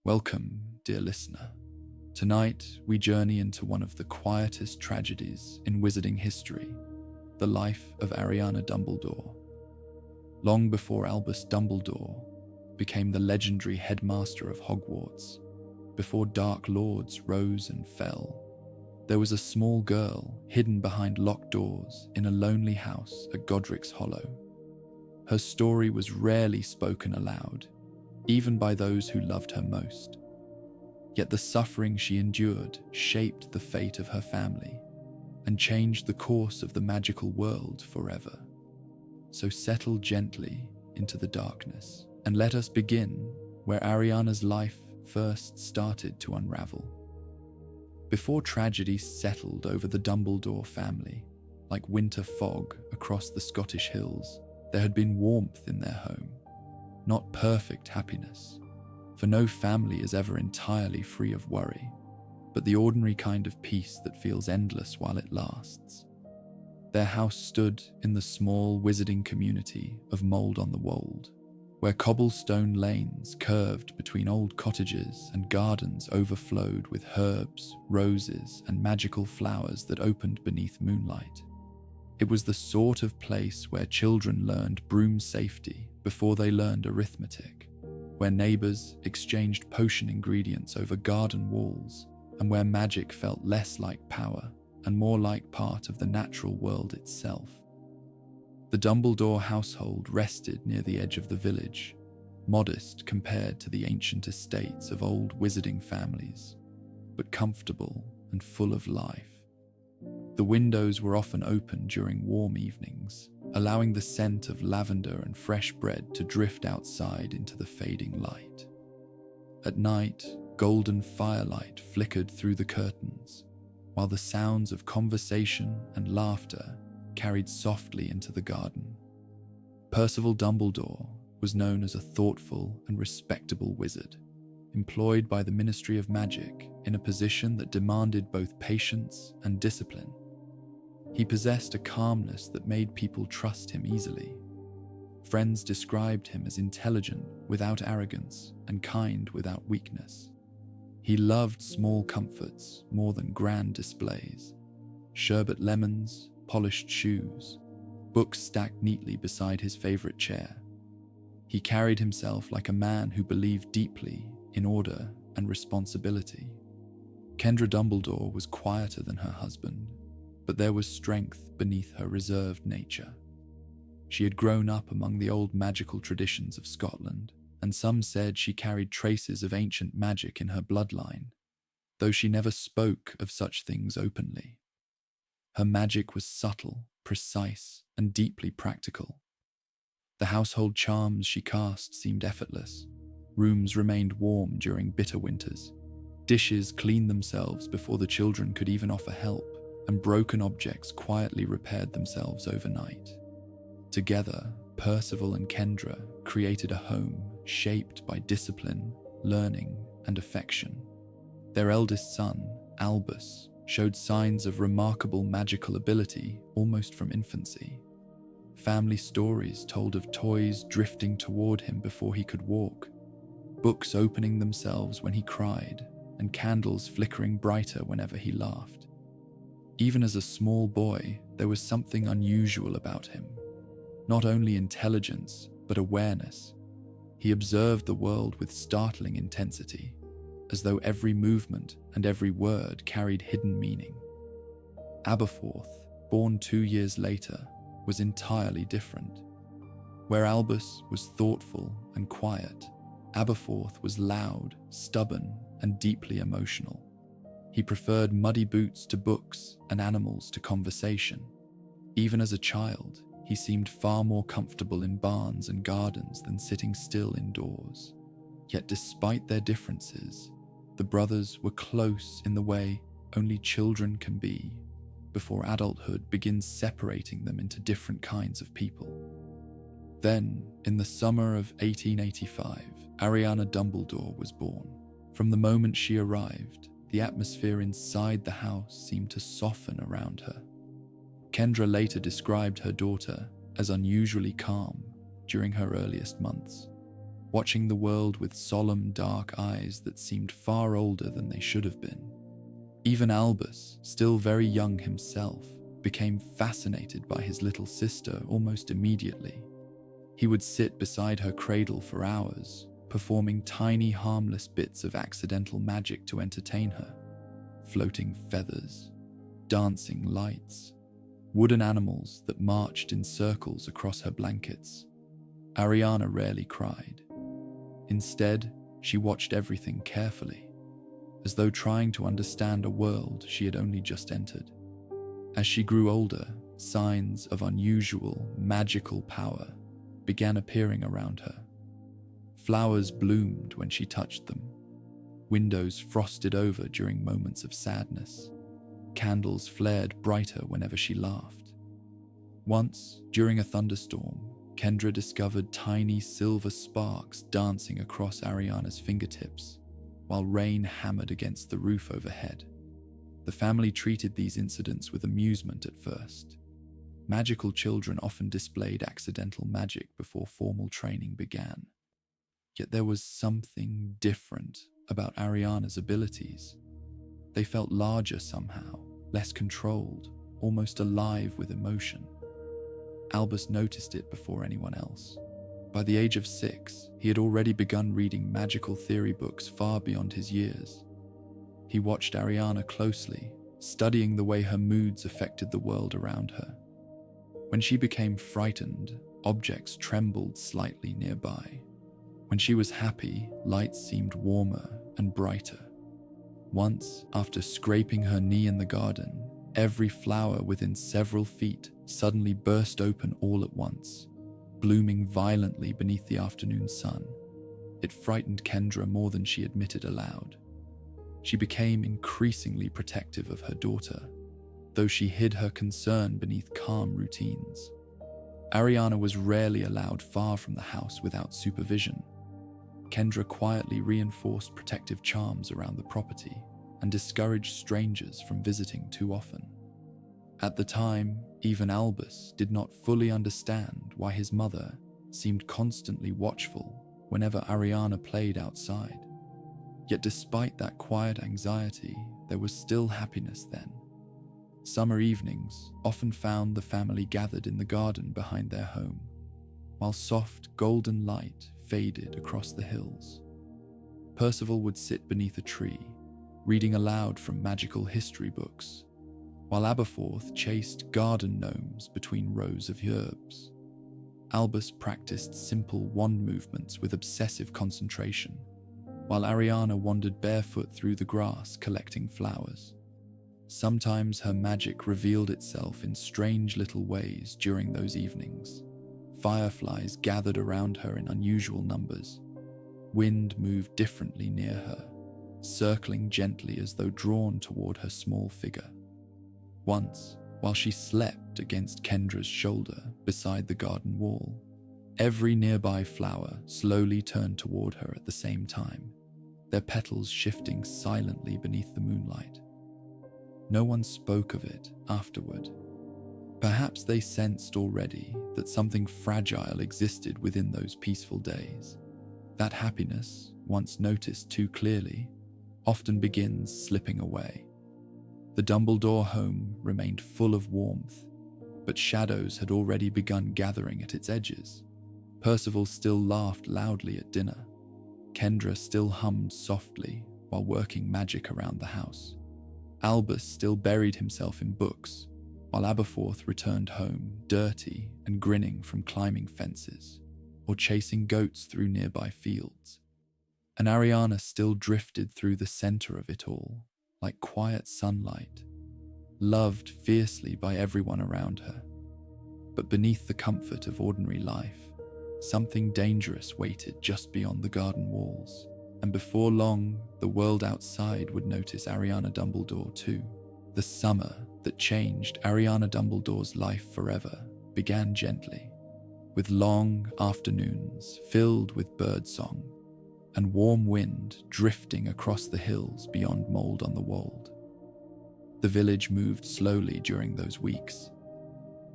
Welcome, dear listener. Tonight, we journey into one of the quietest tragedies in wizarding history, the life of Ariana Dumbledore. Long before Albus Dumbledore became the legendary headmaster of Hogwarts, before dark lords rose and fell, there was a small girl hidden behind locked doors in a lonely house at Godric's Hollow. Her story was rarely spoken aloud, even by those who loved her most. Yet the suffering she endured shaped the fate of her family and changed the course of the magical world forever. So settle gently into the darkness and let us begin where Ariana's life first started to unravel. Before tragedy settled over the Dumbledore family, like winter fog across the Scottish hills, there had been warmth in their home. Not perfect happiness, for no family is ever entirely free of worry, but the ordinary kind of peace that feels endless while it lasts. Their house stood in the small wizarding community of Mold on the Wold, where cobblestone lanes curved between old cottages and gardens overflowed with herbs, roses, and magical flowers that opened beneath moonlight. It was the sort of place where children learned broom safety before they learned arithmetic, where neighbors exchanged potion ingredients over garden walls, and where magic felt less like power and more like part of the natural world itself. The Dumbledore household rested near the edge of the village, modest compared to the ancient estates of old wizarding families, but comfortable and full of life. The windows were often open during warm evenings, allowing the scent of lavender and fresh bread to drift outside into the fading light. At night, golden firelight flickered through the curtains, while the sounds of conversation and laughter carried softly into the garden. Percival Dumbledore was known as a thoughtful and respectable wizard, employed by the Ministry of Magic in a position that demanded both patience and discipline. He possessed a calmness that made people trust him easily. Friends described him as intelligent without arrogance and kind without weakness. He loved small comforts more than grand displays. Sherbet lemons, polished shoes, books stacked neatly beside his favorite chair. He carried himself like a man who believed deeply in order and responsibility. Kendra Dumbledore was quieter than her husband, but there was strength beneath her reserved nature. She had grown up among the old magical traditions of Scotland, and some said she carried traces of ancient magic in her bloodline, though she never spoke of such things openly. Her magic was subtle, precise, and deeply practical. The household charms she cast seemed effortless. Rooms remained warm during bitter winters. Dishes cleaned themselves before the children could even offer help, and broken objects quietly repaired themselves overnight. Together, Percival and Kendra created a home shaped by discipline, learning, and affection. Their eldest son, Albus, showed signs of remarkable magical ability almost from infancy. Family stories told of toys drifting toward him before he could walk, books opening themselves when he cried, and candles flickering brighter whenever he laughed. Even as a small boy, there was something unusual about him. Not only intelligence, but awareness. He observed the world with startling intensity, as though every movement and every word carried hidden meaning. Abberforth, born 2 years later, was entirely different. Where Albus was thoughtful and quiet, Abberforth was loud, stubborn, and deeply emotional. He preferred muddy boots to books and animals to conversation. Even as a child, he seemed far more comfortable in barns and gardens than sitting still indoors. Yet despite their differences, the brothers were close in the way only children can be, before adulthood begins separating them into different kinds of people. Then, in the summer of 1885, Ariana Dumbledore was born. From the moment she arrived, the atmosphere inside the house seemed to soften around her. Kendra later described her daughter as unusually calm during her earliest months. watching the world with solemn, dark eyes that seemed far older than they should have been. Even Albus, still very young himself, became fascinated by his little sister almost immediately. He would sit beside her cradle for hours, performing tiny, harmless bits of accidental magic to entertain her. Floating feathers, dancing lights, wooden animals that marched in circles across her blankets. Ariana rarely cried. Instead, she watched everything carefully, as though trying to understand a world she had only just entered. As she grew older, signs of unusual, magical power began appearing around her. Flowers bloomed when she touched them. Windows frosted over during moments of sadness. Candles flared brighter whenever she laughed. Once, during a thunderstorm, Kendra discovered tiny silver sparks dancing across Ariana's fingertips, while rain hammered against the roof overhead. The family treated these incidents with amusement at first. Magical children often displayed accidental magic before formal training began. Yet there was something different about Ariana's abilities. They felt larger somehow, less controlled, almost alive with emotion. Albus noticed it before anyone else. By the age of 6, he had already begun reading magical theory books far beyond his years. He watched Ariana closely, studying the way her moods affected the world around her. When she became frightened, objects trembled slightly nearby. When she was happy, lights seemed warmer and brighter. Once, after scraping her knee in the garden, every flower within several feet suddenly burst open all at once, blooming violently beneath the afternoon sun. It frightened Kendra more than she admitted aloud. She became increasingly protective of her daughter, though she hid her concern beneath calm routines. Ariana was rarely allowed far from the house without supervision. Kendra quietly reinforced protective charms around the property and discouraged strangers from visiting too often. At the time, even Albus did not fully understand why his mother seemed constantly watchful whenever Ariana played outside. Yet despite that quiet anxiety, there was still happiness then. Summer evenings often found the family gathered in the garden behind their home, while soft golden light faded across the hills. Percival would sit beneath a tree, reading aloud from magical history books, while Abberforth chased garden gnomes between rows of herbs. Albus practiced simple wand movements with obsessive concentration, while Ariana wandered barefoot through the grass collecting flowers. Sometimes her magic revealed itself in strange little ways during those evenings. Fireflies gathered around her in unusual numbers. Wind moved differently near her, circling gently as though drawn toward her small figure. Once, while she slept against Kendra's shoulder beside the garden wall, every nearby flower slowly turned toward her at the same time, their petals shifting silently beneath the moonlight. No one spoke of it afterward. Perhaps they sensed already that something fragile existed within those peaceful days. That happiness, once noticed too clearly, often begins slipping away. The Dumbledore home remained full of warmth, but shadows had already begun gathering at its edges. Percival still laughed loudly at dinner. Kendra still hummed softly while working magic around the house. Albus still buried himself in books, while Abberforth returned home, dirty and grinning from climbing fences or chasing goats through nearby fields. And Ariana still drifted through the center of it all, like quiet sunlight, loved fiercely by everyone around her. But beneath the comfort of ordinary life, something dangerous waited just beyond the garden walls, and before long, the world outside would notice Ariana Dumbledore too. The summer that changed Ariana Dumbledore's life forever began gently, with long afternoons filled with birdsong and warm wind drifting across the hills beyond Mold on the Wold. The village moved slowly during those weeks.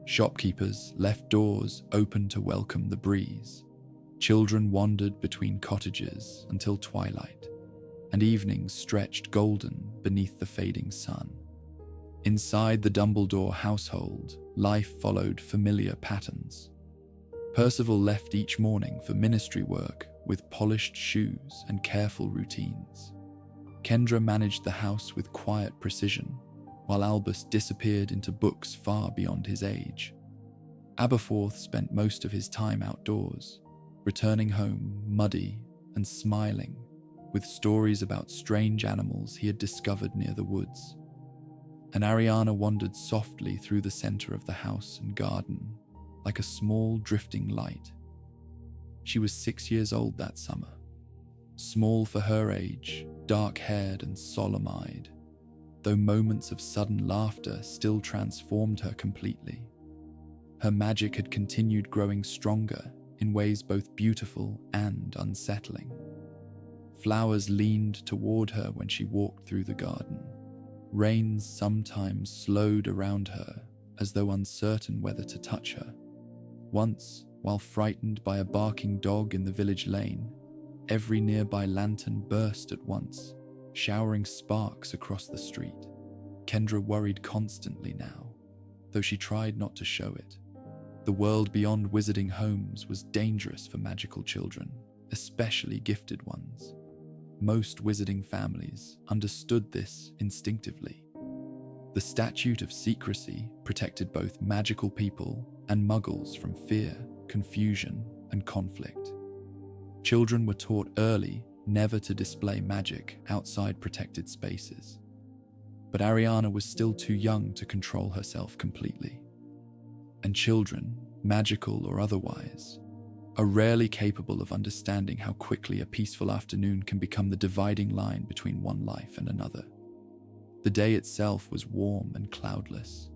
Shopkeepers left doors open to welcome the breeze, Children wandered between cottages until twilight, and evenings stretched golden beneath the fading sun. Inside the Dumbledore household, life followed familiar patterns. Percival left each morning for ministry work with polished shoes and careful routines. Kendra managed the house with quiet precision, while Albus disappeared into books far beyond his age. Abberforth spent most of his time outdoors, returning home muddy and smiling, with stories about strange animals he had discovered near the woods. And Ariana wandered softly through the center of the house and garden, like a small drifting light. She was 6 years old that summer, small for her age, dark-haired and solemn-eyed, though moments of sudden laughter still transformed her completely. Her magic had continued growing stronger in ways both beautiful and unsettling. Flowers leaned toward her when she walked through the garden. Rains sometimes slowed around her, as though uncertain whether to touch her. Once, while frightened by a barking dog in the village lane, every nearby lantern burst at once, showering sparks across the street. Kendra worried constantly now, though she tried not to show it. The world beyond wizarding homes was dangerous for magical children, especially gifted ones. Most wizarding families understood this instinctively. The statute of secrecy protected both magical people and muggles from fear, confusion, and conflict. Children were taught early never to display magic outside protected spaces. But Ariana was still too young to control herself completely. And children, magical or otherwise, are rarely capable of understanding how quickly a peaceful afternoon can become the dividing line between one life and another. The day itself was warm and cloudless.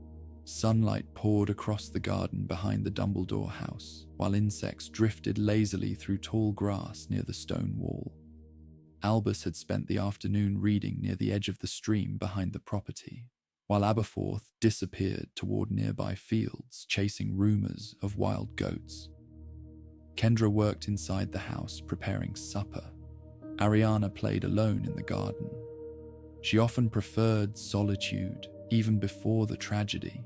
Sunlight poured across the garden behind the Dumbledore house, while insects drifted lazily through tall grass near the stone wall. Albus had spent the afternoon reading near the edge of the stream behind the property, while Abberforth disappeared toward nearby fields, chasing rumors of wild goats. Kendra worked inside the house preparing supper. Ariana played alone in the garden. She often preferred solitude even before the tragedy,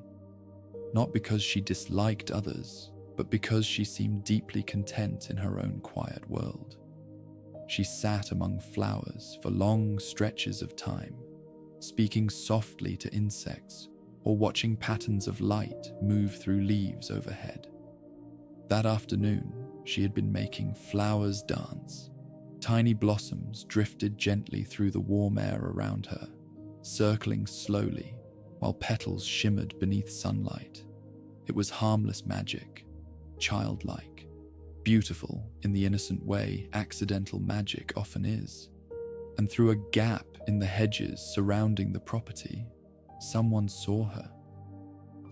not because she disliked others, but because she seemed deeply content in her own quiet world. She sat among flowers for long stretches of time, speaking softly to insects or watching patterns of light move through leaves overhead. That afternoon, she had been making flowers dance. Tiny blossoms drifted gently through the warm air around her, circling slowly while petals shimmered beneath sunlight. It was harmless magic, childlike, beautiful in the innocent way accidental magic often is. And through a gap in the hedges surrounding the property, someone saw her.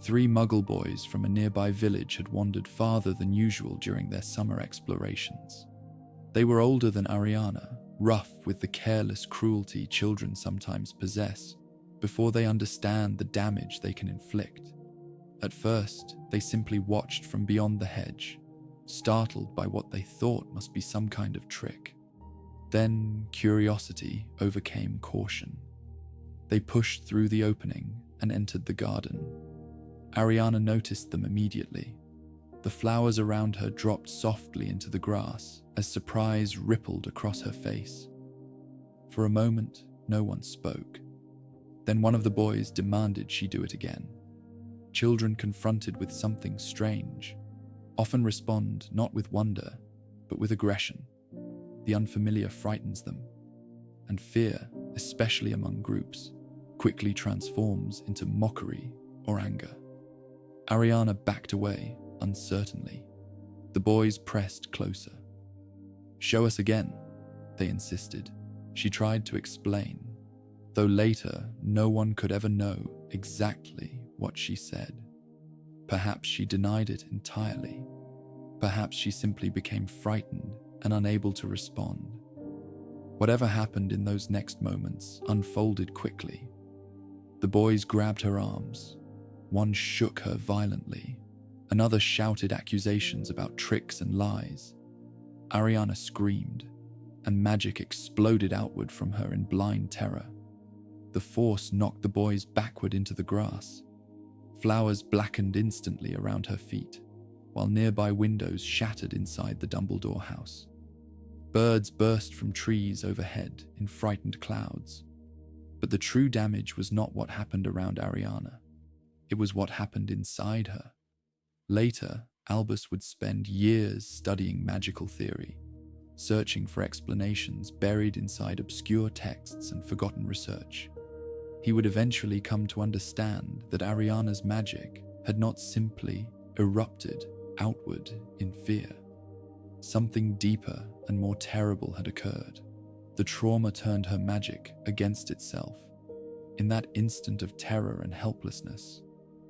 3 muggle boys from a nearby village had wandered farther than usual during their summer explorations. They were older than Ariana, rough with the careless cruelty children sometimes possess before they understand the damage they can inflict. At first, they simply watched from beyond the hedge, startled by what they thought must be some kind of trick. Then curiosity overcame caution. They pushed through the opening and entered the garden. Ariana noticed them immediately. The flowers around her dropped softly into the grass as surprise rippled across her face. For a moment, no one spoke. Then one of the boys demanded she do it again. Children confronted with something strange often respond not with wonder, but with aggression. The unfamiliar frightens them, and fear, especially among groups, quickly transforms into mockery or anger. Ariana backed away, uncertainly. The boys pressed closer. "Show us again," they insisted. She tried to explain, though later no one could ever know exactly what she said. Perhaps she denied it entirely. Perhaps she simply became frightened and unable to respond. Whatever happened in those next moments unfolded quickly. The boys grabbed her arms. One shook her violently. Another shouted accusations about tricks and lies. Ariana screamed, and magic exploded outward from her in blind terror. The force knocked the boys backward into the grass. Flowers blackened instantly around her feet, while nearby windows shattered inside the Dumbledore house. Birds burst from trees overhead in frightened clouds. But the true damage was not what happened around Ariana. It was what happened inside her. Later, Albus would spend years studying magical theory, searching for explanations buried inside obscure texts and forgotten research. He would eventually come to understand that Ariana's magic had not simply erupted outward in fear. Something deeper and more terrible had occurred. The trauma turned her magic against itself. In that instant of terror and helplessness,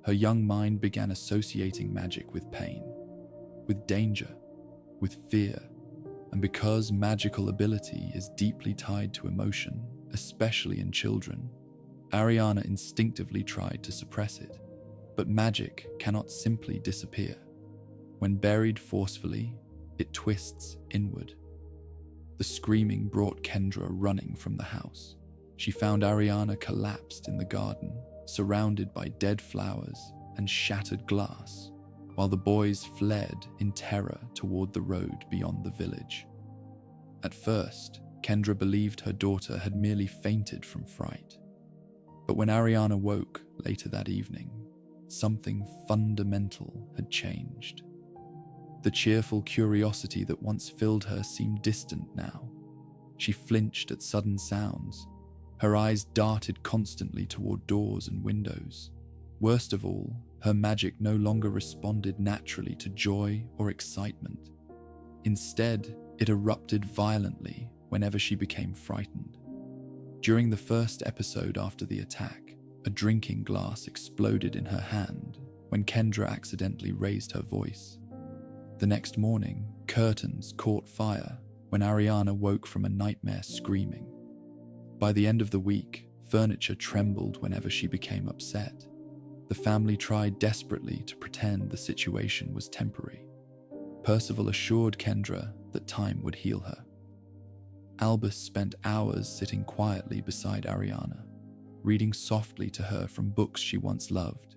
her young mind began associating magic with pain, with danger, with fear. And because magical ability is deeply tied to emotion, especially in children, Ariana instinctively tried to suppress it. But magic cannot simply disappear. When buried forcefully, it twists inward. The screaming brought Kendra running from the house. She found Ariana collapsed in the garden, surrounded by dead flowers and shattered glass, while the boys fled in terror toward the road beyond the village. At first, Kendra believed her daughter had merely fainted from fright. But when Ariana woke later that evening, something fundamental had changed. The cheerful curiosity that once filled her seemed distant now. She flinched at sudden sounds. Her eyes darted constantly toward doors and windows. Worst of all, her magic no longer responded naturally to joy or excitement. Instead, it erupted violently whenever she became frightened. During the first episode after the attack, a drinking glass exploded in her hand when Kendra accidentally raised her voice. The next morning, curtains caught fire when Ariana woke from a nightmare screaming. By the end of the week, furniture trembled whenever she became upset. The family tried desperately to pretend the situation was temporary. Percival assured Kendra that time would heal her. Albus spent hours sitting quietly beside Ariana, reading softly to her from books she once loved.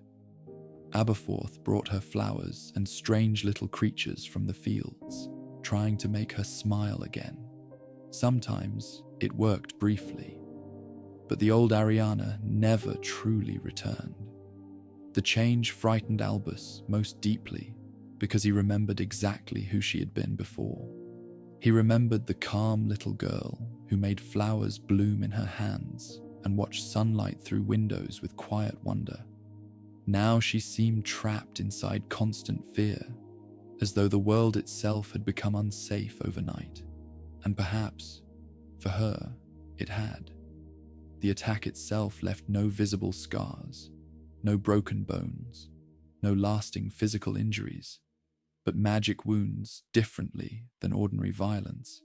Abberforth brought her flowers and strange little creatures from the fields, trying to make her smile again. Sometimes it worked briefly, but the old Ariana never truly returned. The change frightened Albus most deeply because he remembered exactly who she had been before. He remembered the calm little girl who made flowers bloom in her hands and watched sunlight through windows with quiet wonder. Now she seemed trapped inside constant fear, as though the world itself had become unsafe overnight. And perhaps, for her, it had. The attack itself left no visible scars, no broken bones, no lasting physical injuries, but magic wounds differently than ordinary violence.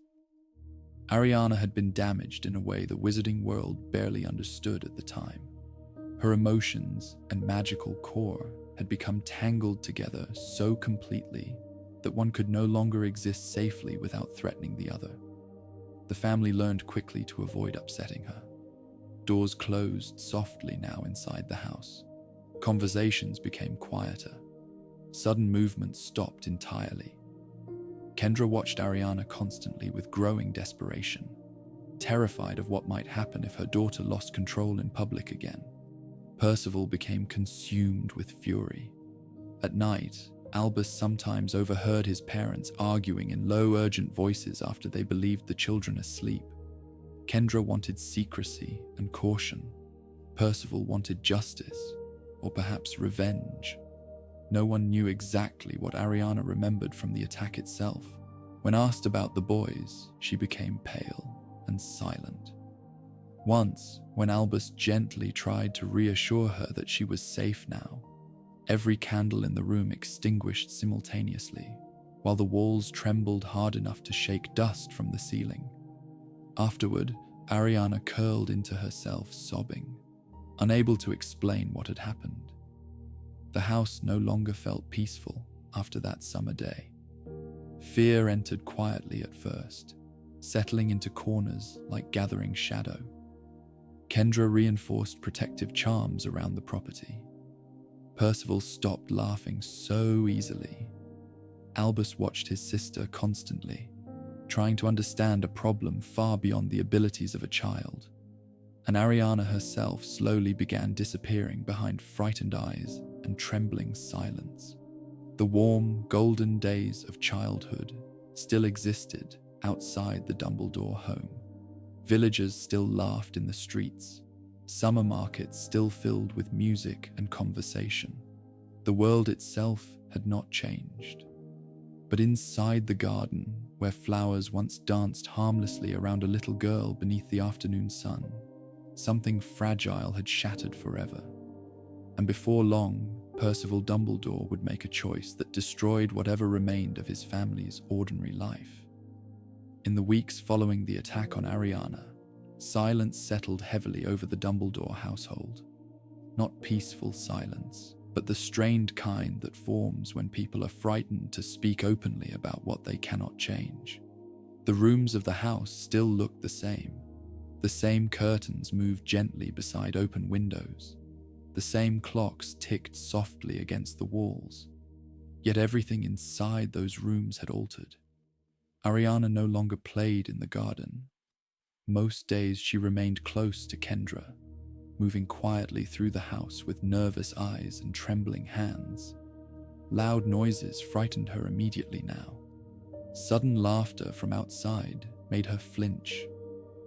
Ariana had been damaged in a way the wizarding world barely understood at the time. Her emotions and magical core had become tangled together so completely that one could no longer exist safely without threatening the other. The family learned quickly to avoid upsetting her. Doors closed softly now inside the house. Conversations became quieter. Sudden movement stopped entirely. Kendra watched Ariana constantly with growing desperation, terrified of what might happen if her daughter lost control in public again. Percival became consumed with fury. At night, Albus sometimes overheard his parents arguing in low, urgent voices after they believed the children asleep. Kendra wanted secrecy and caution. Percival wanted justice, or perhaps revenge. No one knew exactly what Ariana remembered from the attack itself. When asked about the boys, she became pale and silent. Once, when Albus gently tried to reassure her that she was safe now, every candle in the room extinguished simultaneously, while the walls trembled hard enough to shake dust from the ceiling. Afterward, Ariana curled into herself, sobbing, unable to explain what had happened. The house no longer felt peaceful after that summer day. Fear entered quietly at first, settling into corners like gathering shadow. Kendra reinforced protective charms around the property. Percival stopped laughing so easily. Albus watched his sister constantly, trying to understand a problem far beyond the abilities of a child. And Ariana herself slowly began disappearing behind frightened eyes and trembling silence. The warm, golden days of childhood still existed outside the Dumbledore home. Villagers still laughed in the streets, summer markets still filled with music and conversation. The world itself had not changed. But inside the garden, where flowers once danced harmlessly around a little girl beneath the afternoon sun, something fragile had shattered forever. And before long, Percival Dumbledore would make a choice that destroyed whatever remained of his family's ordinary life. In the weeks following the attack on Ariana, silence settled heavily over the Dumbledore household. Not peaceful silence, but the strained kind that forms when people are frightened to speak openly about what they cannot change. The rooms of the house still looked the same. The same curtains moved gently beside open windows. The same clocks ticked softly against the walls. Yet everything inside those rooms had altered. Ariana no longer played in the garden. Most days she remained close to Kendra, moving quietly through the house with nervous eyes and trembling hands. Loud noises frightened her immediately now. Sudden laughter from outside made her flinch.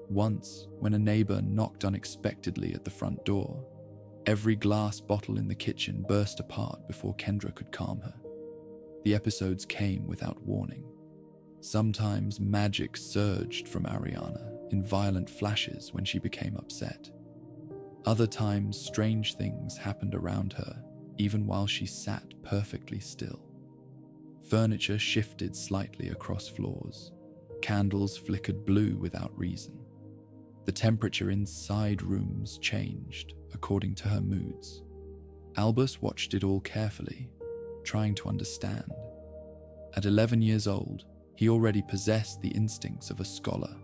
Once, when a neighbor knocked unexpectedly at the front door, every glass bottle in the kitchen burst apart before Kendra could calm her. The episodes came without warning. Sometimes magic surged from Ariana in violent flashes when she became upset. Other times, strange things happened around her, even while she sat perfectly still. Furniture shifted slightly across floors. Candles flickered blue without reason. The temperature inside rooms changed according to her moods. Albus watched it all carefully, trying to understand. At 11 years old, he already possessed the instincts of a scholar.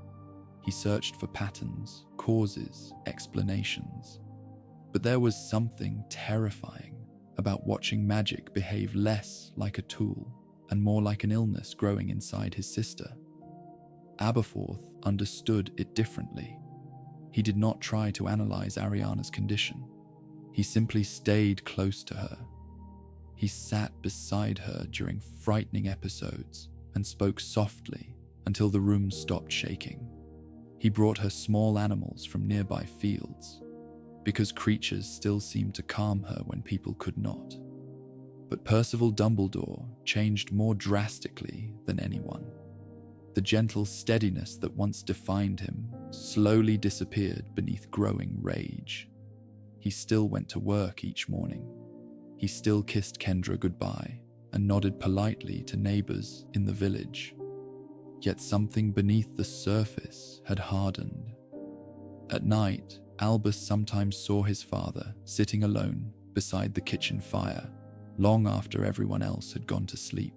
He searched for patterns, causes, explanations. But there was something terrifying about watching magic behave less like a tool and more like an illness growing inside his sister. Abberforth understood it differently. He did not try to analyze Ariana's condition. He simply stayed close to her. He sat beside her during frightening episodes and spoke softly until the room stopped shaking. He brought her small animals from nearby fields, because creatures still seemed to calm her when people could not. But Percival Dumbledore changed more drastically than anyone. The gentle steadiness that once defined him slowly disappeared beneath growing rage. He still went to work each morning. He still kissed Kendra goodbye and nodded politely to neighbors in the village. Yet something beneath the surface had hardened. At night, Albus sometimes saw his father sitting alone beside the kitchen fire, long after everyone else had gone to sleep.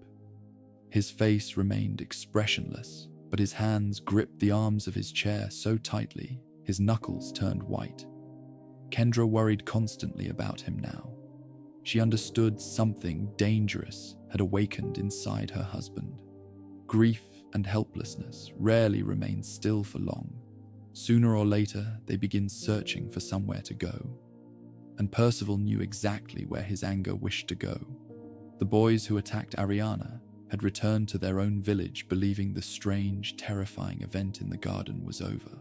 His face remained expressionless, but his hands gripped the arms of his chair so tightly, his knuckles turned white. Kendra worried constantly about him now. She understood something dangerous had awakened inside her husband. Grief and helplessness rarely remain still for long. Sooner or later, they begin searching for somewhere to go. And Percival knew exactly where his anger wished to go. The boys who attacked Ariana had returned to their own village believing the strange, terrifying event in the garden was over.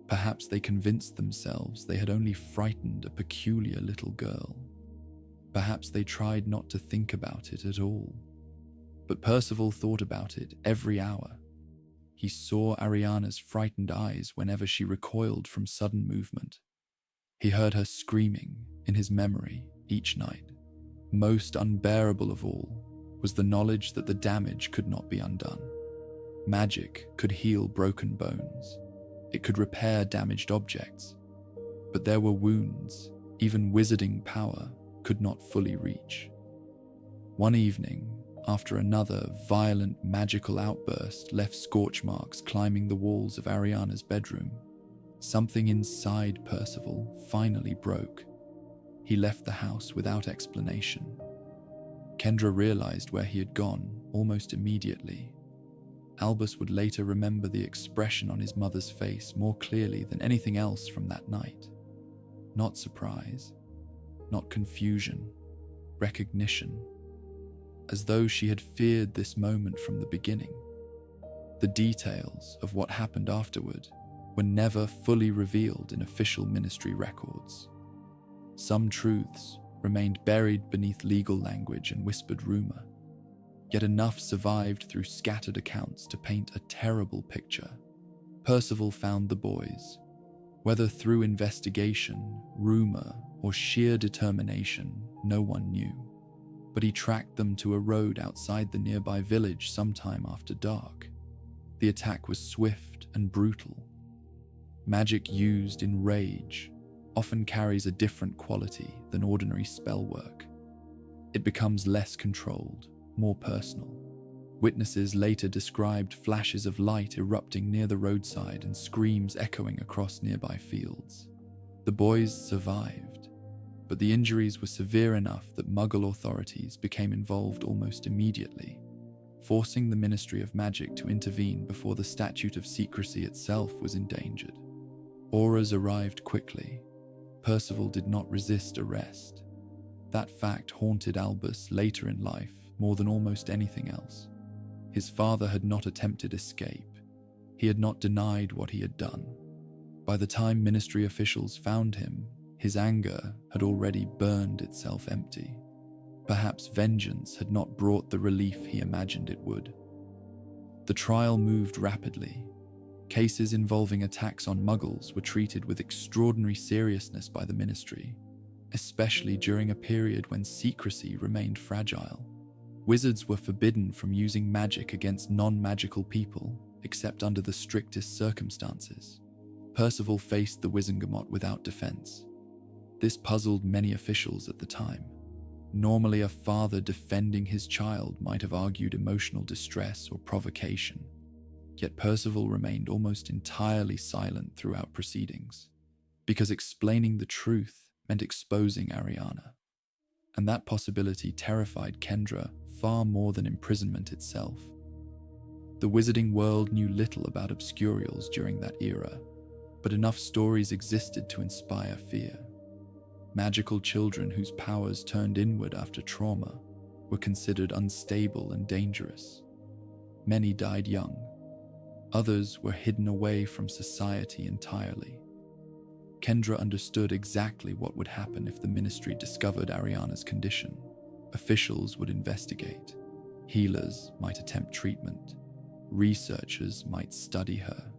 Perhaps they convinced themselves they had only frightened a peculiar little girl. Perhaps they tried not to think about it at all. But Percival thought about it every hour. He saw Ariana's frightened eyes whenever she recoiled from sudden movement. He heard her screaming in his memory each night. Most unbearable of all was the knowledge that the damage could not be undone. Magic could heal broken bones. It could repair damaged objects. But there were wounds even wizarding power could not fully reach. One evening, after another violent magical outburst left scorch marks climbing the walls of Ariana's bedroom, something inside Percival finally broke. He left the house without explanation. Kendra realized where he had gone almost immediately. Albus would later remember the expression on his mother's face more clearly than anything else from that night. Not surprise, not confusion, recognition, as though she had feared this moment from the beginning. The details of what happened afterward were never fully revealed in official ministry records. Some truths remained buried beneath legal language and whispered rumor, yet enough survived through scattered accounts to paint a terrible picture. Percival found the boys, whether through investigation, rumor, or sheer determination, no one knew. But he tracked them to a road outside the nearby village sometime after dark. The attack was swift and brutal. Magic used in rage often carries a different quality than ordinary spell work. It becomes less controlled, more personal. Witnesses later described flashes of light erupting near the roadside and screams echoing across nearby fields. The boys survived, but the injuries were severe enough that Muggle authorities became involved almost immediately, forcing the Ministry of Magic to intervene before the Statute of Secrecy itself was endangered. Auras arrived quickly. Percival did not resist arrest. That fact haunted Albus later in life more than almost anything else. His father had not attempted escape. He had not denied what he had done. By the time ministry officials found him, his anger had already burned itself empty. Perhaps vengeance had not brought the relief he imagined it would. The trial moved rapidly. Cases involving attacks on Muggles were treated with extraordinary seriousness by the ministry, especially during a period when secrecy remained fragile. Wizards were forbidden from using magic against non-magical people, except under the strictest circumstances. Percival faced the Wizengamot without defense. This puzzled many officials at the time. Normally, a father defending his child might have argued emotional distress or provocation. Yet Percival remained almost entirely silent throughout proceedings, because explaining the truth meant exposing Ariana. And that possibility terrified Kendra far more than imprisonment itself. The wizarding world knew little about obscurials during that era, but enough stories existed to inspire fear. Magical children whose powers turned inward after trauma were considered unstable and dangerous. Many died young. Others were hidden away from society entirely. Kendra understood exactly what would happen if the ministry discovered Ariana's condition. Officials would investigate. Healers might attempt treatment. Researchers might study her.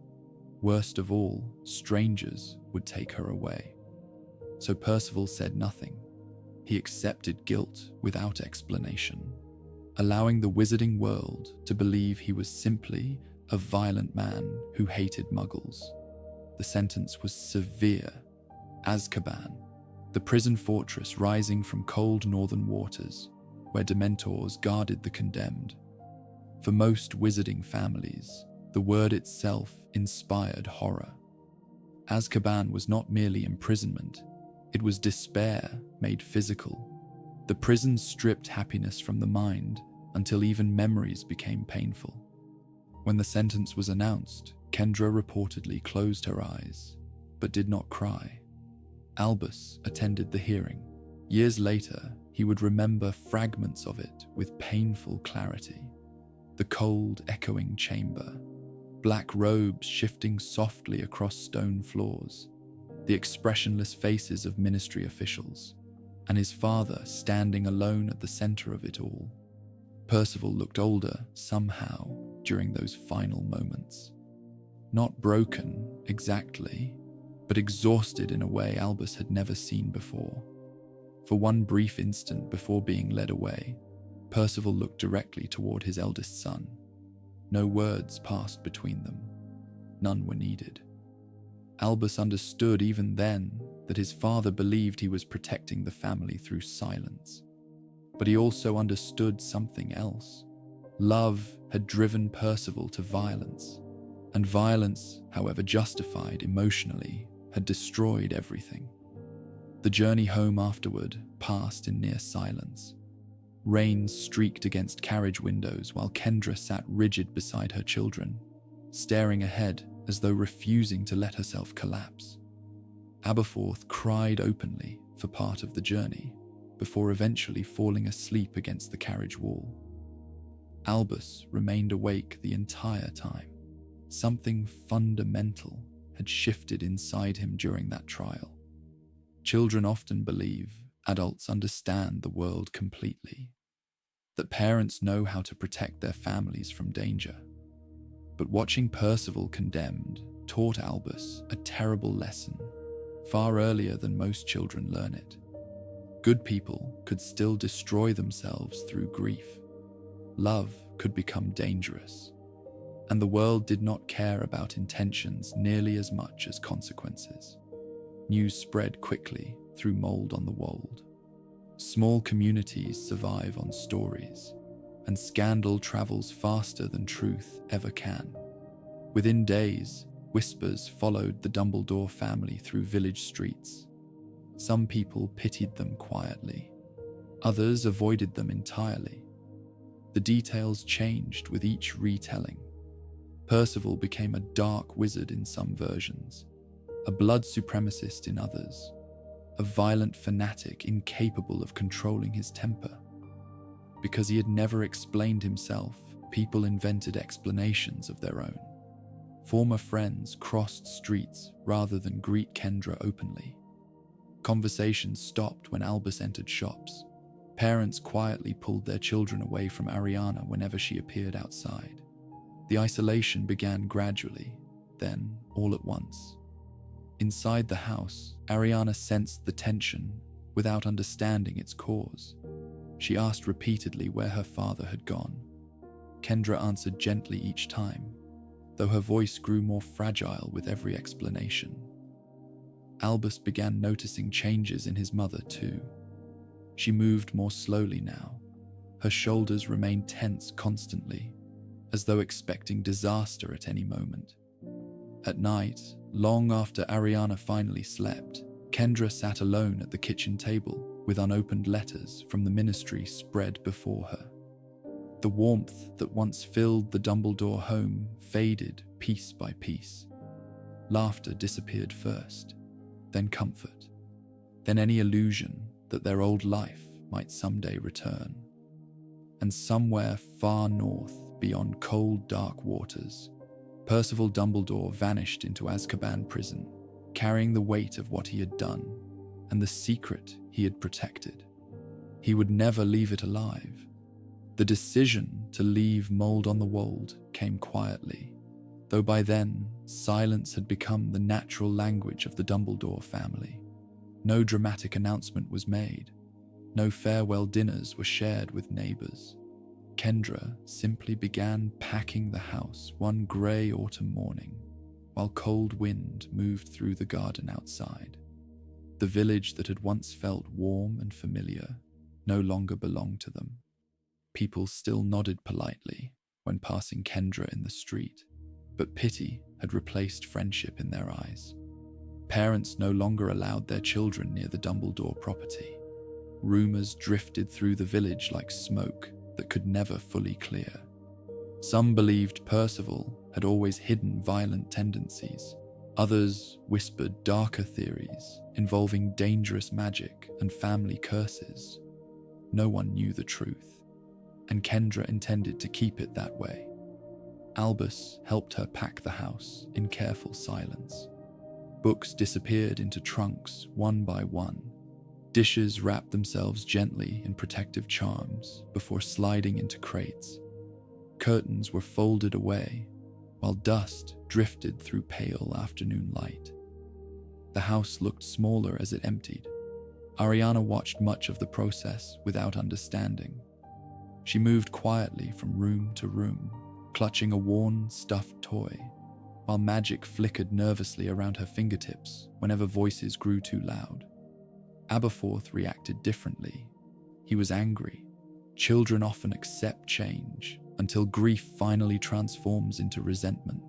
Worst of all, strangers would take her away. So Percival said nothing. He accepted guilt without explanation, allowing the wizarding world to believe he was simply a violent man who hated Muggles. The sentence was severe. Azkaban, the prison fortress rising from cold northern waters, where Dementors guarded the condemned. For most wizarding families, the word itself inspired horror. Azkaban was not merely imprisonment, it was despair made physical. The prison stripped happiness from the mind until even memories became painful. When the sentence was announced, Kendra reportedly closed her eyes, but did not cry. Albus attended the hearing. Years later, he would remember fragments of it with painful clarity. The cold, echoing chamber, black robes shifting softly across stone floors, the expressionless faces of ministry officials, and his father standing alone at the center of it all. Percival looked older somehow during those final moments. Not broken, exactly, but exhausted in a way Albus had never seen before. For one brief instant before being led away, Percival looked directly toward his eldest son. No words passed between them. None were needed. Albus understood even then that his father believed he was protecting the family through silence. But he also understood something else. Love had driven Percival to violence, and violence, however justified emotionally, had destroyed everything. The journey home afterward passed in near silence. Rain streaked against carriage windows while Kendra sat rigid beside her children, staring ahead as though refusing to let herself collapse. Abberforth cried openly for part of the journey, before eventually falling asleep against the carriage wall. Albus remained awake the entire time. Something fundamental had shifted inside him during that trial. Children often believe adults understand the world completely, that parents know how to protect their families from danger. But watching Percival condemned taught Albus a terrible lesson, far earlier than most children learn it. Good people could still destroy themselves through grief. Love could become dangerous, and the world did not care about intentions nearly as much as consequences. News spread quickly through mold on the wold. Small communities survive on stories, and scandal travels faster than truth ever can. Within days, whispers followed the Dumbledore family through village streets. Some people pitied them quietly. Others avoided them entirely. The details changed with each retelling. Percival became a dark wizard in some versions, a blood supremacist in others, a violent fanatic incapable of controlling his temper. Because he had never explained himself, people invented explanations of their own. Former friends crossed streets rather than greet Kendra openly. Conversations stopped when Albus entered shops. Parents quietly pulled their children away from Ariana whenever she appeared outside. The isolation began gradually, then all at once. Inside the house, Ariana sensed the tension without understanding its cause. She asked repeatedly where her father had gone. Kendra answered gently each time, though her voice grew more fragile with every explanation. Albus began noticing changes in his mother too. She moved more slowly now. Her shoulders remained tense constantly, as though expecting disaster at any moment. At night, long after Ariana finally slept, Kendra sat alone at the kitchen table with unopened letters from the ministry spread before her. The warmth that once filled the Dumbledore home faded piece by piece. Laughter disappeared first, then comfort, then any illusion that their old life might someday return. And somewhere far north, beyond cold, dark waters, Percival Dumbledore vanished into Azkaban prison, carrying the weight of what he had done and the secret he had protected. He would never leave it alive. The decision to leave mold on the wold came quietly, though by then, silence had become the natural language of the Dumbledore family. No dramatic announcement was made. No farewell dinners were shared with neighbors. Kendra simply began packing the house one grey autumn morning, while cold wind moved through the garden outside. The village that had once felt warm and familiar no longer belonged to them. People still nodded politely when passing Kendra in the street, but pity had replaced friendship in their eyes. Parents no longer allowed their children near the Dumbledore property. Rumours drifted through the village like smoke that could never fully clear. Some believed Percival had always hidden violent tendencies. Others whispered darker theories involving dangerous magic and family curses. No one knew the truth, and Kendra intended to keep it that way. Albus helped her pack the house in careful silence. Books disappeared into trunks one by one. Dishes wrapped themselves gently in protective charms before sliding into crates. Curtains were folded away, while dust drifted through pale afternoon light. The house looked smaller as it emptied. Ariana watched much of the process without understanding. She moved quietly from room to room, clutching a worn, stuffed toy, while magic flickered nervously around her fingertips whenever voices grew too loud. Abberforth reacted differently. He was angry, Children often accept change until grief finally transforms into resentment,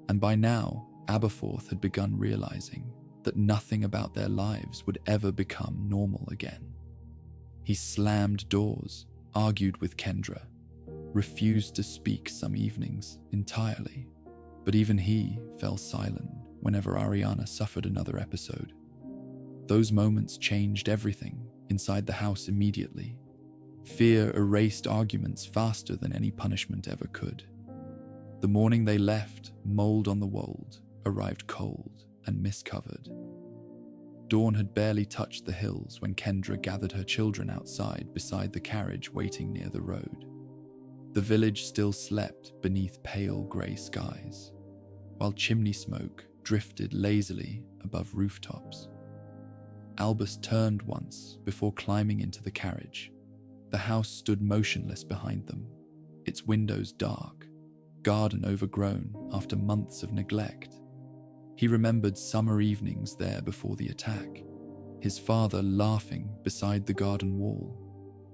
and by now, Abberforth had begun realizing that nothing about their lives would ever become normal again. He slammed doors, argued with Kendra, refused to speak some evenings entirely, but even he fell silent whenever Ariana suffered another episode. Those moments changed everything inside the house immediately. Fear erased arguments faster than any punishment ever could. The morning they left, mold on the wold arrived cold and mist-covered. Dawn had barely touched the hills when Kendra gathered her children outside beside the carriage waiting near the road. The village still slept beneath pale grey skies, while chimney smoke drifted lazily above rooftops. Albus turned once before climbing into the carriage. The house stood motionless behind them, its windows dark, garden overgrown after months of neglect. He remembered summer evenings there before the attack, his father laughing beside the garden wall,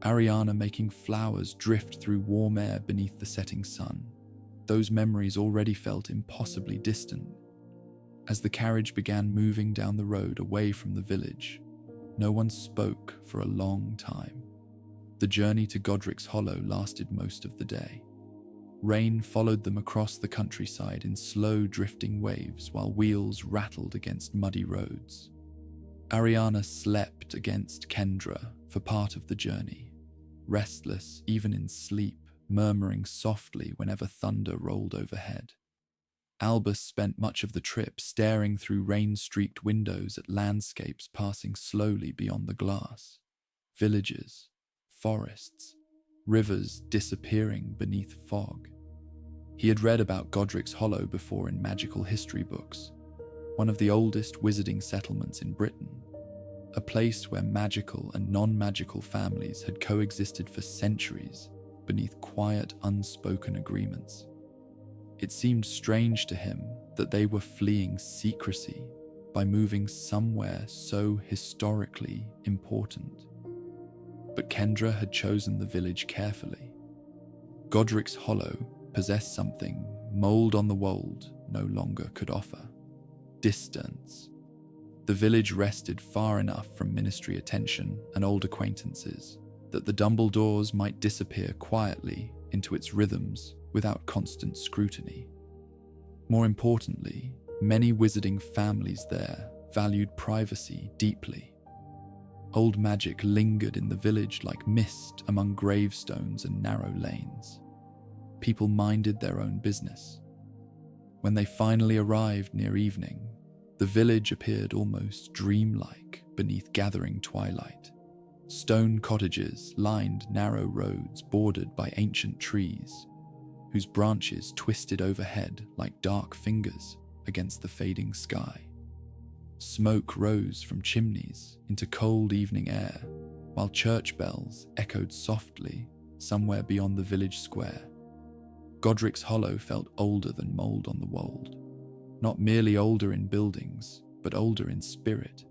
Ariana making flowers drift through warm air beneath the setting sun. Those memories already felt impossibly distant. As the carriage began moving down the road away from the village, no one spoke for a long time. The journey to Godric's Hollow lasted most of the day. Rain followed them across the countryside in slow drifting waves while wheels rattled against muddy roads. Ariana slept against Kendra for part of the journey, restless even in sleep, murmuring softly whenever thunder rolled overhead. Albus spent much of the trip staring through rain-streaked windows at landscapes passing slowly beyond the glass. Villages, forests, rivers disappearing beneath fog. He had read about Godric's Hollow before in magical history books, one of the oldest wizarding settlements in Britain, a place where magical and non-magical families had coexisted for centuries beneath quiet, unspoken agreements. It seemed strange to him that they were fleeing secrecy by moving somewhere so historically important. But Kendra had chosen the village carefully. Godric's Hollow possessed something mold on the wold no longer could offer: distance. The village rested far enough from ministry attention and old acquaintances that the Dumbledores might disappear quietly into its rhythms without constant scrutiny. More importantly, many wizarding families there valued privacy deeply. Old magic lingered in the village like mist among gravestones and narrow lanes. People minded their own business. When they finally arrived near evening, the village appeared almost dreamlike beneath gathering twilight. Stone cottages lined narrow roads bordered by ancient trees, whose branches twisted overhead like dark fingers against the fading sky. Smoke rose from chimneys into cold evening air, while church bells echoed softly somewhere beyond the village square. Godric's Hollow felt older than mold on the wold. Not merely older in buildings, but older in spirit.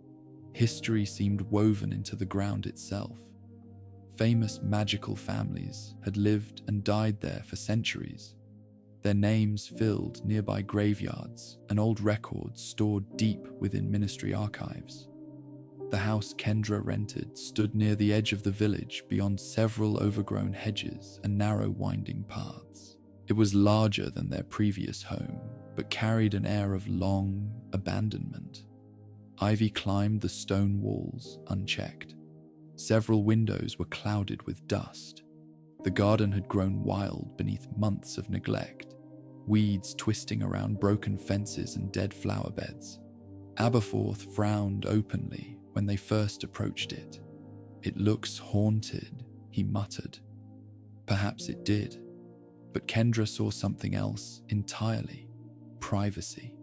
History seemed woven into the ground itself. Famous magical families had lived and died there for centuries. Their names filled nearby graveyards and old records stored deep within ministry archives. The house Kendra rented stood near the edge of the village beyond several overgrown hedges and narrow winding paths. It was larger than their previous home, but carried an air of long abandonment. Ivy climbed the stone walls unchecked. Several windows were clouded with dust. The garden had grown wild beneath months of neglect, weeds twisting around broken fences and dead flower beds. Abberforth frowned openly when they first approached it. "It looks haunted," he muttered. Perhaps it did, but Kendra saw something else entirely: privacy.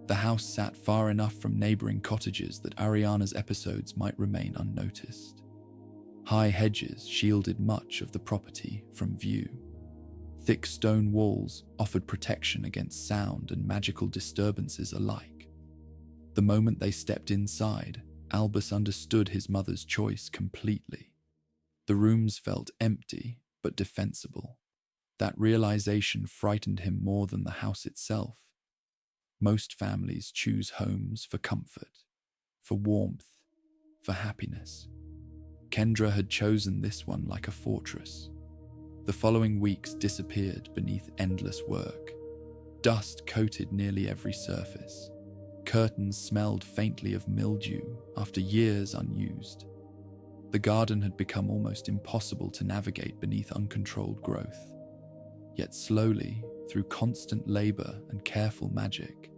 The house sat far enough from neighboring cottages that Ariana's episodes might remain unnoticed. High hedges shielded much of the property from view. Thick stone walls offered protection against sound and magical disturbances alike. The moment they stepped inside, Albus understood his mother's choice completely. The rooms felt empty but defensible. That realization frightened him more than the house itself. Most families choose homes for comfort, for warmth, for happiness. Kendra had chosen this one like a fortress. The following weeks disappeared beneath endless work. Dust coated nearly every surface. Curtains smelled faintly of mildew after years unused. The garden had become almost impossible to navigate beneath uncontrolled growth. Yet slowly, through constant labor and careful magic,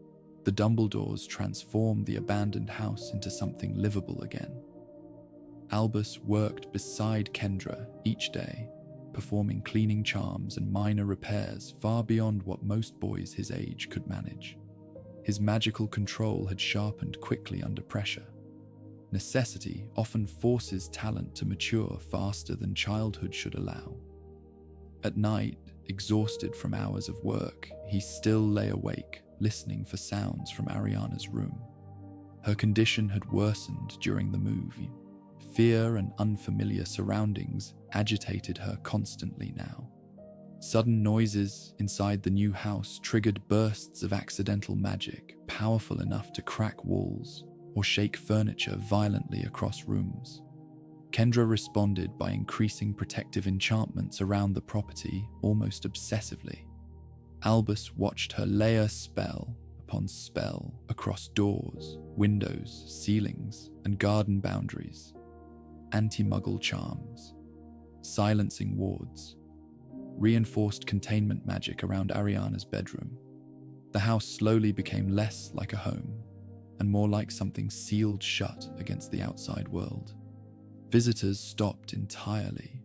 the Dumbledores transformed the abandoned house into something livable again. Albus worked beside Kendra each day, performing cleaning charms and minor repairs far beyond what most boys his age could manage. His magical control had sharpened quickly under pressure. Necessity often forces talent to mature faster than childhood should allow. At night, exhausted from hours of work, he still lay awake, listening for sounds from Ariana's room. Her condition had worsened during the move. Fear and unfamiliar surroundings agitated her constantly now. Sudden noises inside the new house triggered bursts of accidental magic, powerful enough to crack walls or shake furniture violently across rooms. Kendra responded by increasing protective enchantments around the property almost obsessively. Albus watched her layer spell upon spell across doors, windows, ceilings, and garden boundaries. Anti-muggle charms, silencing wards, reinforced containment magic around Ariana's bedroom. The house slowly became less like a home and more like something sealed shut against the outside world. Visitors stopped entirely.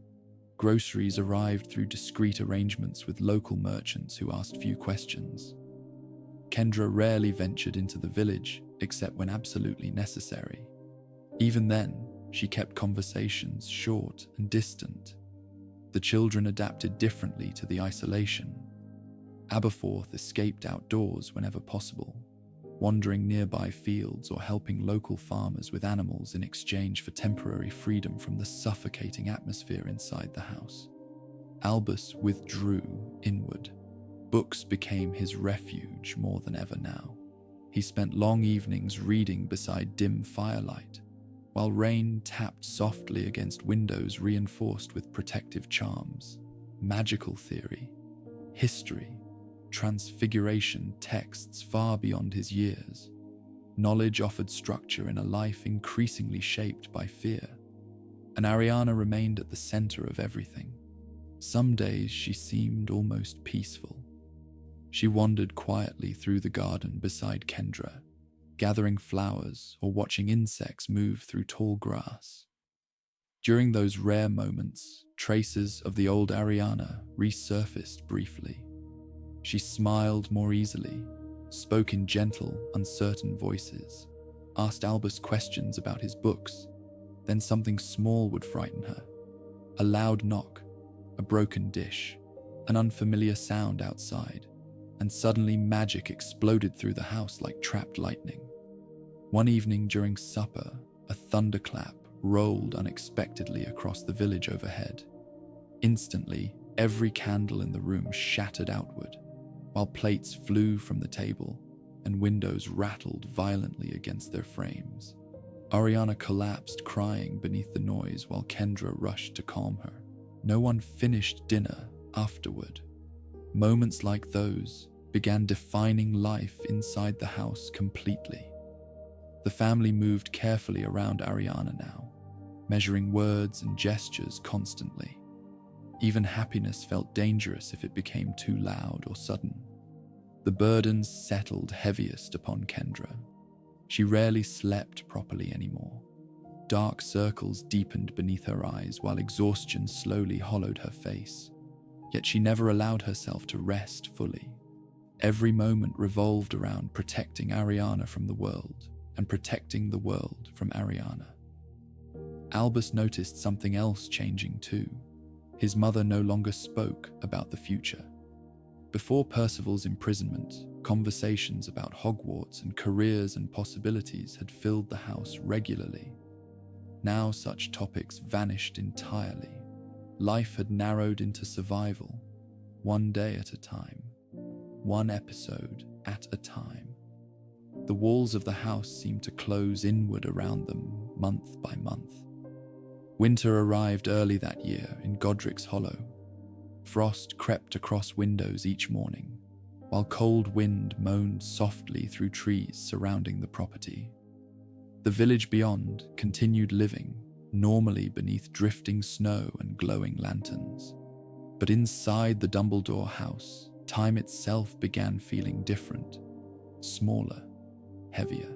Groceries arrived through discreet arrangements with local merchants who asked few questions. Kendra rarely ventured into the village except when absolutely necessary. Even then, she kept conversations short and distant. The children adapted differently to the isolation. Abberforth escaped outdoors whenever possible, wandering nearby fields or helping local farmers with animals in exchange for temporary freedom from the suffocating atmosphere inside the house. Albus withdrew inward. Books became his refuge more than ever now. He spent long evenings reading beside dim firelight, while rain tapped softly against windows reinforced with protective charms. Magical theory, history, transfiguration texts far beyond his years. Knowledge offered structure in a life increasingly shaped by fear, and Ariana remained at the center of everything. Some days she seemed almost peaceful. She wandered quietly through the garden beside Kendra, gathering flowers or watching insects move through tall grass. During those rare moments, traces of the old Ariana resurfaced briefly. She smiled more easily, spoke in gentle, uncertain voices, asked Albus questions about his books. Then something small would frighten her. A loud knock, a broken dish, an unfamiliar sound outside, and suddenly magic exploded through the house like trapped lightning. One evening during supper, a thunderclap rolled unexpectedly across the village overhead. Instantly, every candle in the room shattered outward, while plates flew from the table and windows rattled violently against their frames. Ariana collapsed crying beneath the noise while Kendra rushed to calm her. No one finished dinner afterward. Moments like those began defining life inside the house completely. The family moved carefully around Ariana now, measuring words and gestures constantly. Even happiness felt dangerous if it became too loud or sudden. The burdens settled heaviest upon Kendra. She rarely slept properly anymore. Dark circles deepened beneath her eyes while exhaustion slowly hollowed her face. Yet she never allowed herself to rest fully. Every moment revolved around protecting Ariana from the world and protecting the world from Ariana. Albus noticed something else changing too. His mother no longer spoke about the future. Before Percival's imprisonment, conversations about Hogwarts and careers and possibilities had filled the house regularly. Now such topics vanished entirely. Life had narrowed into survival, one day at a time, one episode at a time. The walls of the house seemed to close inward around them month by month. Winter arrived early that year in Godric's Hollow. Frost crept across windows each morning, while cold wind moaned softly through trees surrounding the property. The village beyond continued living normally beneath drifting snow and glowing lanterns. But inside the Dumbledore house, time itself began feeling different, smaller, heavier,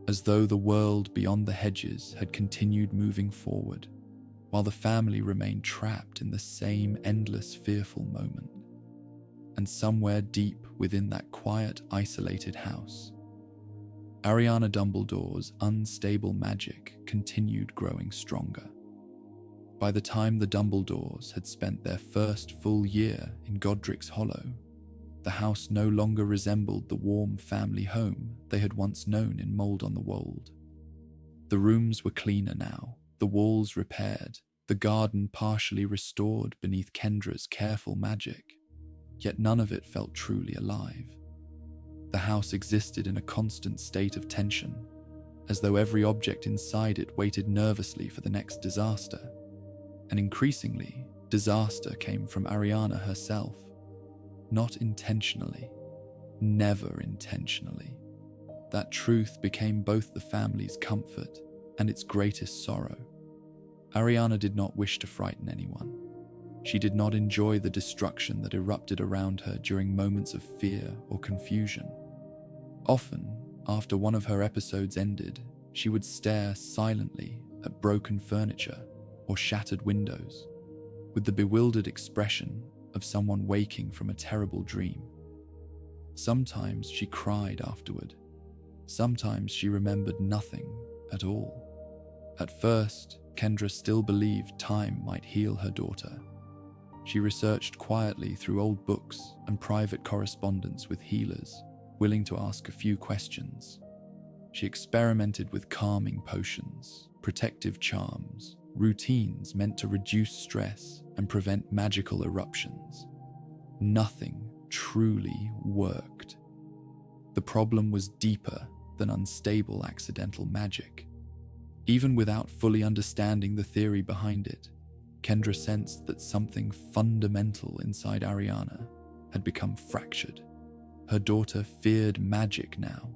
as though the world beyond the hedges had continued moving forward, while the family remained trapped in the same endless fearful moment. And somewhere deep within that quiet, isolated house, Ariana Dumbledore's unstable magic continued growing stronger. By the time the Dumbledores had spent their first full year in Godric's Hollow, the house no longer resembled the warm family home they had once known in Mold on the Wold. The rooms were cleaner now, the walls repaired, the garden partially restored beneath Kendra's careful magic, yet none of it felt truly alive. The house existed in a constant state of tension, as though every object inside it waited nervously for the next disaster. And increasingly, disaster came from Ariana herself. Not intentionally, never intentionally. That truth became both the family's comfort and its greatest sorrow. Ariana did not wish to frighten anyone. She did not enjoy the destruction that erupted around her during moments of fear or confusion. Often, after one of her episodes ended, she would stare silently at broken furniture or shattered windows, with the bewildered expression of someone waking from a terrible dream. Sometimes she cried afterward. Sometimes she remembered nothing at all. At first, Kendra still believed time might heal her daughter. She researched quietly through old books and private correspondence with healers, willing to ask a few questions. She experimented with calming potions, protective charms, routines meant to reduce stress and prevent magical eruptions. Nothing truly worked. The problem was deeper than unstable accidental magic. Even without fully understanding the theory behind it, Kendra sensed that something fundamental inside Ariana had become fractured. Her daughter feared magic now,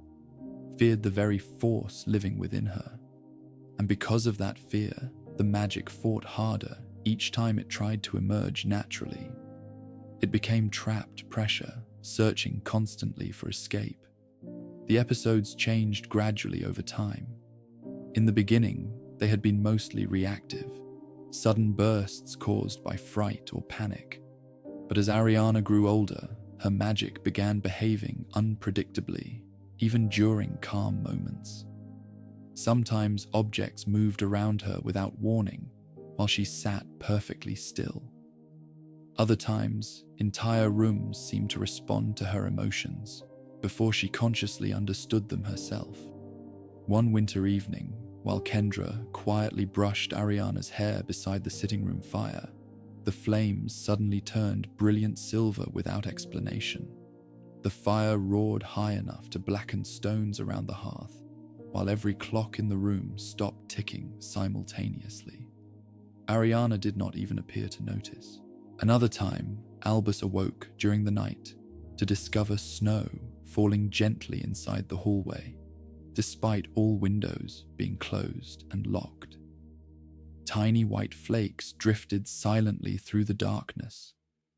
feared the very force living within her. And because of that fear, the magic fought harder each time it tried to emerge naturally. It became trapped pressure, searching constantly for escape. The episodes changed gradually over time. In the beginning, they had been mostly reactive, sudden bursts caused by fright or panic. But as Ariana grew older, her magic began behaving unpredictably, even during calm moments. Sometimes objects moved around her without warning, while she sat perfectly still. Other times, entire rooms seemed to respond to her emotions before she consciously understood them herself. One winter evening, while Kendra quietly brushed Ariana's hair beside the sitting room fire, the flames suddenly turned brilliant silver without explanation. The fire roared high enough to blacken stones around the hearth, while every clock in the room stopped ticking simultaneously. Ariana did not even appear to notice. Another time, Albus awoke during the night to discover snow falling gently inside the hallway, despite all windows being closed and locked. Tiny white flakes drifted silently through the darkness,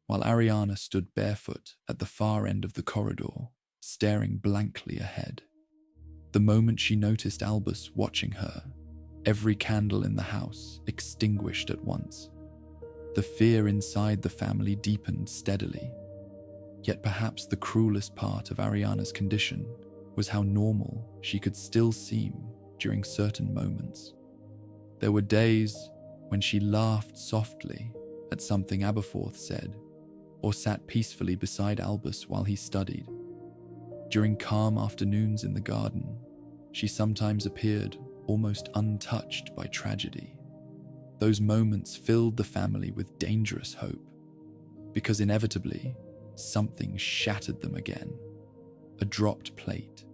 while Ariana stood barefoot at the far end of the corridor, staring blankly ahead. The moment she noticed Albus watching her, every candle in the house extinguished at once. The fear inside the family deepened steadily. Yet perhaps the cruelest part of Ariana's condition was how normal she could still seem during certain moments. There were days when she laughed softly at something Abberforth said, or sat peacefully beside Albus while he studied. During calm afternoons in the garden, she sometimes appeared almost untouched by tragedy. Those moments filled the family with dangerous hope, because inevitably, something shattered them again. A dropped plate,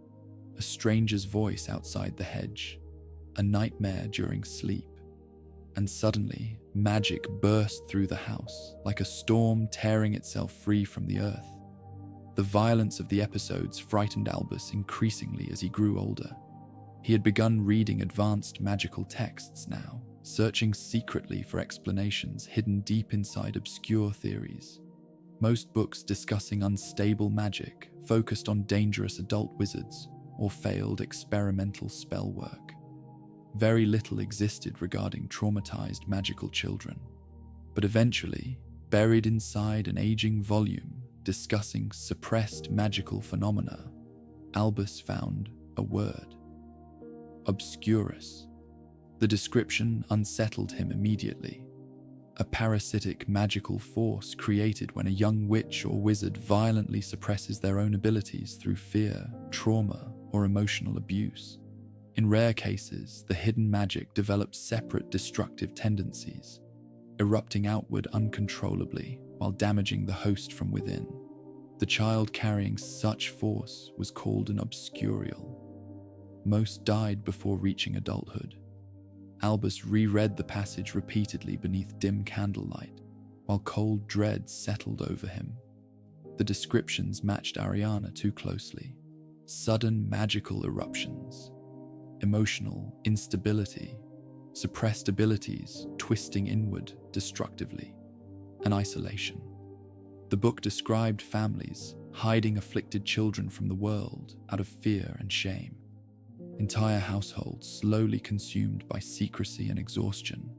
a stranger's voice outside the hedge, a nightmare during sleep, and suddenly magic burst through the house like a storm tearing itself free from the earth. The violence of the episodes frightened Albus increasingly as he grew older. He had begun reading advanced magical texts now, searching secretly for explanations hidden deep inside obscure theories. Most books discussing unstable magic focused on dangerous adult wizards or failed experimental spell work. Very little existed regarding traumatized magical children. But eventually, buried inside an aging volume discussing suppressed magical phenomena, Albus found a word: obscurus. The description unsettled him immediately. A parasitic magical force created when a young witch or wizard violently suppresses their own abilities through fear, trauma, or emotional abuse. In rare cases, the hidden magic develops separate destructive tendencies, erupting outward uncontrollably while damaging the host from within. The child carrying such force was called an obscurial. Most died before reaching adulthood. Albus reread the passage repeatedly beneath dim candlelight, while cold dread settled over him. The descriptions matched Ariana too closely. Sudden magical eruptions, emotional instability, suppressed abilities twisting inward destructively, and isolation. The book described families hiding afflicted children from the world out of fear and shame. Entire households slowly consumed by secrecy and exhaustion,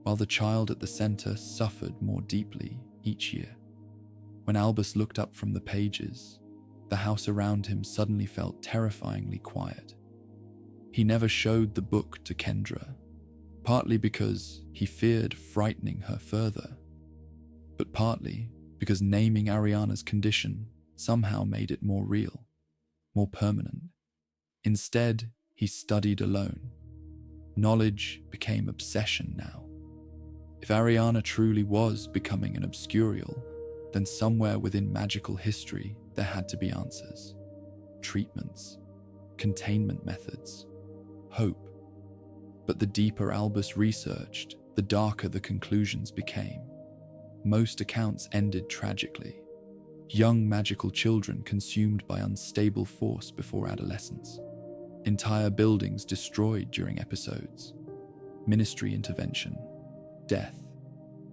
while the child at the center suffered more deeply each year. When Albus looked up from the pages, the house around him suddenly felt terrifyingly quiet. He never showed the book to Kendra, partly because he feared frightening her further, but partly because naming Ariana's condition somehow made it more real, more permanent. Instead, he studied alone. Knowledge became obsession now. If Ariana truly was becoming an obscurial, then somewhere within magical history there had to be answers. Treatments, containment methods, hope. But the deeper Albus researched, the darker the conclusions became. Most accounts ended tragically. Young magical children consumed by unstable force before adolescence. Entire buildings destroyed during episodes. Ministry intervention. Death.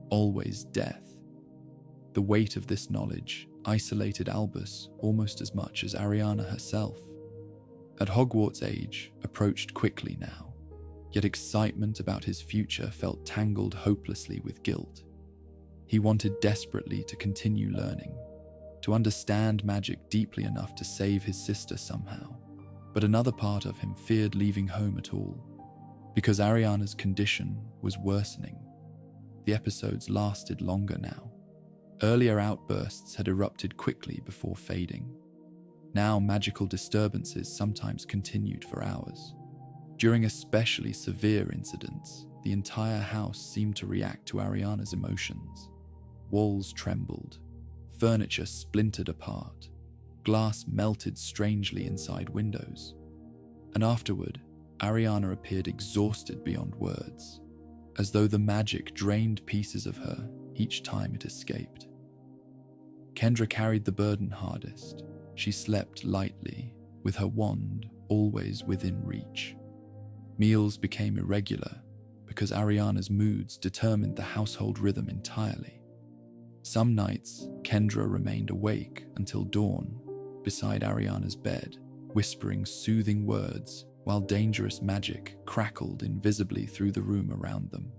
Always death. The weight of this knowledge isolated Albus almost as much as Ariana herself. At Hogwarts' age approached quickly now, yet excitement about his future felt tangled hopelessly with guilt. He wanted desperately to continue learning, to understand magic deeply enough to save his sister somehow. But another part of him feared leaving home at all, because Ariana's condition was worsening. The episodes lasted longer now. Earlier outbursts had erupted quickly before fading. Now magical disturbances sometimes continued for hours. During especially severe incidents, the entire house seemed to react to Ariana's emotions. Walls trembled, furniture splintered apart, glass melted strangely inside windows. And afterward, Ariana appeared exhausted beyond words, as though the magic drained pieces of her each time it escaped. Kendra carried the burden hardest. She slept lightly, with her wand always within reach. Meals became irregular because Ariana's moods determined the household rhythm entirely. Some nights, Kendra remained awake until dawn, beside Ariana's bed, whispering soothing words while dangerous magic crackled invisibly through the room around them.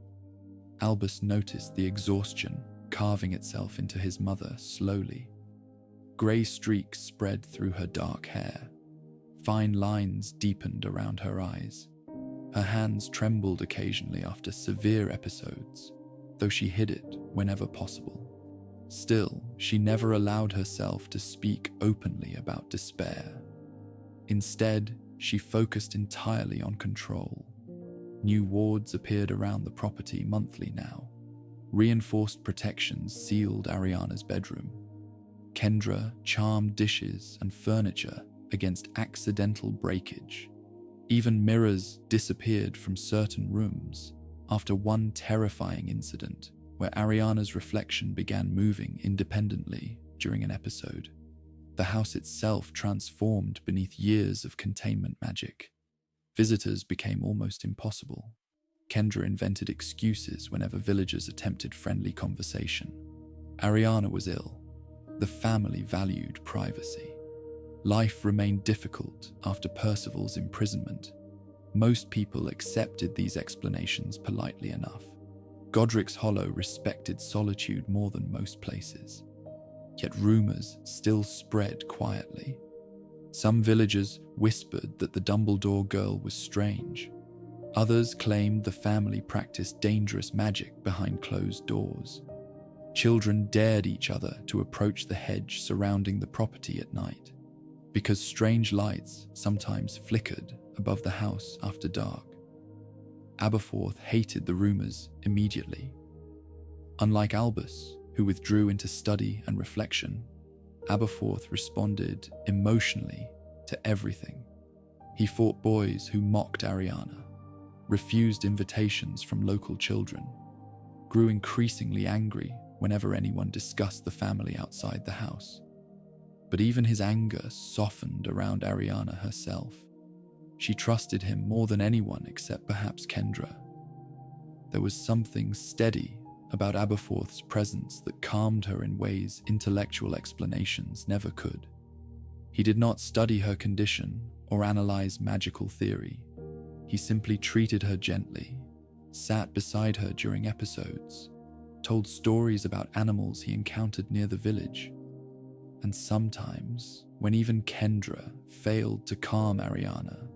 Albus noticed the exhaustion carving itself into his mother slowly. Grey streaks spread through her dark hair. Fine lines deepened around her eyes. Her hands trembled occasionally after severe episodes, though she hid it whenever possible. Still, she never allowed herself to speak openly about despair. Instead, she focused entirely on control, New wards appeared around the property monthly now. Reinforced protections sealed Ariana's bedroom. Kendra charmed dishes and furniture against accidental breakage. Even mirrors disappeared from certain rooms after one terrifying incident where Ariana's reflection began moving independently during an episode. The house itself transformed beneath years of containment magic. Visitors became almost impossible. Kendra invented excuses whenever villagers attempted friendly conversation. Ariana was ill. The family valued privacy. Life remained difficult after Percival's imprisonment. Most people accepted these explanations politely enough. Godric's Hollow respected solitude more than most places. Yet rumors still spread quietly. Some villagers whispered that the Dumbledore girl was strange. Others claimed the family practiced dangerous magic behind closed doors. Children dared each other to approach the hedge surrounding the property at night, because strange lights sometimes flickered above the house after dark. Abberforth hated the rumors immediately. Unlike Albus, who withdrew into study and reflection, Abberforth responded emotionally to everything. He fought boys who mocked Ariana, refused invitations from local children, grew increasingly angry whenever anyone discussed the family outside the house. But even his anger softened around Ariana herself. She trusted him more than anyone except perhaps Kendra. There was something steady about Abberforth's presence that calmed her in ways intellectual explanations never could. He did not study her condition or analyze magical theory. He simply treated her gently, sat beside her during episodes, told stories about animals he encountered near the village. And sometimes, when even Kendra failed to calm Ariana,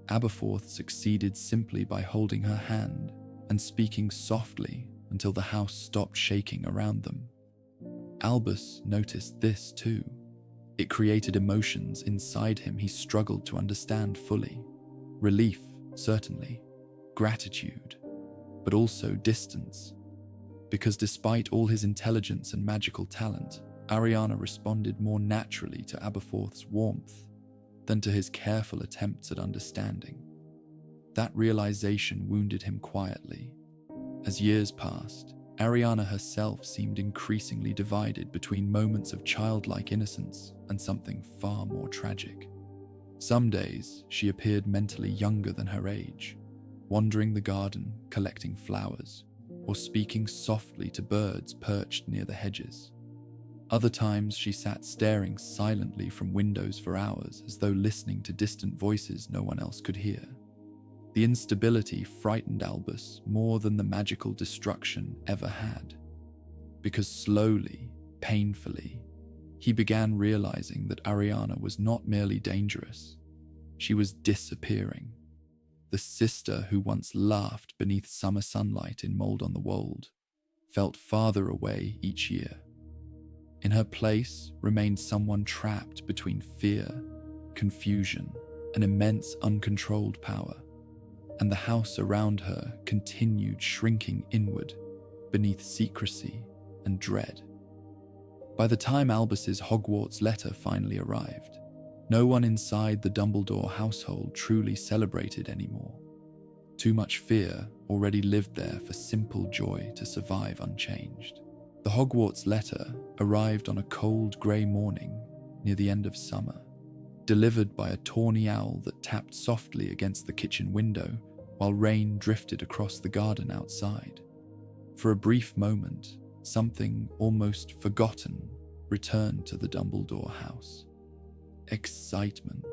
Abberforth succeeded simply by holding her hand and speaking softly until the house stopped shaking around them. Albus noticed this too. It created emotions inside him he struggled to understand fully. Relief, certainly. Gratitude. But also distance. Because despite all his intelligence and magical talent, Ariana responded more naturally to Abberforth's warmth than to his careful attempts at understanding. That realization wounded him quietly. As years passed, Ariana herself seemed increasingly divided between moments of childlike innocence and something far more tragic. Some days, she appeared mentally younger than her age, wandering the garden, collecting flowers, or speaking softly to birds perched near the hedges. Other times, she sat staring silently from windows for hours as though listening to distant voices no one else could hear. The instability frightened Albus more than the magical destruction ever had, because slowly, painfully, he began realizing that Ariana was not merely dangerous, she was disappearing. The sister who once laughed beneath summer sunlight in Mold on the Wold felt farther away each year. In her place remained someone trapped between fear, confusion, and immense uncontrolled power. And the house around her continued shrinking inward beneath secrecy and dread. By the time Albus's Hogwarts letter finally arrived, no one inside the Dumbledore household truly celebrated anymore. Too much fear already lived there for simple joy to survive unchanged. The Hogwarts letter arrived on a cold grey morning near the end of summer, delivered by a tawny owl that tapped softly against the kitchen window while rain drifted across the garden outside. For a brief moment, something almost forgotten returned to the Dumbledore house. Excitement.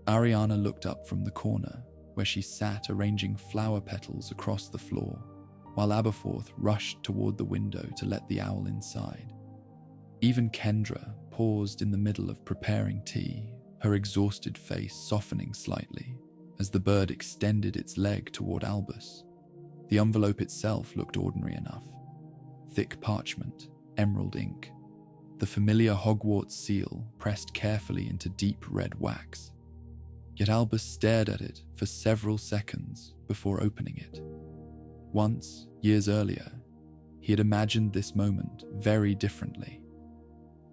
Ariana looked up from the corner where she sat arranging flower petals across the floor, while Abberforth rushed toward the window to let the owl inside. Even Kendra paused in the middle of preparing tea, her exhausted face softening slightly as the bird extended its leg toward Albus. The envelope itself looked ordinary enough. Thick parchment, emerald ink, the familiar Hogwarts seal pressed carefully into deep red wax. Yet Albus stared at it for several seconds before opening it. Once, years earlier, he had imagined this moment very differently.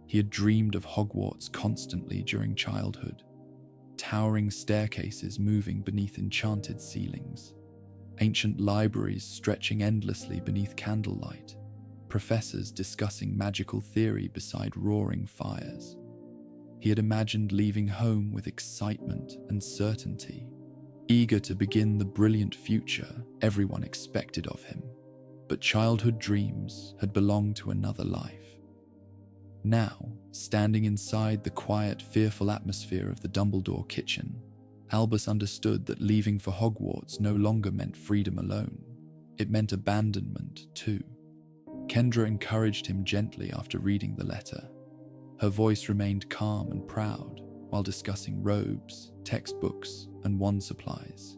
He had dreamed of Hogwarts constantly during childhood, towering staircases moving beneath enchanted ceilings, ancient libraries stretching endlessly beneath candlelight, professors discussing magical theory beside roaring fires. He had imagined leaving home with excitement and certainty, eager to begin the brilliant future everyone expected of him. But childhood dreams had belonged to another life. Now, standing inside the quiet, fearful atmosphere of the Dumbledore kitchen, Albus understood that leaving for Hogwarts no longer meant freedom alone. It meant abandonment, too. Kendra encouraged him gently after reading the letter. Her voice remained calm and proud while discussing robes, textbooks, and wand supplies.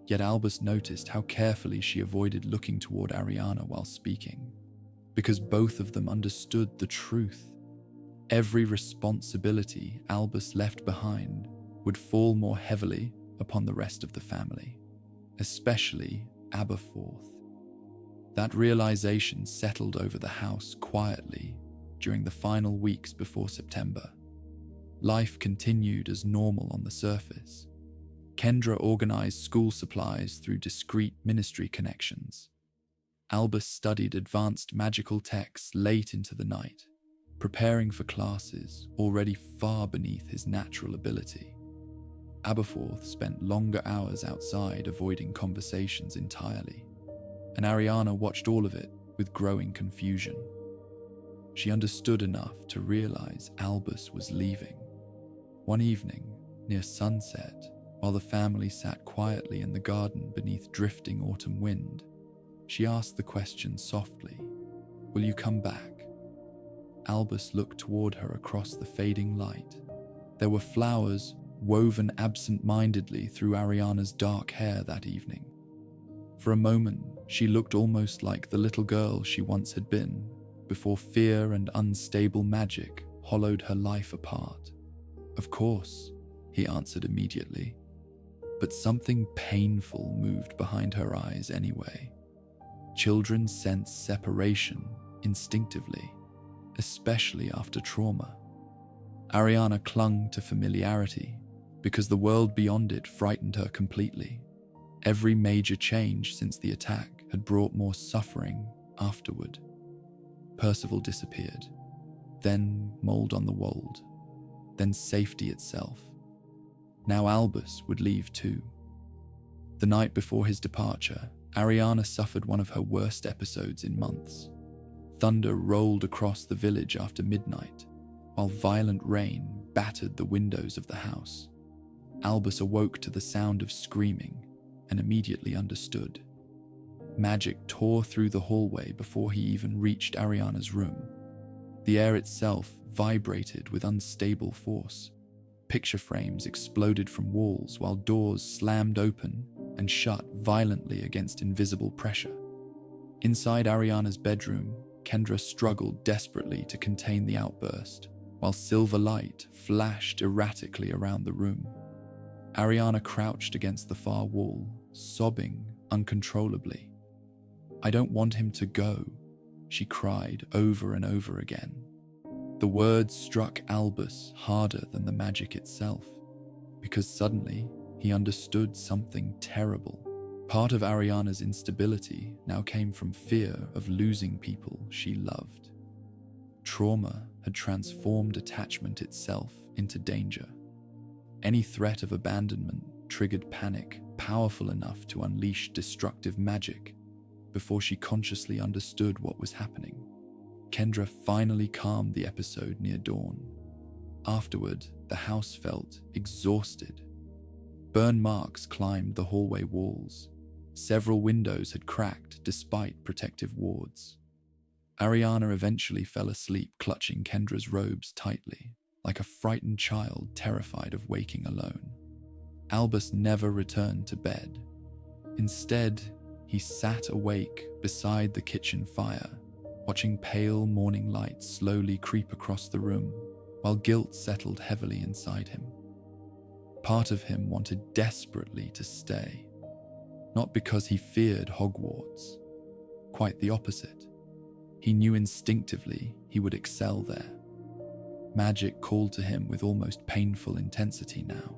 Yet Albus noticed how carefully she avoided looking toward Ariana while speaking, because both of them understood the truth. Every responsibility Albus left behind would fall more heavily upon the rest of the family, especially Abberforth. That realization settled over the house quietly during the final weeks before September. Life continued as normal on the surface. Kendra organized school supplies through discreet ministry connections. Albus studied advanced magical texts late into the night, preparing for classes already far beneath his natural ability. Abberforth spent longer hours outside avoiding conversations entirely, and Ariana watched all of it with growing confusion. She understood enough to realize Albus was leaving. One evening, near sunset, while the family sat quietly in the garden beneath drifting autumn wind, she asked the question softly, "Will you come back?" Albus looked toward her across the fading light. There were flowers woven absent-mindedly through Ariana's dark hair that evening. For a moment, she looked almost like the little girl she once had been, before fear and unstable magic hollowed her life apart. "Of course," he answered immediately, but something painful moved behind her eyes anyway. Children sense separation instinctively, especially after trauma. Ariana clung to familiarity because the world beyond it frightened her completely. Every major change since the attack had brought more suffering afterward. Percival disappeared, then mold on the wold, then safety itself. Now Albus would leave too. The night before his departure, Ariana suffered one of her worst episodes in months. Thunder rolled across the village after midnight, while violent rain battered the windows of the house. Albus awoke to the sound of screaming and immediately understood. Magic tore through the hallway before he even reached Ariana's room. The air itself vibrated with unstable force. Picture frames exploded from walls while doors slammed open and shut violently against invisible pressure. Inside Ariana's bedroom, Kendra struggled desperately to contain the outburst, while silver light flashed erratically around the room. Ariana crouched against the far wall, sobbing uncontrollably. "I don't want him to go," she cried over and over again. The words struck Albus harder than the magic itself, because suddenly he understood something terrible. Part of Ariana's instability now came from fear of losing people she loved. Trauma had transformed attachment itself into danger. Any threat of abandonment triggered panic powerful enough to unleash destructive magic. Before she consciously understood what was happening, Kendra finally calmed the episode near dawn. Afterward, the house felt exhausted. Burn marks climbed the hallway walls. Several windows had cracked despite protective wards. Ariana eventually fell asleep clutching Kendra's robes tightly, like a frightened child terrified of waking alone. Albus never returned to bed. Instead, he sat awake beside the kitchen fire, watching pale morning light slowly creep across the room, while guilt settled heavily inside him. Part of him wanted desperately to stay, not because he feared Hogwarts. Quite the opposite. He knew instinctively he would excel there. Magic called to him with almost painful intensity now.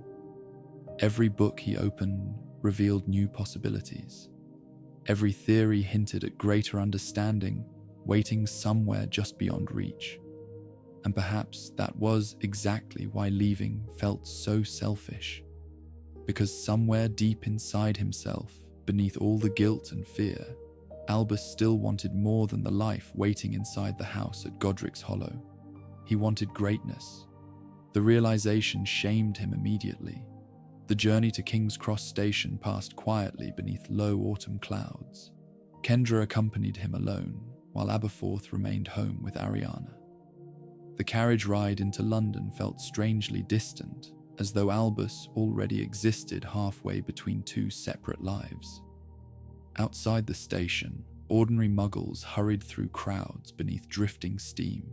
Every book he opened revealed new possibilities. Every theory hinted at greater understanding, waiting somewhere just beyond reach. And perhaps that was exactly why leaving felt so selfish. Because somewhere deep inside himself, beneath all the guilt and fear, Albus still wanted more than the life waiting inside the house at Godric's Hollow. He wanted greatness. The realization shamed him immediately. The journey to King's Cross Station passed quietly beneath low autumn clouds. Kendra accompanied him alone, while Abberforth remained home with Ariana. The carriage ride into London felt strangely distant, as though Albus already existed halfway between two separate lives. Outside the station, ordinary muggles hurried through crowds beneath drifting steam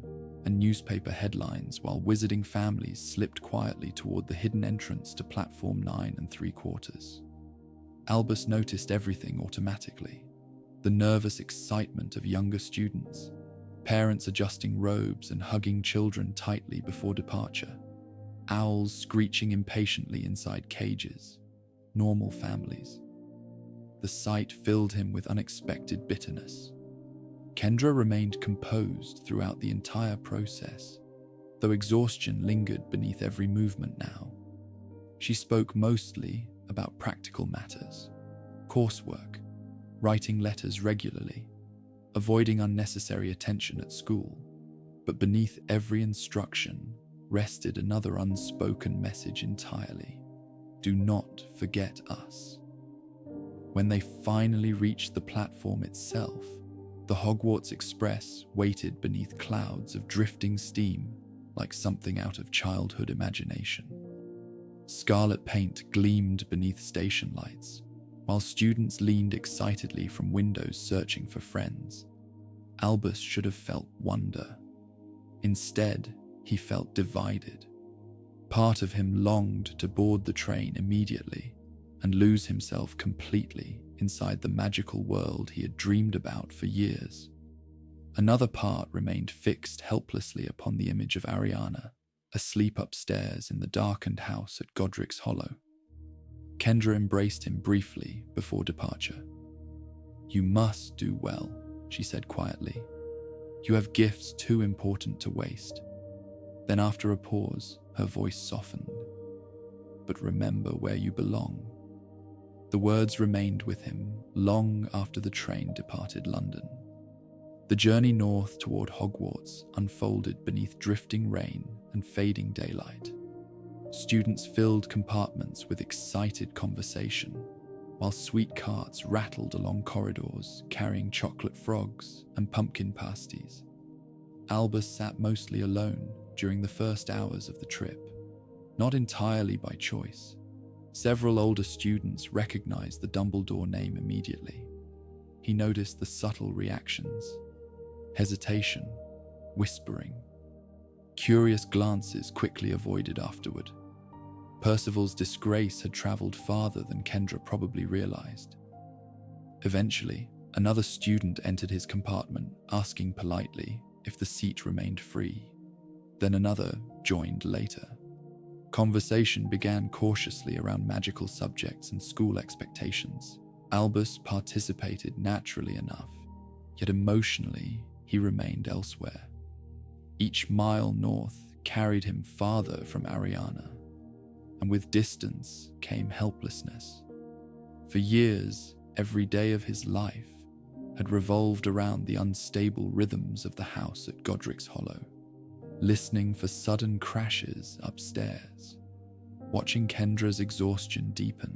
and newspaper headlines, while wizarding families slipped quietly toward the hidden entrance to platform 9 3/4. Albus noticed everything automatically. The nervous excitement of younger students, parents adjusting robes and hugging children tightly before departure, owls screeching impatiently inside cages, normal families. The sight filled him with unexpected bitterness. Kendra remained composed throughout the entire process, though exhaustion lingered beneath every movement now. She spoke mostly about practical matters, coursework, writing letters regularly, avoiding unnecessary attention at school. But beneath every instruction rested another unspoken message entirely: do not forget us. When they finally reached the platform itself, the Hogwarts Express waited beneath clouds of drifting steam like something out of childhood imagination. Scarlet paint gleamed beneath station lights, while students leaned excitedly from windows searching for friends. Albus should have felt wonder. Instead, he felt divided. Part of him longed to board the train immediately and lose himself completely inside the magical world he had dreamed about for years. Another part remained fixed helplessly upon the image of Ariana, asleep upstairs in the darkened house at Godric's Hollow. Kendra embraced him briefly before departure. "You must do well," she said quietly. "You have gifts too important to waste." Then after a pause, her voice softened. "But remember where you belong." The words remained with him long after the train departed London. The journey north toward Hogwarts unfolded beneath drifting rain and fading daylight. Students filled compartments with excited conversation, while sweet carts rattled along corridors carrying chocolate frogs and pumpkin pasties. Albus sat mostly alone during the first hours of the trip, not entirely by choice. Several older students recognized the Dumbledore name immediately. He noticed the subtle reactions: hesitation, whispering, curious glances quickly avoided afterward. Percival's disgrace had traveled farther than Kendra probably realized. Eventually, another student entered his compartment, asking politely if the seat remained free. Then another joined later. Conversation began cautiously around magical subjects and school expectations. Albus participated naturally enough, yet emotionally he remained elsewhere. Each mile north carried him farther from Ariana, and with distance came helplessness. For years, every day of his life had revolved around the unstable rhythms of the house at Godric's Hollow, listening for sudden crashes upstairs, watching Kendra's exhaustion deepen,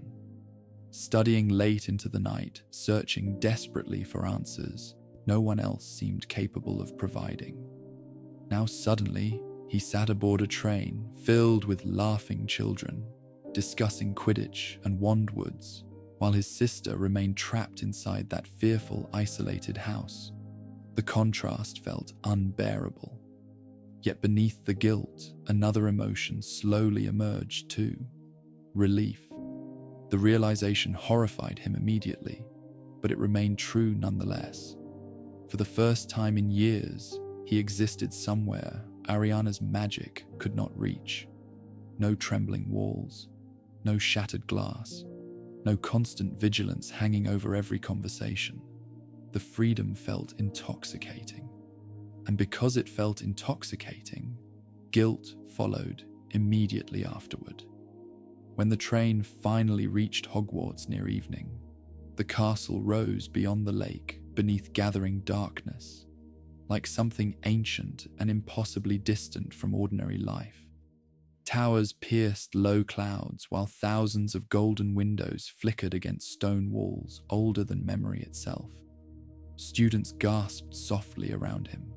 studying late into the night, searching desperately for answers no one else seemed capable of providing. Now suddenly, he sat aboard a train filled with laughing children, discussing Quidditch and Wandwoods, while his sister remained trapped inside that fearful, isolated house. The contrast felt unbearable. Yet beneath the guilt, another emotion slowly emerged too: relief. The realization horrified him immediately, but it remained true nonetheless. For the first time in years, he existed somewhere Ariana's magic could not reach. No trembling walls, no shattered glass, no constant vigilance hanging over every conversation. The freedom felt intoxicating. And because it felt intoxicating, guilt followed immediately afterward. When the train finally reached Hogwarts near evening, the castle rose beyond the lake beneath gathering darkness, like something ancient and impossibly distant from ordinary life. Towers pierced low clouds while thousands of golden windows flickered against stone walls older than memory itself. Students gasped softly around him.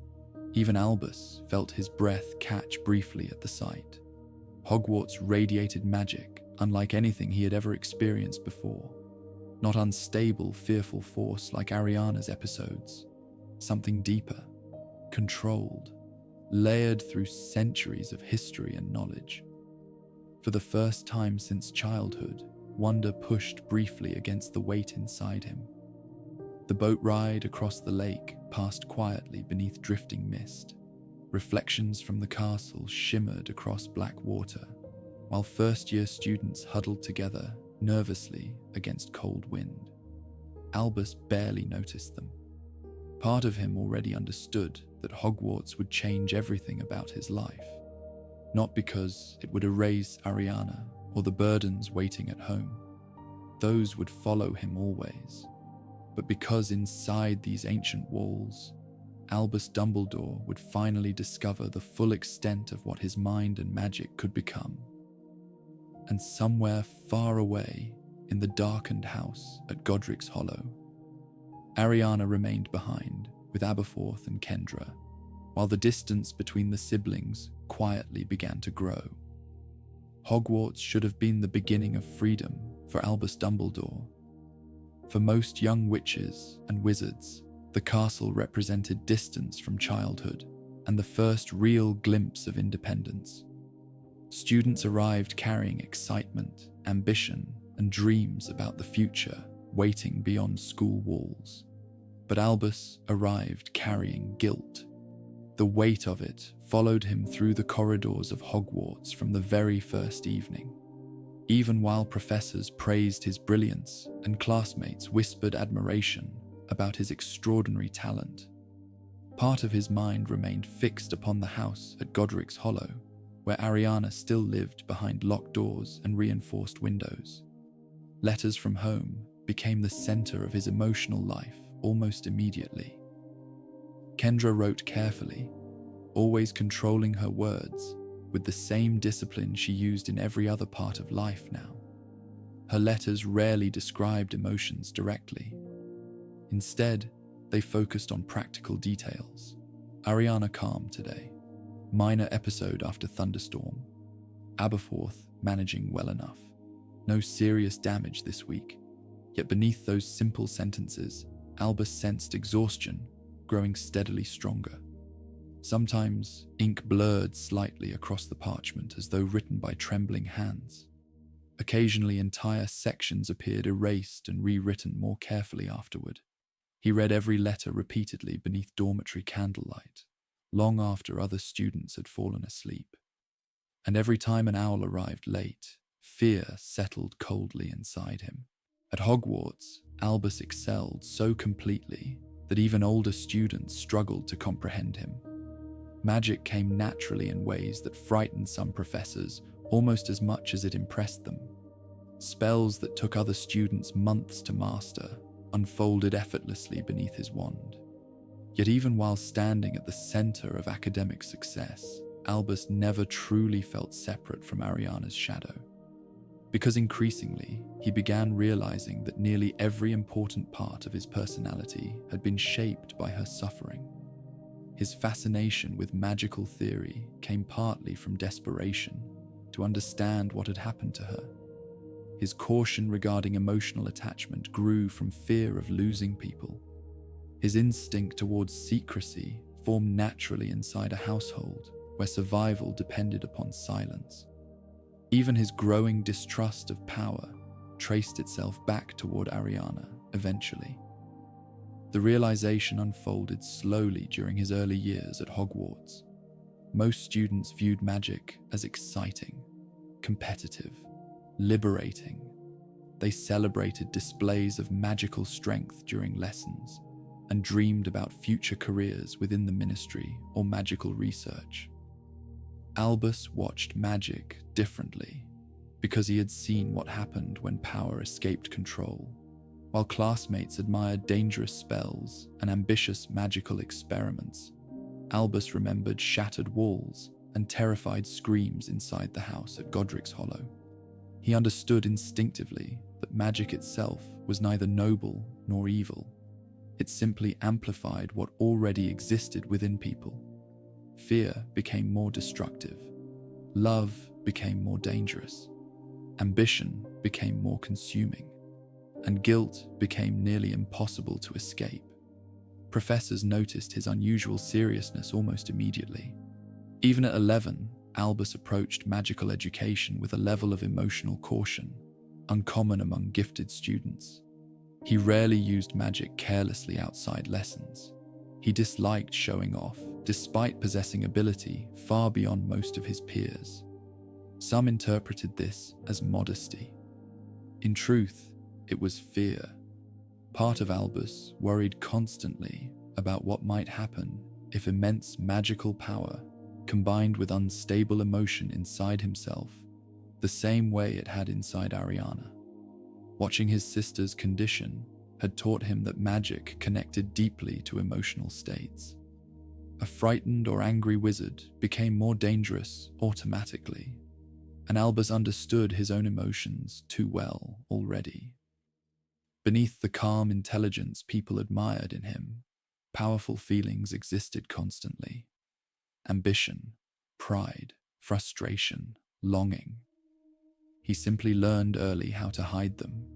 Even Albus felt his breath catch briefly at the sight. Hogwarts radiated magic unlike anything he had ever experienced before. Not unstable, fearful force like Ariana's episodes. Something deeper, controlled, layered through centuries of history and knowledge. For the first time since childhood, wonder pushed briefly against the weight inside him. The boat ride across the lake passed quietly beneath drifting mist. Reflections from the castle shimmered across black water, while first-year students huddled together nervously against cold wind. Albus barely noticed them. Part of him already understood that Hogwarts would change everything about his life. Not because it would erase Ariana or the burdens waiting at home. Those would follow him always. But because inside these ancient walls, Albus Dumbledore would finally discover the full extent of what his mind and magic could become. And somewhere far away in the darkened house at Godric's Hollow, Ariana remained behind with Abberforth and Kendra, while the distance between the siblings quietly began to grow. Hogwarts should have been the beginning of freedom for Albus Dumbledore. For most young witches and wizards, the castle represented distance from childhood and the first real glimpse of independence. Students arrived carrying excitement, ambition, and dreams about the future waiting beyond school walls. But Albus arrived carrying guilt. The weight of it followed him through the corridors of Hogwarts from the very first evening. Even while professors praised his brilliance and classmates whispered admiration about his extraordinary talent, part of his mind remained fixed upon the house at Godric's Hollow, where Ariana still lived behind locked doors and reinforced windows. Letters from home became the center of his emotional life almost immediately. Kendra wrote carefully, always controlling her words with the same discipline she used in every other part of life now. Her letters rarely described emotions directly. Instead, they focused on practical details. Ariana calm today. Minor episode after thunderstorm. Abberforth managing well enough. No serious damage this week. Yet beneath those simple sentences, Albus sensed exhaustion growing steadily stronger. Sometimes ink blurred slightly across the parchment as though written by trembling hands. Occasionally entire sections appeared erased and rewritten more carefully afterward. He read every letter repeatedly beneath dormitory candlelight, long after other students had fallen asleep. And every time an owl arrived late, fear settled coldly inside him. At Hogwarts, Albus excelled so completely that even older students struggled to comprehend him. Magic came naturally in ways that frightened some professors almost as much as it impressed them. Spells that took other students months to master unfolded effortlessly beneath his wand. Yet even while standing at the center of academic success, Albus never truly felt separate from Ariana's shadow. Because increasingly, he began realizing that nearly every important part of his personality had been shaped by her suffering. His fascination with magical theory came partly from desperation to understand what had happened to her. His caution regarding emotional attachment grew from fear of losing people. His instinct towards secrecy formed naturally inside a household where survival depended upon silence. Even his growing distrust of power traced itself back toward Ariana eventually. The realization unfolded slowly during his early years at Hogwarts. Most students viewed magic as exciting, competitive, liberating. They celebrated displays of magical strength during lessons and dreamed about future careers within the ministry or magical research. Albus watched magic differently because he had seen what happened when power escaped control. While classmates admired dangerous spells and ambitious magical experiments, Albus remembered shattered walls and terrified screams inside the house at Godric's Hollow. He understood instinctively that magic itself was neither noble nor evil. It simply amplified what already existed within people. Fear became more destructive. Love became more dangerous. Ambition became more consuming. And guilt became nearly impossible to escape. Professors noticed his unusual seriousness almost immediately. Even at 11, Albus approached magical education with a level of emotional caution, uncommon among gifted students. He rarely used magic carelessly outside lessons. He disliked showing off, despite possessing ability far beyond most of his peers. Some interpreted this as modesty. In truth, it was fear. Part of Albus worried constantly about what might happen if immense magical power combined with unstable emotion inside himself, the same way it had inside Ariana. Watching his sister's condition had taught him that magic connected deeply to emotional states. A frightened or angry wizard became more dangerous automatically, and Albus understood his own emotions too well already. Beneath the calm intelligence people admired in him, powerful feelings existed constantly. Ambition, pride, frustration, longing. He simply learned early how to hide them.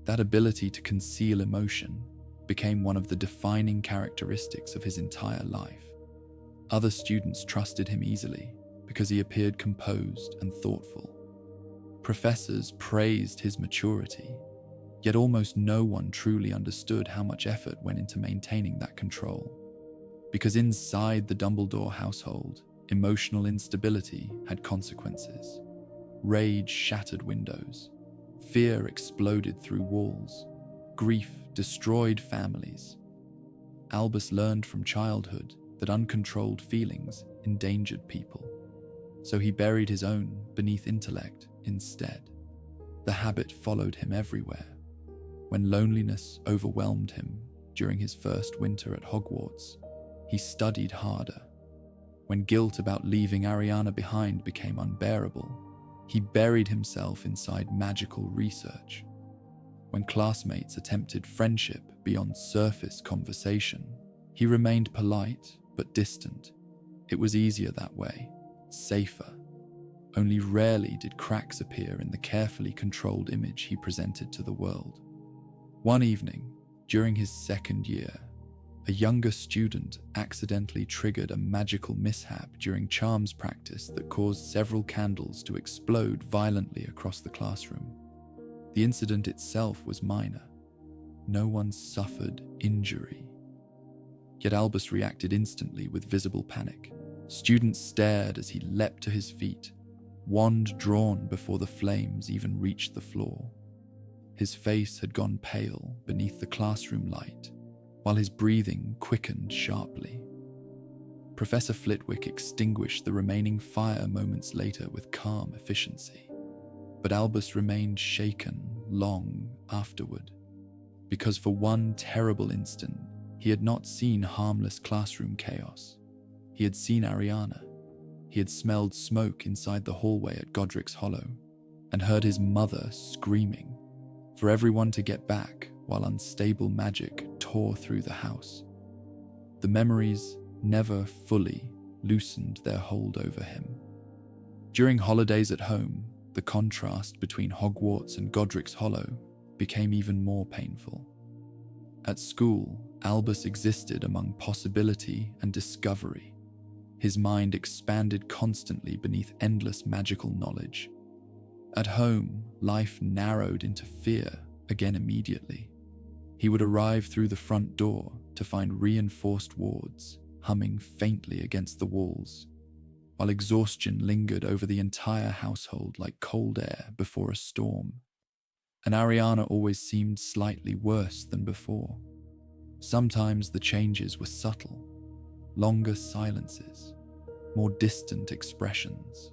That ability to conceal emotion became one of the defining characteristics of his entire life. Other students trusted him easily because he appeared composed and thoughtful. Professors praised his maturity, yet almost no one truly understood how much effort went into maintaining that control. Because inside the Dumbledore household, emotional instability had consequences. Rage shattered windows. Fear exploded through walls. Grief destroyed families. Albus learned from childhood that uncontrolled feelings endangered people, so he buried his own beneath intellect instead. The habit followed him everywhere. When loneliness overwhelmed him during his first winter at Hogwarts, he studied harder. When guilt about leaving Ariana behind became unbearable, he buried himself inside magical research. When classmates attempted friendship beyond surface conversation, he remained polite but distant. It was easier that way, safer. Only rarely did cracks appear in the carefully controlled image he presented to the world. One evening, during his second year, a younger student accidentally triggered a magical mishap during charms practice that caused several candles to explode violently across the classroom. The incident itself was minor. No one suffered injury. Yet Albus reacted instantly with visible panic. Students stared as he leapt to his feet, wand drawn before the flames even reached the floor. His face had gone pale beneath the classroom light, while his breathing quickened sharply. Professor Flitwick extinguished the remaining fire moments later with calm efficiency, but Albus remained shaken long afterward, because for one terrible instant, he had not seen harmless classroom chaos. He had seen Ariana. He had smelled smoke inside the hallway at Godric's Hollow, and heard his mother screaming for everyone to get back while unstable magic tore through the house. The memories never fully loosened their hold over him. During holidays at home, the contrast between Hogwarts and Godric's Hollow became even more painful. At school, Albus existed among possibility and discovery. His mind expanded constantly beneath endless magical knowledge. At home, life narrowed into fear again immediately. He would arrive through the front door to find reinforced wards humming faintly against the walls, while exhaustion lingered over the entire household like cold air before a storm. And Ariana always seemed slightly worse than before. Sometimes the changes were subtle, longer silences, more distant expressions,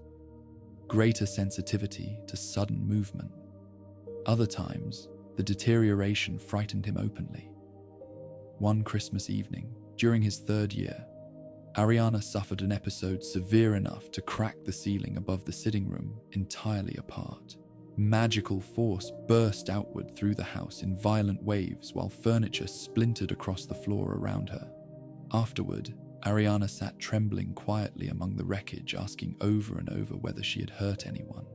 greater sensitivity to sudden movement. Other times, the deterioration frightened him openly. One Christmas evening, during his 3rd year, Ariana suffered an episode severe enough to crack the ceiling above the sitting room entirely apart. Magical force burst outward through the house in violent waves while furniture splintered across the floor around her. Afterward, Ariana sat trembling quietly among the wreckage, asking over and over whether she had hurt anyone.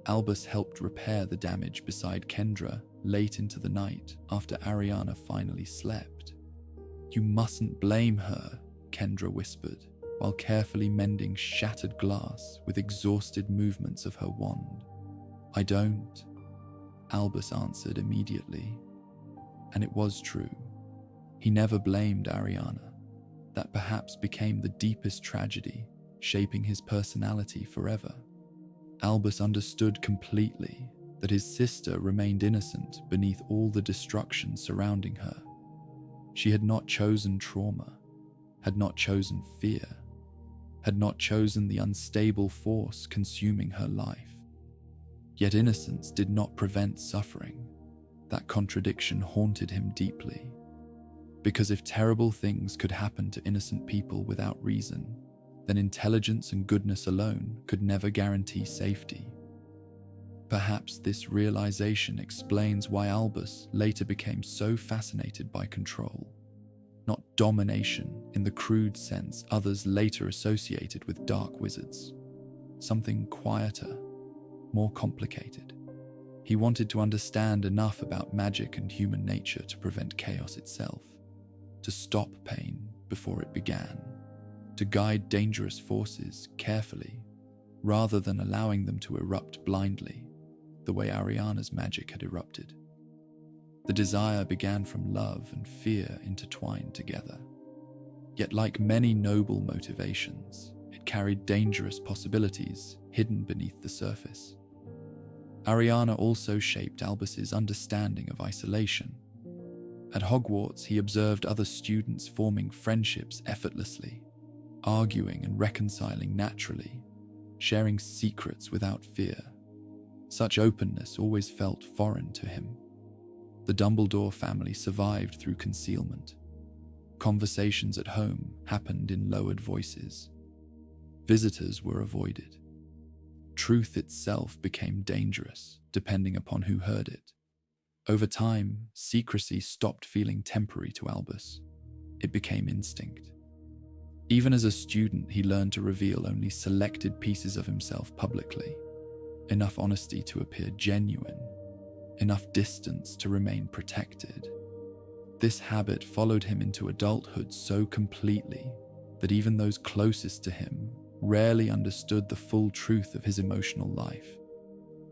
Albus helped repair the damage beside Kendra late into the night after Ariana finally slept. "You mustn't blame her," Kendra whispered, while carefully mending shattered glass with exhausted movements of her wand. "I don't," Albus answered immediately. And it was true. He never blamed Ariana. That perhaps became the deepest tragedy, shaping his personality forever. Albus understood completely that his sister remained innocent beneath all the destruction surrounding her. She had not chosen trauma, had not chosen fear, had not chosen the unstable force consuming her life. Yet innocence did not prevent suffering. That contradiction haunted him deeply. Because if terrible things could happen to innocent people without reason, then intelligence and goodness alone could never guarantee safety. Perhaps this realization explains why Albus later became so fascinated by control. Not domination in the crude sense others later associated with dark wizards. Something quieter, more complicated. He wanted to understand enough about magic and human nature to prevent chaos itself, to stop pain before it began, to guide dangerous forces carefully, rather than allowing them to erupt blindly, the way Ariana's magic had erupted. The desire began from love and fear intertwined together. Yet like many noble motivations, it carried dangerous possibilities hidden beneath the surface. Ariana also shaped Albus's understanding of isolation. At Hogwarts, he observed other students forming friendships effortlessly, arguing and reconciling naturally, sharing secrets without fear. Such openness always felt foreign to him. The Dumbledore family survived through concealment. Conversations at home happened in lowered voices. Visitors were avoided. Truth itself became dangerous, depending upon who heard it. Over time, secrecy stopped feeling temporary to Albus. It became instinct. Even as a student, he learned to reveal only selected pieces of himself publicly. Enough honesty to appear genuine, enough distance to remain protected. This habit followed him into adulthood so completely that even those closest to him rarely understood the full truth of his emotional life.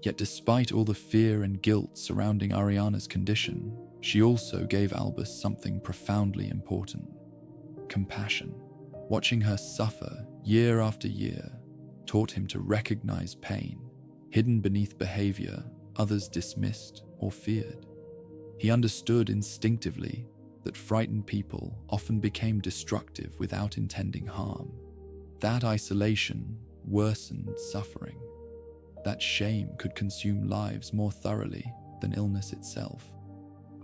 Yet despite all the fear and guilt surrounding Ariana's condition, she also gave Albus something profoundly important: compassion. Watching her suffer year after year taught him to recognize pain hidden beneath behavior others dismissed or feared. He understood instinctively that frightened people often became destructive without intending harm. That isolation worsened suffering. That shame could consume lives more thoroughly than illness itself.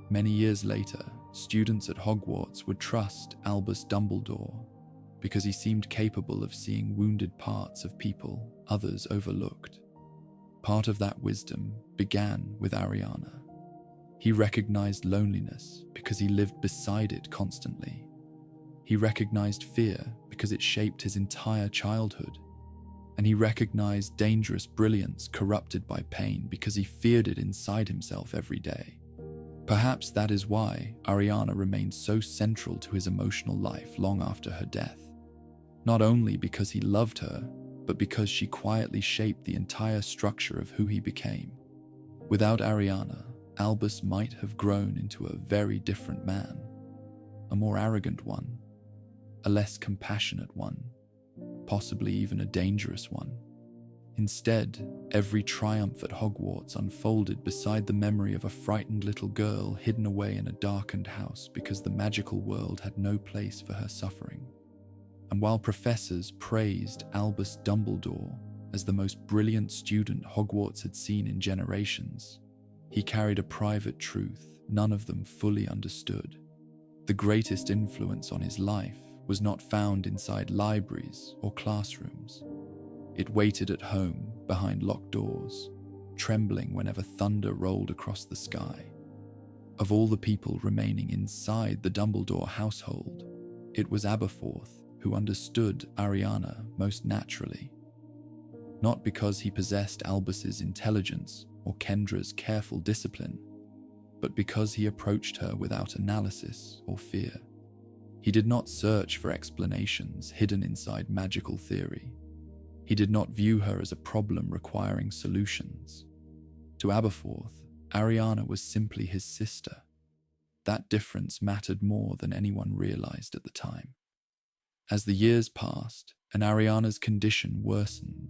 Many years later, students at Hogwarts would trust Albus Dumbledore because he seemed capable of seeing wounded parts of people others overlooked. Part of that wisdom began with Ariana. He recognized loneliness because he lived beside it constantly. He recognized fear because it shaped his entire childhood. And he recognized dangerous brilliance corrupted by pain because he feared it inside himself every day. Perhaps that is why Ariana remained so central to his emotional life long after her death. Not only because he loved her, but because she quietly shaped the entire structure of who he became. Without Ariana, Albus might have grown into a very different man, a more arrogant one, a less compassionate one, possibly even a dangerous one. Instead, every triumph at Hogwarts unfolded beside the memory of a frightened little girl hidden away in a darkened house because the magical world had no place for her suffering. And while professors praised Albus Dumbledore as the most brilliant student Hogwarts had seen in generations, he carried a private truth none of them fully understood. The greatest influence on his life was not found inside libraries or classrooms. It waited at home, behind locked doors, trembling whenever thunder rolled across the sky. Of all the people remaining inside the Dumbledore household, it was Abberforth who understood Ariana most naturally. Not because he possessed Albus's intelligence or Kendra's careful discipline, but because he approached her without analysis or fear. He did not search for explanations hidden inside magical theory. He did not view her as a problem requiring solutions. To Abberforth, Ariana was simply his sister. That difference mattered more than anyone realized at the time. As the years passed and Ariana's condition worsened,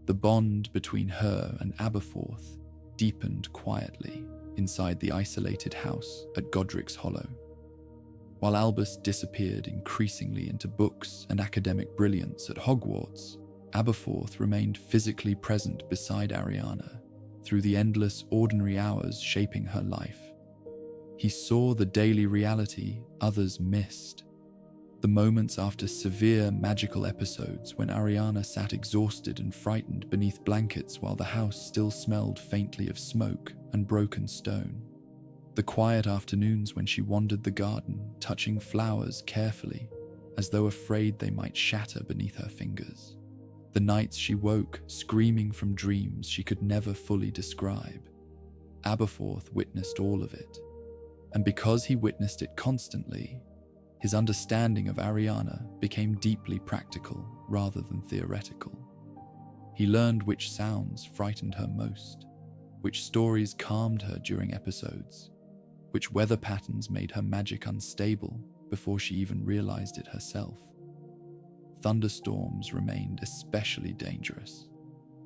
the bond between her and Abberforth deepened quietly inside the isolated house at Godric's Hollow. While Albus disappeared increasingly into books and academic brilliance at Hogwarts, Abberforth remained physically present beside Ariana through the endless ordinary hours shaping her life. He saw the daily reality others missed, the moments after severe magical episodes when Ariana sat exhausted and frightened beneath blankets while the house still smelled faintly of smoke and broken stone. The quiet afternoons when she wandered the garden, touching flowers carefully, as though afraid they might shatter beneath her fingers. The nights she woke, screaming from dreams she could never fully describe. Abberforth witnessed all of it, and because he witnessed it constantly, his understanding of Ariana became deeply practical rather than theoretical. He learned which sounds frightened her most, which stories calmed her during episodes, which weather patterns made her magic unstable before she even realized it herself. Thunderstorms remained especially dangerous.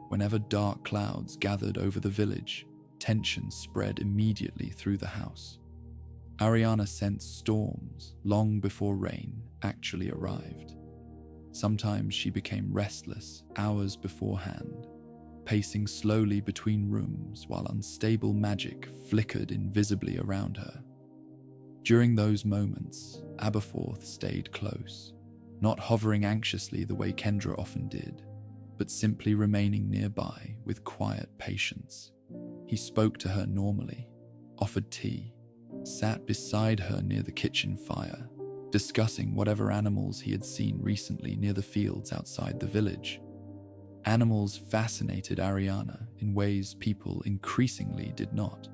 Whenever dark clouds gathered over the village, tension spread immediately through the house. Ariana sensed storms long before rain actually arrived. Sometimes she became restless hours beforehand, pacing slowly between rooms while unstable magic flickered invisibly around her. During those moments, Abberforth stayed close, not hovering anxiously the way Kendra often did, but simply remaining nearby with quiet patience. He spoke to her normally, offered tea, sat beside her near the kitchen fire, discussing whatever animals he had seen recently near the fields outside the village. Animals fascinated Ariana in ways people increasingly did not,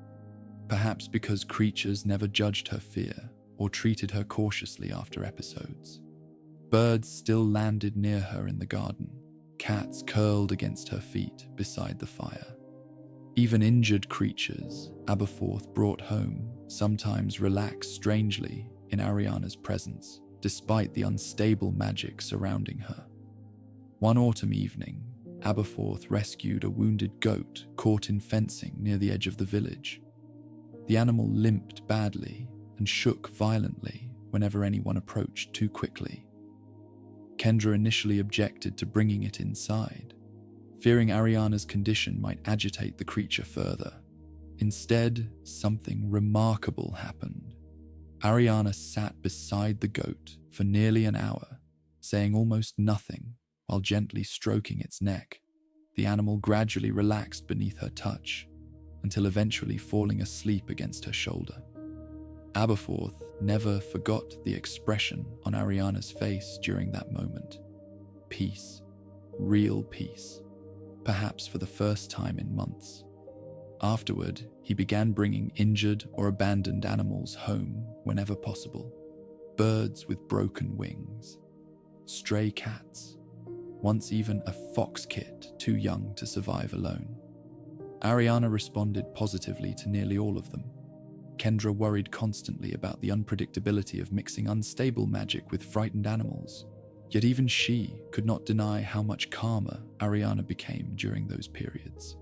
perhaps because creatures never judged her fear or treated her cautiously after episodes. Birds still landed near her in the garden, cats curled against her feet beside the fire. Even injured creatures Abberforth brought home sometimes relaxed strangely in Ariana's presence, despite the unstable magic surrounding her. One autumn evening, Abberforth rescued a wounded goat caught in fencing near the edge of the village. The animal limped badly and shook violently whenever anyone approached too quickly. Kendra initially objected to bringing it inside, fearing Ariana's condition might agitate the creature further. Instead, something remarkable happened. Ariana sat beside the goat for nearly an hour, saying almost nothing while gently stroking its neck. The animal gradually relaxed beneath her touch, until eventually falling asleep against her shoulder. Abberforth never forgot the expression on Ariana's face during that moment. Peace. Real peace. Perhaps for the first time in months. Afterward, he began bringing injured or abandoned animals home whenever possible. Birds with broken wings, stray cats, once even a fox kit too young to survive alone. Ariana responded positively to nearly all of them. Kendra worried constantly about the unpredictability of mixing unstable magic with frightened animals, yet even she could not deny how much calmer Ariana became during those periods.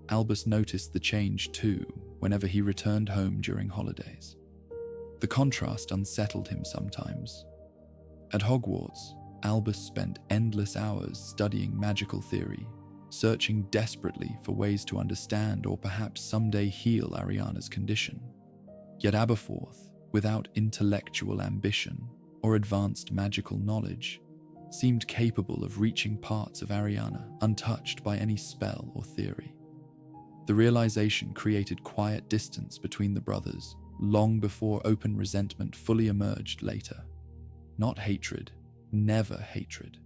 Albus noticed the change too whenever he returned home during holidays. The contrast unsettled him sometimes. At Hogwarts, Albus spent endless hours studying magical theory, searching desperately for ways to understand or perhaps someday heal Ariana's condition. Yet Abberforth, without intellectual ambition or advanced magical knowledge, seemed capable of reaching parts of Ariana untouched by any spell or theory. The realization created quiet distance between the brothers long before open resentment fully emerged later. Not hatred, never hatred,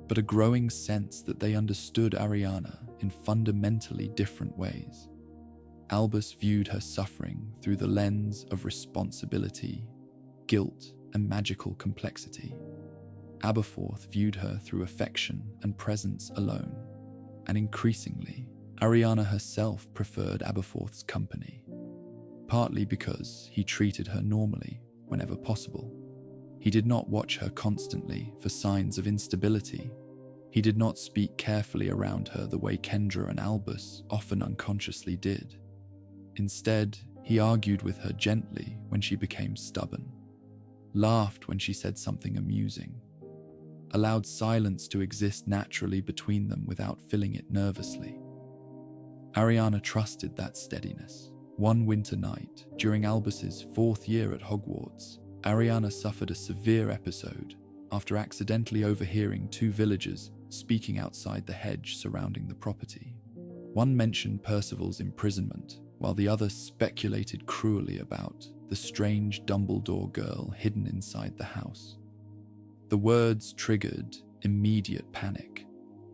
but a growing sense that they understood Ariana in fundamentally different ways. Albus viewed her suffering through the lens of responsibility, guilt, and magical complexity. Abberforth viewed her through affection and presence alone, and increasingly, Ariana herself preferred Abberforth's company, partly because he treated her normally whenever possible. He did not watch her constantly for signs of instability. He did not speak carefully around her the way Kendra and Albus often unconsciously did. Instead, he argued with her gently when she became stubborn, laughed when she said something amusing, allowed silence to exist naturally between them without filling it nervously. Ariana trusted that steadiness. One winter night, during Albus's 4th year at Hogwarts, Ariana suffered a severe episode after accidentally overhearing 2 villagers speaking outside the hedge surrounding the property. One mentioned Percival's imprisonment, while the other speculated cruelly about the strange Dumbledore girl hidden inside the house. The words triggered immediate panic.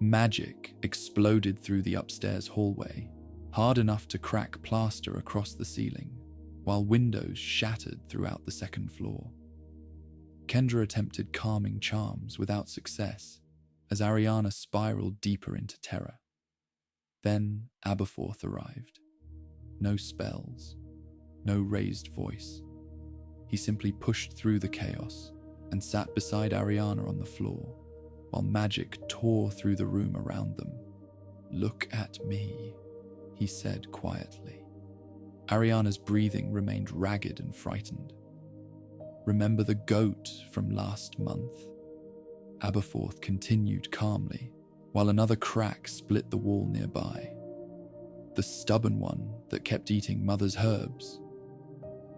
Magic exploded through the upstairs hallway, hard enough to crack plaster across the ceiling, while windows shattered throughout the 2nd floor. Kendra attempted calming charms without success, as Ariana spiraled deeper into terror. Then Abberforth arrived. No spells, no raised voice. He simply pushed through the chaos and sat beside Ariana on the floor, while magic tore through the room around them. "Look at me," he said quietly. Ariana's breathing remained ragged and frightened. "Remember the goat from last month?" Abberforth continued calmly, while another crack split the wall nearby. "The stubborn one that kept eating Mother's herbs."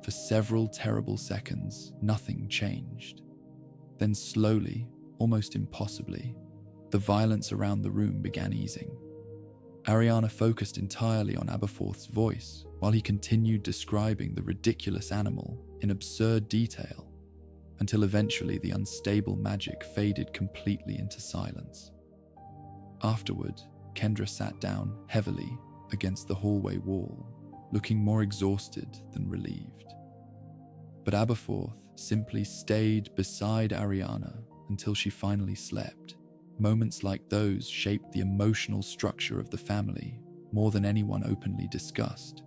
For several terrible seconds, nothing changed. Then slowly, almost impossibly, the violence around the room began easing. Ariana focused entirely on Abberforth's voice while he continued describing the ridiculous animal in absurd detail, until eventually the unstable magic faded completely into silence. Afterward, Kendra sat down heavily against the hallway wall, looking more exhausted than relieved. But Abberforth simply stayed beside Ariana until she finally slept. Moments like those shaped the emotional structure of the family more than anyone openly discussed.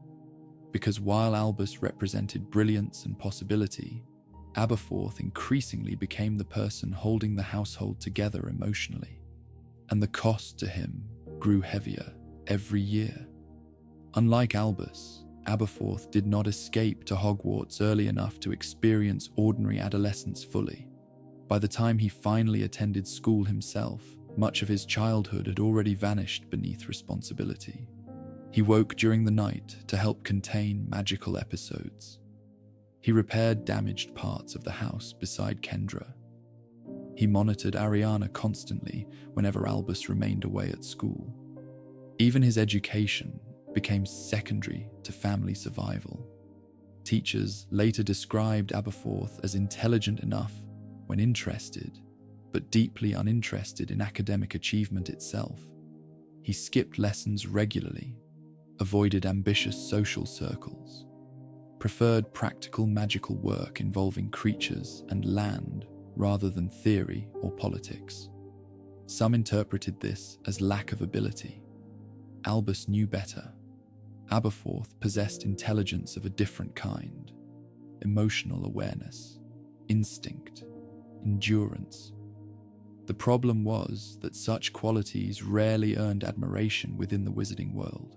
Because while Albus represented brilliance and possibility, Abberforth increasingly became the person holding the household together emotionally, and the cost to him grew heavier every year. Unlike Albus, Abberforth did not escape to Hogwarts early enough to experience ordinary adolescence fully. By the time he finally attended school himself, much of his childhood had already vanished beneath responsibility. He woke during the night to help contain magical episodes. He repaired damaged parts of the house beside Kendra. He monitored Ariana constantly whenever Albus remained away at school. Even his education became secondary to family survival. Teachers later described Abberforth as intelligent enough when interested, but deeply uninterested in academic achievement itself. He skipped lessons regularly, avoided ambitious social circles, preferred practical magical work involving creatures and land rather than theory or politics. Some interpreted this as lack of ability. Albus knew better. Abberforth possessed intelligence of a different kind: emotional awareness, instinct, endurance. The problem was that such qualities rarely earned admiration within the wizarding world.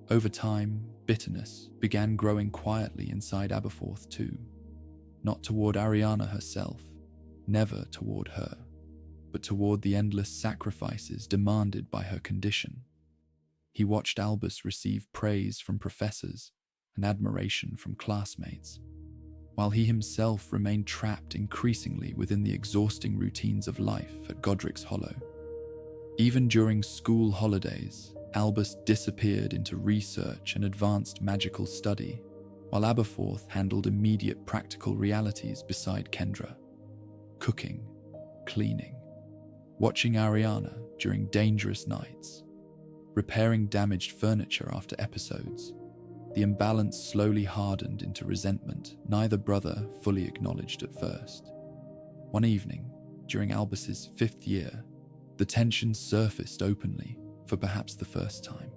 Over time, bitterness began growing quietly inside Abberforth too. Not toward Ariana herself, never toward her, but toward the endless sacrifices demanded by her condition. He watched Albus receive praise from professors and admiration from classmates, while he himself remained trapped increasingly within the exhausting routines of life at Godric's Hollow. Even during school holidays, Albus disappeared into research and advanced magical study, while Abberforth handled immediate practical realities beside Kendra: cooking, cleaning, watching Ariana during dangerous nights, repairing damaged furniture after episodes. The imbalance slowly hardened into resentment neither brother fully acknowledged at first. One evening, during Albus's 5th year, the tension surfaced openly for perhaps the first time.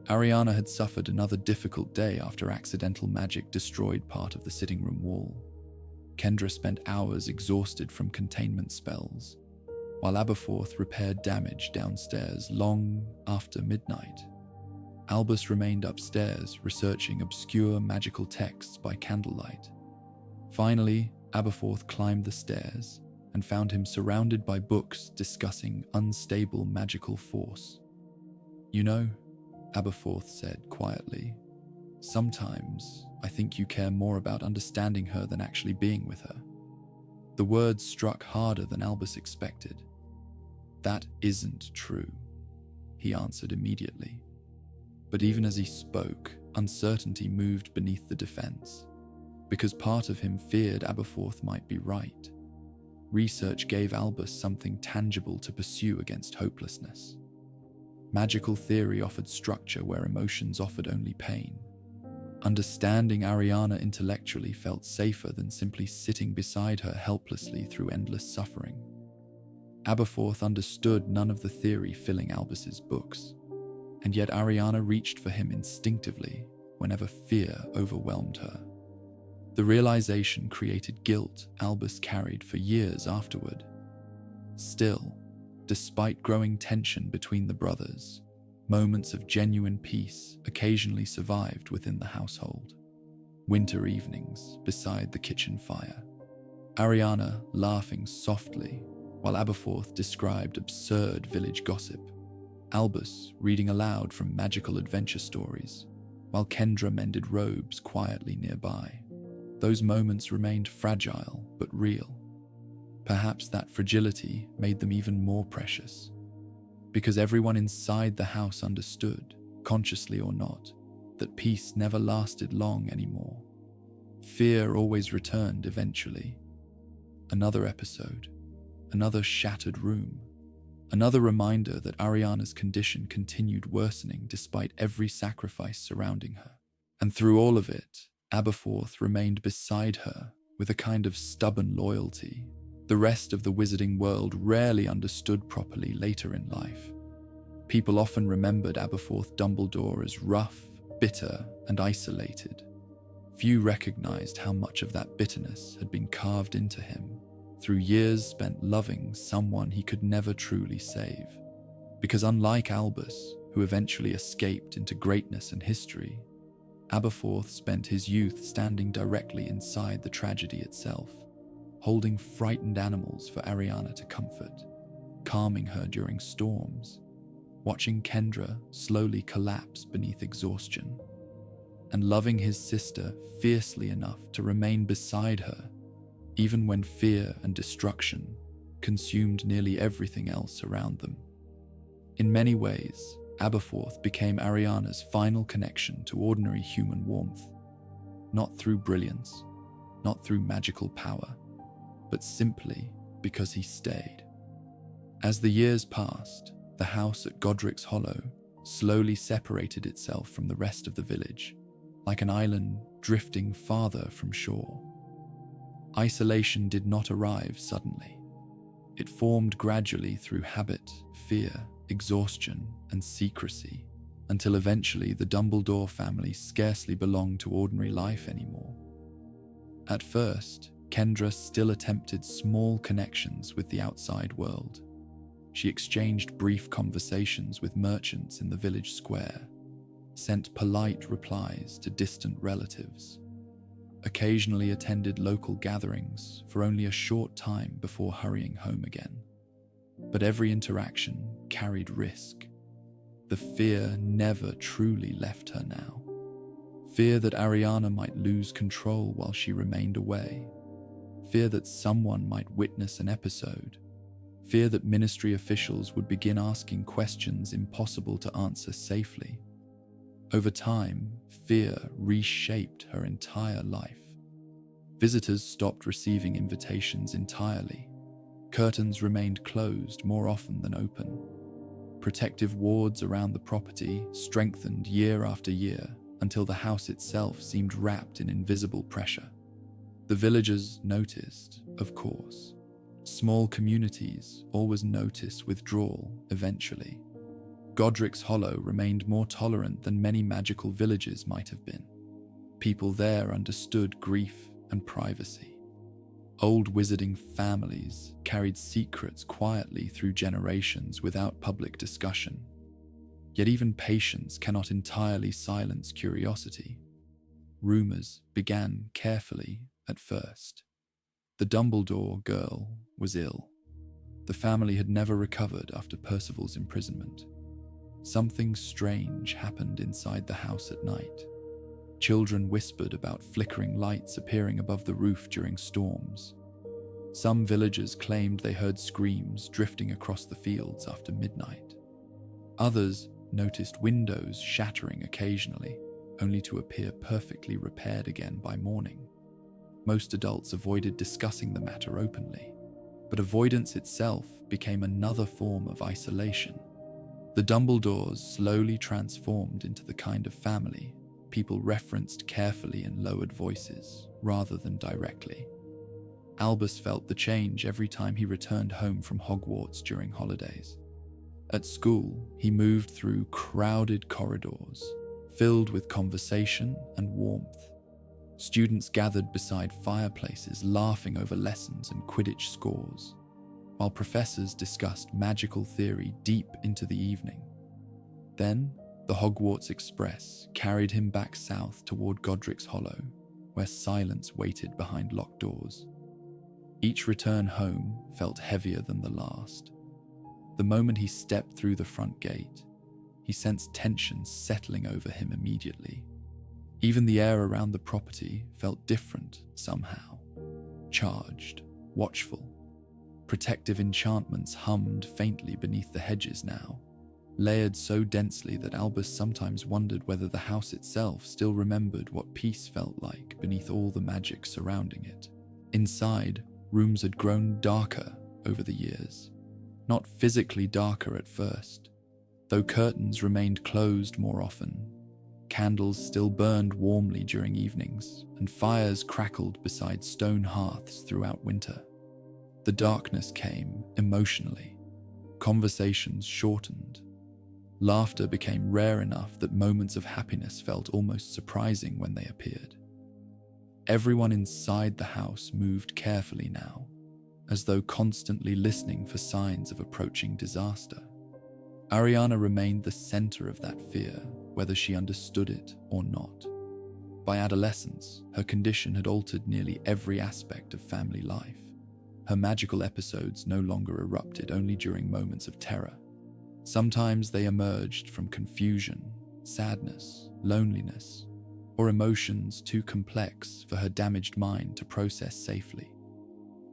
Ariana had suffered another difficult day after accidental magic destroyed part of the sitting room wall. Kendra spent hours exhausted from containment spells, while Abberforth repaired damage downstairs long after midnight. Albus remained upstairs researching obscure magical texts by candlelight. Finally, Abberforth climbed the stairs and found him surrounded by books discussing unstable magical force. "You know," Abberforth said quietly, "sometimes I think you care more about understanding her than actually being with her." The words struck harder than Albus expected. "That isn't true," he answered immediately. But even as he spoke, uncertainty moved beneath the defense, because part of him feared Abberforth might be right. Research gave Albus something tangible to pursue against hopelessness. Magical theory offered structure where emotions offered only pain. Understanding Ariana intellectually felt safer than simply sitting beside her helplessly through endless suffering. Abberforth understood none of the theory filling Albus's books, and yet Ariana reached for him instinctively whenever fear overwhelmed her. The realization created guilt Albus carried for years afterward. Still, despite growing tension between the brothers, moments of genuine peace occasionally survived within the household. Winter evenings beside the kitchen fire, Ariana laughing softly while Abberforth described absurd village gossip, Albus reading aloud from magical adventure stories, while Kendra mended robes quietly nearby. Those moments remained fragile but real. Perhaps that fragility made them even more precious, because everyone inside the house understood, consciously or not, that peace never lasted long anymore. Fear always returned eventually. Another episode, another shattered room, another reminder that Ariana's condition continued worsening despite every sacrifice surrounding her. And through all of it, Abberforth remained beside her with a kind of stubborn loyalty the rest of the wizarding world rarely understood properly later in life. People often remembered Abberforth Dumbledore as rough, bitter, and isolated. Few recognized how much of that bitterness had been carved into him through years spent loving someone he could never truly save. Because unlike Albus, who eventually escaped into greatness and history, Abberforth spent his youth standing directly inside the tragedy itself, holding frightened animals for Ariana to comfort, calming her during storms, watching Kendra slowly collapse beneath exhaustion, and loving his sister fiercely enough to remain beside her, even when fear and destruction consumed nearly everything else around them. In many ways, Abberforth became Ariana's final connection to ordinary human warmth, not through brilliance, not through magical power, but simply because he stayed. As the years passed, the house at Godric's Hollow slowly separated itself from the rest of the village, like an island drifting farther from shore. Isolation did not arrive suddenly. It formed gradually through habit, fear, exhaustion, and secrecy, until eventually the Dumbledore family scarcely belonged to ordinary life anymore. At first, Kendra still attempted small connections with the outside world. She exchanged brief conversations with merchants in the village square, sent polite replies to distant relatives, occasionally attended local gatherings for only a short time before hurrying home again. But every interaction carried risk. The fear never truly left her now. Fear that Ariana might lose control while she remained away. Fear that someone might witness an episode. Fear that ministry officials would begin asking questions impossible to answer safely. Over time, fear reshaped her entire life. Visitors stopped receiving invitations entirely. Curtains remained closed more often than open. Protective wards around the property strengthened year after year until the house itself seemed wrapped in invisible pressure. The villagers noticed, of course. Small communities always notice withdrawal eventually. Godric's Hollow remained more tolerant than many magical villages might have been. People there understood grief and privacy. Old wizarding families carried secrets quietly through generations without public discussion. Yet even patience cannot entirely silence curiosity. Rumors began carefully at first. The Dumbledore girl was ill. The family had never recovered after Percival's imprisonment. Something strange happened inside the house at night. Children whispered about flickering lights appearing above the roof during storms. Some villagers claimed they heard screams drifting across the fields after midnight. Others noticed windows shattering occasionally, only to appear perfectly repaired again by morning. Most adults avoided discussing the matter openly, but avoidance itself became another form of isolation. The Dumbledores slowly transformed into the kind of family people referenced carefully in lowered voices, rather than directly. Albus felt the change every time he returned home from Hogwarts during holidays. At school, he moved through crowded corridors, filled with conversation and warmth. Students gathered beside fireplaces, laughing over lessons and Quidditch scores, while professors discussed magical theory deep into the evening. Then, the Hogwarts Express carried him back south toward Godric's Hollow, where silence waited behind locked doors. Each return home felt heavier than the last. The moment he stepped through the front gate, he sensed tension settling over him immediately. Even the air around the property felt different somehow. Charged, watchful. Protective enchantments hummed faintly beneath the hedges now, layered so densely that Albus sometimes wondered whether the house itself still remembered what peace felt like beneath all the magic surrounding it. Inside, rooms had grown darker over the years. Not physically darker at first, though curtains remained closed more often. Candles still burned warmly during evenings, and fires crackled beside stone hearths throughout winter. The darkness came emotionally. Conversations shortened. Laughter became rare enough that moments of happiness felt almost surprising when they appeared. Everyone inside the house moved carefully now, as though constantly listening for signs of approaching disaster. Ariana remained the center of that fear, whether she understood it or not. By adolescence, her condition had altered nearly every aspect of family life. Her magical episodes no longer erupted only during moments of terror. Sometimes they emerged from confusion, sadness, loneliness, or emotions too complex for her damaged mind to process safely.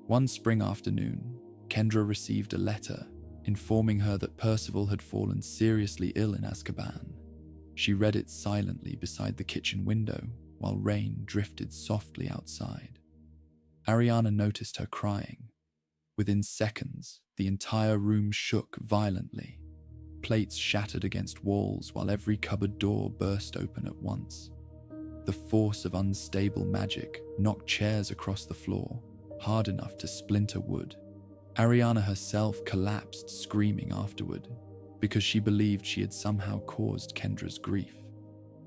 One spring afternoon, Kendra received a letter informing her that Percival had fallen seriously ill in Azkaban. She read it silently beside the kitchen window while rain drifted softly outside. Ariana noticed her crying. Within seconds, the entire room shook violently. Plates shattered against walls while every cupboard door burst open at once. The force of unstable magic knocked chairs across the floor, hard enough to splinter wood. Ariana herself collapsed screaming afterward because she believed she had somehow caused Kendra's grief.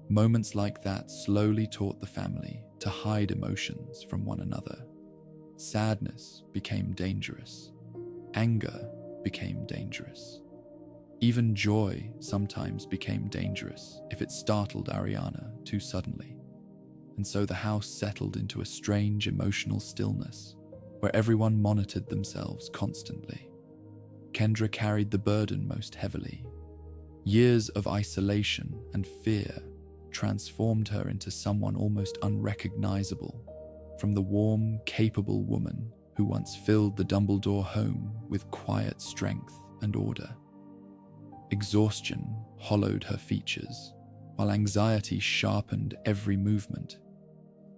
Moments like that slowly taught the family to hide emotions from one another. Sadness became dangerous. Anger became dangerous. Even joy sometimes became dangerous if it startled Ariana too suddenly. And so the house settled into a strange emotional stillness where everyone monitored themselves constantly. Kendra carried the burden most heavily. Years of isolation and fear transformed her into someone almost unrecognizable from the warm, capable woman who once filled the Dumbledore home with quiet strength and order. Exhaustion hollowed her features, while anxiety sharpened every movement.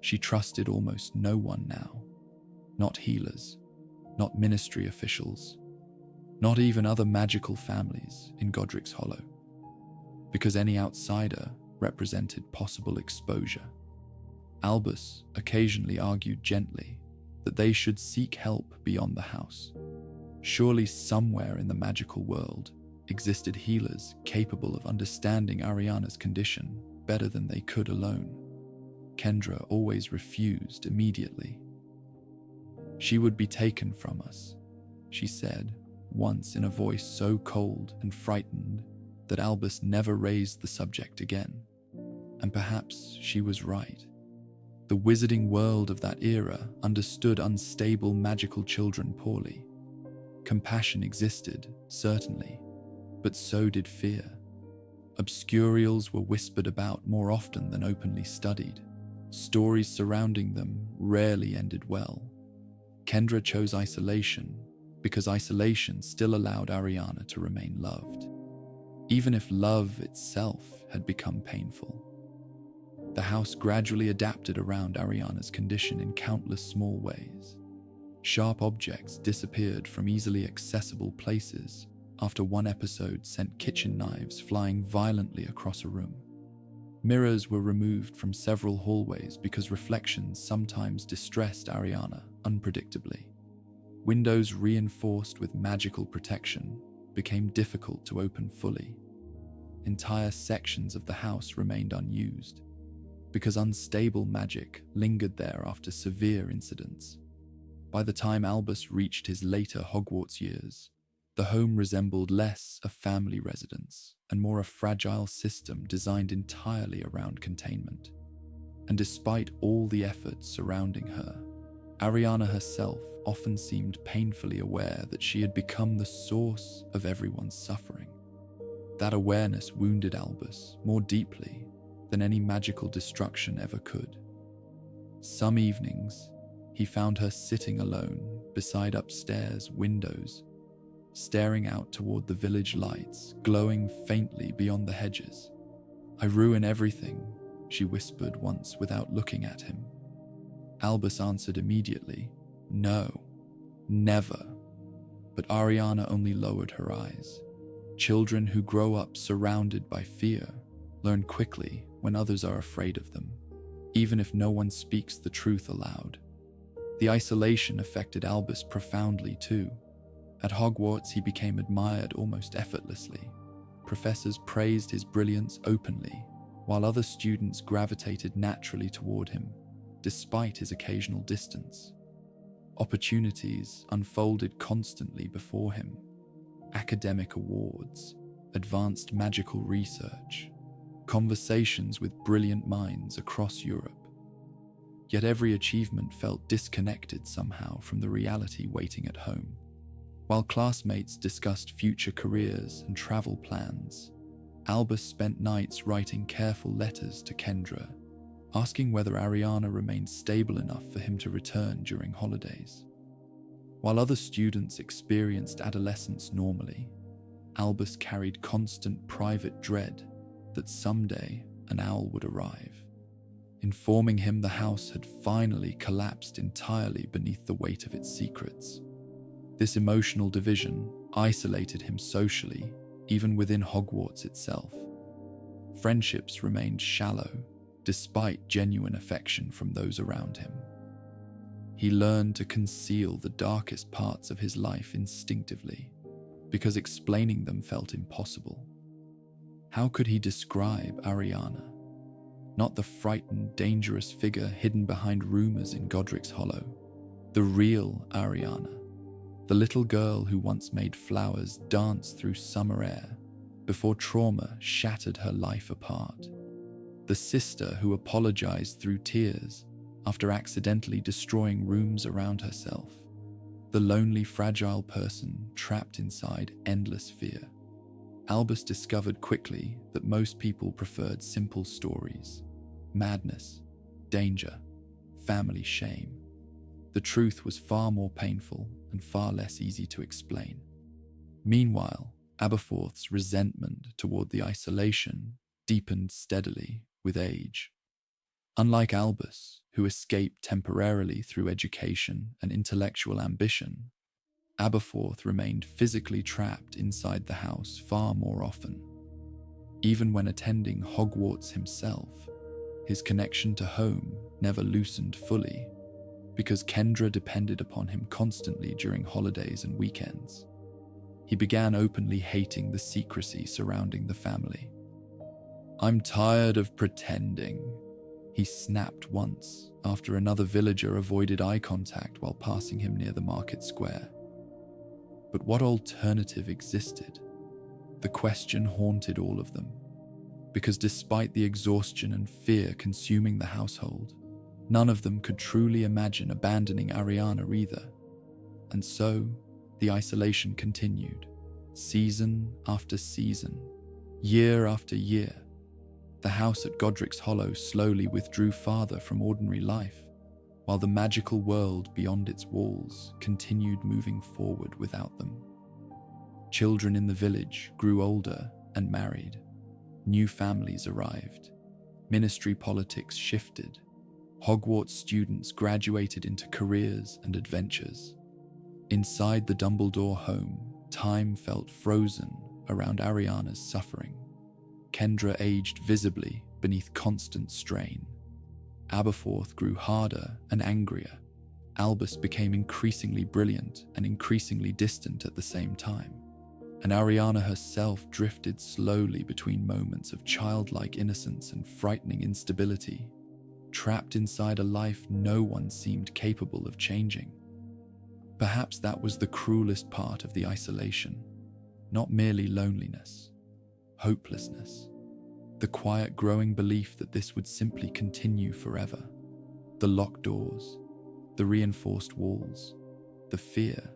She trusted almost no one now. Not healers, not ministry officials, not even other magical families in Godric's Hollow, because any outsider represented possible exposure. Albus occasionally argued gently that they should seek help beyond the house. Surely somewhere in the magical world existed healers capable of understanding Ariana's condition better than they could alone. Kendra always refused immediately. "She would be taken from us," she said, once in a voice so cold and frightened that Albus never raised the subject again. And perhaps she was right. The wizarding world of that era understood unstable magical children poorly. Compassion existed, certainly, but so did fear. Obscurials were whispered about more often than openly studied. Stories surrounding them rarely ended well. Kendra chose isolation because isolation still allowed Ariana to remain loved, even if love itself had become painful. The house gradually adapted around Ariana's condition in countless small ways. Sharp objects disappeared from easily accessible places after one episode sent kitchen knives flying violently across a room. Mirrors were removed from several hallways because reflections sometimes distressed Ariana unpredictably. Windows reinforced with magical protection became difficult to open fully. Entire sections of the house remained unused because unstable magic lingered there after severe incidents. By the time Albus reached his later Hogwarts years, the home resembled less a family residence and more a fragile system designed entirely around containment. And despite all the efforts surrounding her, Ariana herself often seemed painfully aware that she had become the source of everyone's suffering. That awareness wounded Albus more deeply than any magical destruction ever could. Some evenings, he found her sitting alone beside upstairs windows, staring out toward the village lights glowing faintly beyond the hedges. "I ruin everything," she whispered once without looking at him. Albus answered immediately, "No, never." But Ariana only lowered her eyes. Children who grow up surrounded by fear learn quickly when others are afraid of them, even if no one speaks the truth aloud. The isolation affected Albus profoundly too. At Hogwarts, he became admired almost effortlessly. Professors praised his brilliance openly, while other students gravitated naturally toward him, despite his occasional distance. Opportunities unfolded constantly before him. Academic awards, advanced magical research, conversations with brilliant minds across Europe. Yet every achievement felt disconnected somehow from the reality waiting at home. While classmates discussed future careers and travel plans, Albus spent nights writing careful letters to Kendra, asking whether Ariana remained stable enough for him to return during holidays. While other students experienced adolescence normally, Albus carried constant private dread that someday an owl would arrive, informing him the house had finally collapsed entirely beneath the weight of its secrets. This emotional division isolated him socially, even within Hogwarts itself. Friendships remained shallow, despite genuine affection from those around him. He learned to conceal the darkest parts of his life instinctively, because explaining them felt impossible. How could he describe Ariana? Not the frightened, dangerous figure hidden behind rumors in Godric's Hollow. The real Ariana. The little girl who once made flowers dance through summer air before trauma shattered her life apart. The sister who apologized through tears after accidentally destroying rooms around herself. The lonely, fragile person trapped inside endless fear. Albus discovered quickly that most people preferred simple stories. Madness, danger, family shame. The truth was far more painful and far less easy to explain. Meanwhile, Abberforth's resentment toward the isolation deepened steadily with age. Unlike Albus, who escaped temporarily through education and intellectual ambition, Abberforth remained physically trapped inside the house far more often. Even when attending Hogwarts himself, his connection to home never loosened fully, because Kendra depended upon him constantly during holidays and weekends. He began openly hating the secrecy surrounding the family. "I'm tired of pretending," he snapped once after another villager avoided eye contact while passing him near the market square. But what alternative existed? The question haunted all of them, because despite the exhaustion and fear consuming the household, none of them could truly imagine abandoning Ariana either. And so, the isolation continued, season after season, year after year. The house at Godric's Hollow slowly withdrew farther from ordinary life, while the magical world beyond its walls continued moving forward without them. Children in the village grew older and married. New families arrived. Ministry politics shifted. Hogwarts students graduated into careers and adventures. Inside the Dumbledore home, time felt frozen around Ariana's suffering. Kendra aged visibly beneath constant strain. Abberforth grew harder and angrier. Albus became increasingly brilliant and increasingly distant at the same time. And Ariana herself drifted slowly between moments of childlike innocence and frightening instability, trapped inside a life no one seemed capable of changing. Perhaps that was the cruelest part of the isolation, not merely loneliness, hopelessness, the quiet growing belief that this would simply continue forever. The locked doors, the reinforced walls, the fear,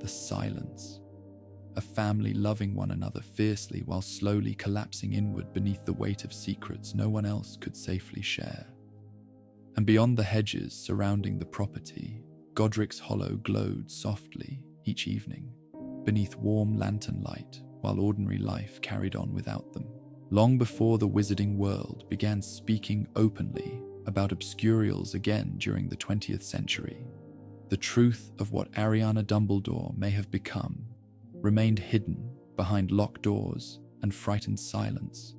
the silence. A family loving one another fiercely while slowly collapsing inward beneath the weight of secrets no one else could safely share. And beyond the hedges surrounding the property, Godric's Hollow glowed softly each evening, beneath warm lantern light, while ordinary life carried on without them. Long before the wizarding world began speaking openly about obscurus again during the 20th century, the truth of what Ariana Dumbledore may have become remained hidden behind locked doors and frightened silence.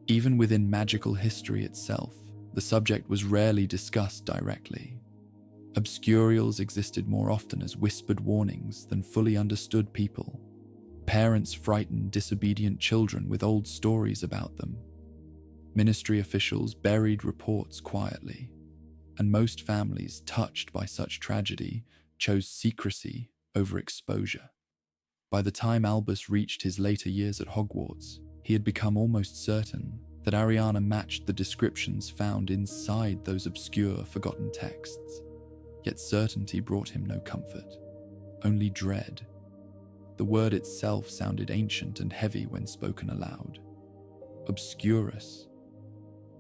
Even within magical history itself, the subject was rarely discussed directly. Obscurus existed more often as whispered warnings than fully understood people. Parents frightened disobedient children with old stories about them. Ministry officials buried reports quietly, and most families touched by such tragedy chose secrecy over exposure. By the time Albus reached his later years at Hogwarts, he had become almost certain that Ariana matched the descriptions found inside those obscure, forgotten texts. Yet certainty brought him no comfort, only dread. The word itself sounded ancient and heavy when spoken aloud. Obscurus.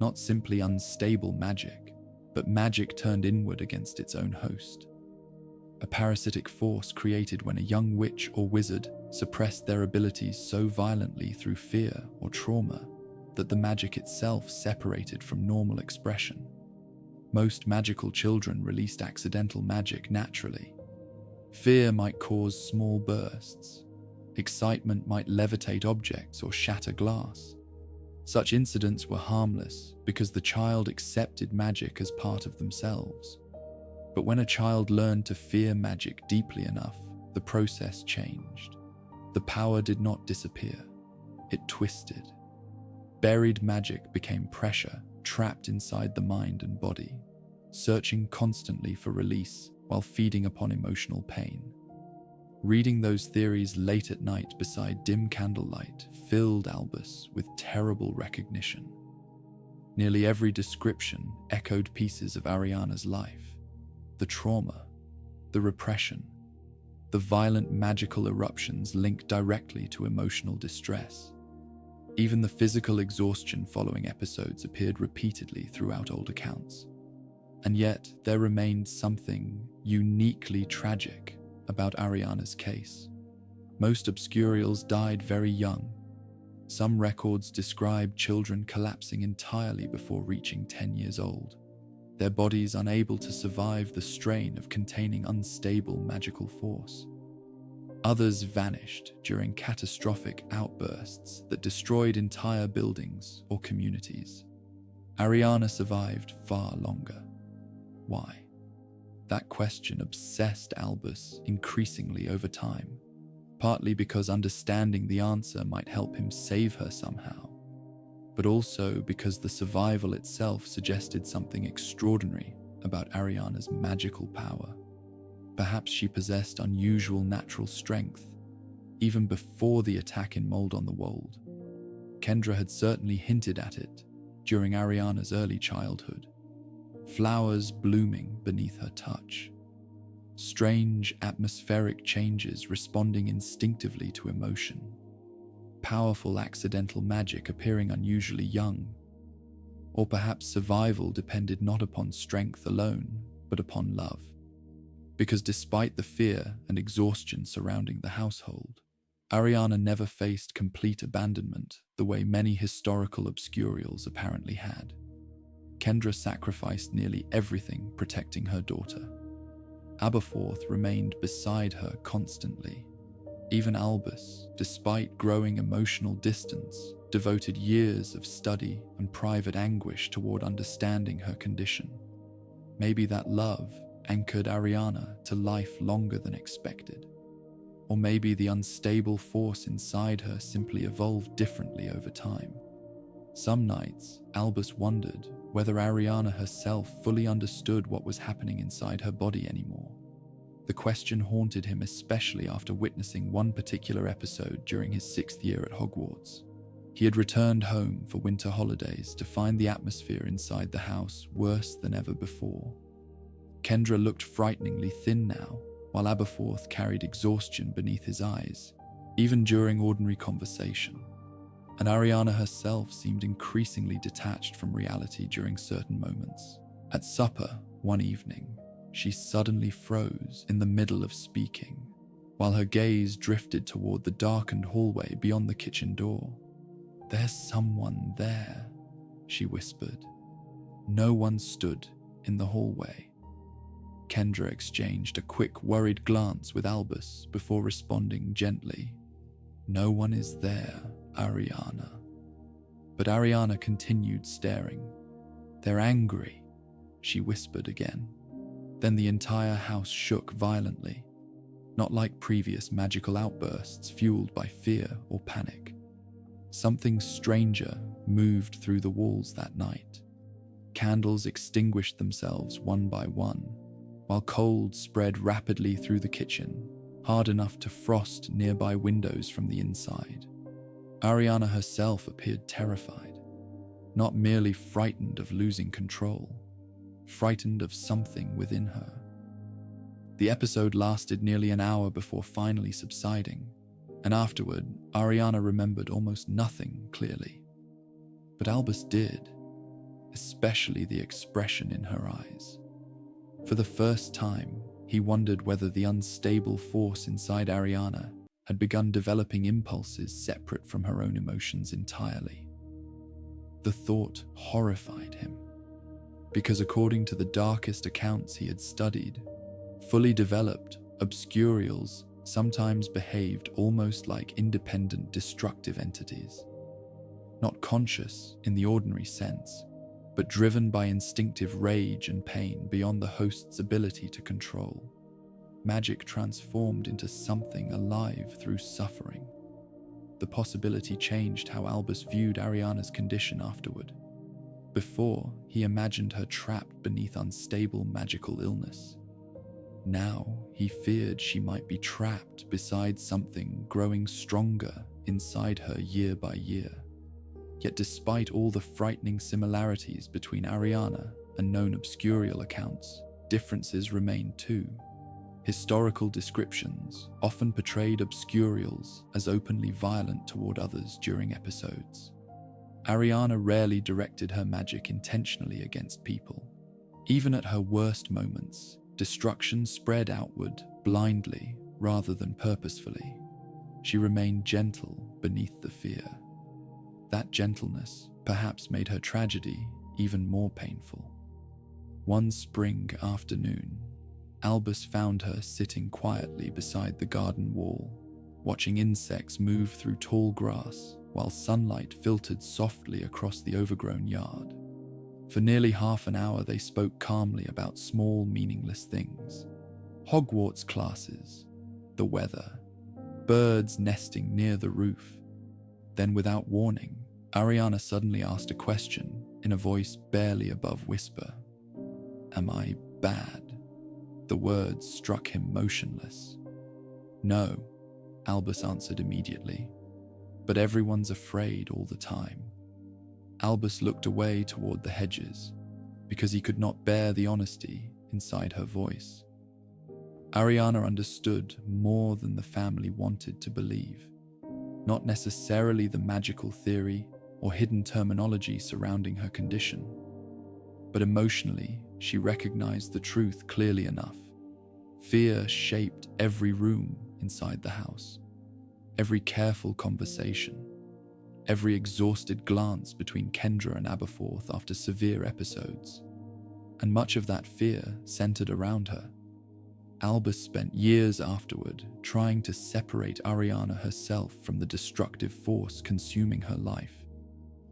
Not simply unstable magic, but magic turned inward against its own host. A parasitic force created when a young witch or wizard suppressed their abilities so violently through fear or trauma that the magic itself separated from normal expression. Most magical children released accidental magic naturally. Fear might cause small bursts. Excitement might levitate objects or shatter glass. Such incidents were harmless because the child accepted magic as part of themselves. But when a child learned to fear magic deeply enough, the process changed. The power did not disappear. It twisted. Buried magic became pressure, trapped inside the mind and body, searching constantly for release while feeding upon emotional pain. Reading those theories late at night beside dim candlelight filled Albus with terrible recognition. Nearly every description echoed pieces of Ariana's life. The trauma, the repression, the violent magical eruptions linked directly to emotional distress. Even the physical exhaustion following episodes appeared repeatedly throughout old accounts. And yet, there remained something uniquely tragic about Ariana's case. Most obscurials died very young. Some records describe children collapsing entirely before reaching 10 years old, their bodies unable to survive the strain of containing unstable magical force. Others vanished during catastrophic outbursts that destroyed entire buildings or communities. Ariana survived far longer. Why? That question obsessed Albus increasingly over time, partly because understanding the answer might help him save her somehow, but also because the survival itself suggested something extraordinary about Ariana's magical power. Perhaps she possessed unusual natural strength, even before the attack in Mold on the Wold. Kendra had certainly hinted at it during Ariana's early childhood. Flowers blooming beneath her touch. Strange atmospheric changes responding instinctively to emotion. Powerful accidental magic appearing unusually young. Or perhaps survival depended not upon strength alone, but upon love. Because despite the fear and exhaustion surrounding the household, Ariana never faced complete abandonment the way many historical obscurials apparently had. Kendra sacrificed nearly everything protecting her daughter. Abberforth remained beside her constantly. Even Albus, despite growing emotional distance, devoted years of study and private anguish toward understanding her condition. Maybe that love anchored Ariana to life longer than expected. Or maybe the unstable force inside her simply evolved differently over time. Some nights, Albus wondered whether Ariana herself fully understood what was happening inside her body anymore. The question haunted him especially after witnessing one particular episode during his 6th year at Hogwarts. He had returned home for winter holidays to find the atmosphere inside the house worse than ever before. Kendra looked frighteningly thin now, while Abberforth carried exhaustion beneath his eyes, even during ordinary conversation. And Ariana herself seemed increasingly detached from reality during certain moments. At supper, one evening, she suddenly froze in the middle of speaking, while her gaze drifted toward the darkened hallway beyond the kitchen door. "There's someone there," she whispered. No one stood in the hallway. Kendra exchanged a quick, worried glance with Albus before responding gently. "No one is there, Ariana." But Ariana continued staring. "They're angry," she whispered again. Then the entire house shook violently, not like previous magical outbursts fueled by fear or panic. Something stranger moved through the walls that night. Candles extinguished themselves one by one, while cold spread rapidly through the kitchen, hard enough to frost nearby windows from the inside. Ariana herself appeared terrified, not merely frightened of losing control, frightened of something within her. The episode lasted nearly an hour before finally subsiding, and afterward, Ariana remembered almost nothing clearly. But Albus did, especially the expression in her eyes. For the first time, he wondered whether the unstable force inside Ariana had begun developing impulses separate from her own emotions entirely. The thought horrified him, because according to the darkest accounts he had studied, fully developed obscurials sometimes behaved almost like independent destructive entities. Not conscious in the ordinary sense, but driven by instinctive rage and pain beyond the host's ability to control. Magic transformed into something alive through suffering. The possibility changed how Albus viewed Ariana's condition afterward. Before, he imagined her trapped beneath unstable magical illness. Now, he feared she might be trapped beside something growing stronger inside her year by year. Yet despite all the frightening similarities between Ariana and known obscurial accounts, differences remained too. Historical descriptions often portrayed obscurials as openly violent toward others during episodes. Ariana rarely directed her magic intentionally against people. Even at her worst moments, destruction spread outward blindly rather than purposefully. She remained gentle beneath the fear. That gentleness perhaps made her tragedy even more painful. One spring afternoon, Albus found her sitting quietly beside the garden wall, watching insects move through tall grass while sunlight filtered softly across the overgrown yard. For nearly half an hour they spoke calmly about small, meaningless things. Hogwarts classes, the weather, birds nesting near the roof. Then, without warning, Ariana suddenly asked a question in a voice barely above whisper. "Am I bad?" The words struck him motionless. "No," Albus answered immediately. "But everyone's afraid all the time." Albus looked away toward the hedges, because he could not bear the honesty inside her voice. Ariana understood more than the family wanted to believe. Not necessarily the magical theory or hidden terminology surrounding her condition, but emotionally she recognized the truth clearly enough. Fear shaped every room inside the house, every careful conversation, every exhausted glance between Kendra and Abberforth after severe episodes, and much of that fear centered around her. Albus spent years afterward trying to separate Ariana herself from the destructive force consuming her life.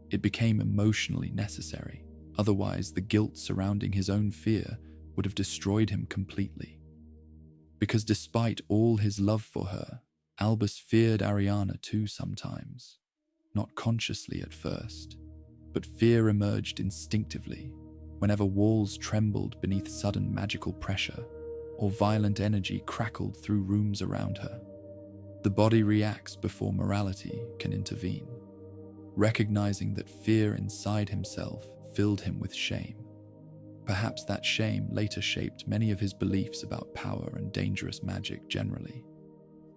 It became emotionally necessary, otherwise the guilt surrounding his own fear would have destroyed him completely. Because despite all his love for her, Albus feared Ariana too sometimes. Not consciously at first, but fear emerged instinctively whenever walls trembled beneath sudden magical pressure or violent energy crackled through rooms around her. The body reacts before morality can intervene. Recognizing that fear inside himself filled him with shame. Perhaps that shame later shaped many of his beliefs about power and dangerous magic generally.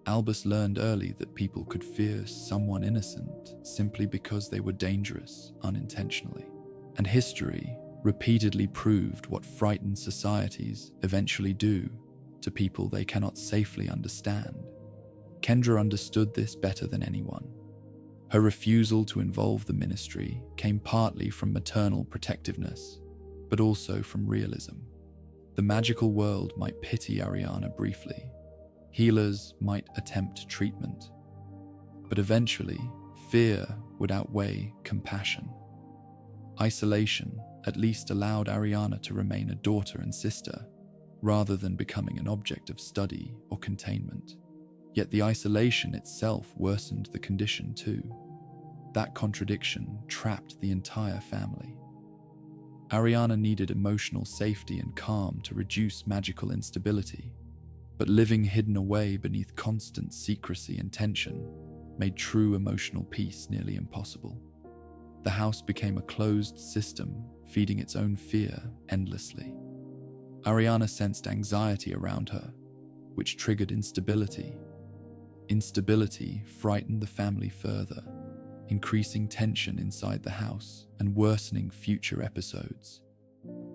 Albus learned early that people could fear someone innocent simply because they were dangerous unintentionally. And history repeatedly proved what frightened societies eventually do to people they cannot safely understand. Kendra understood this better than anyone. Her refusal to involve the ministry came partly from maternal protectiveness, but also from realism. The magical world might pity Ariana briefly. Healers might attempt treatment. But eventually, fear would outweigh compassion. Isolation at least allowed Ariana to remain a daughter and sister, rather than becoming an object of study or containment. Yet the isolation itself worsened the condition too. That contradiction trapped the entire family. Ariana needed emotional safety and calm to reduce magical instability, but living hidden away beneath constant secrecy and tension made true emotional peace nearly impossible. The house became a closed system, feeding its own fear endlessly. Ariana sensed anxiety around her, which triggered instability. Instability frightened the family further, increasing tension inside the house and worsening future episodes.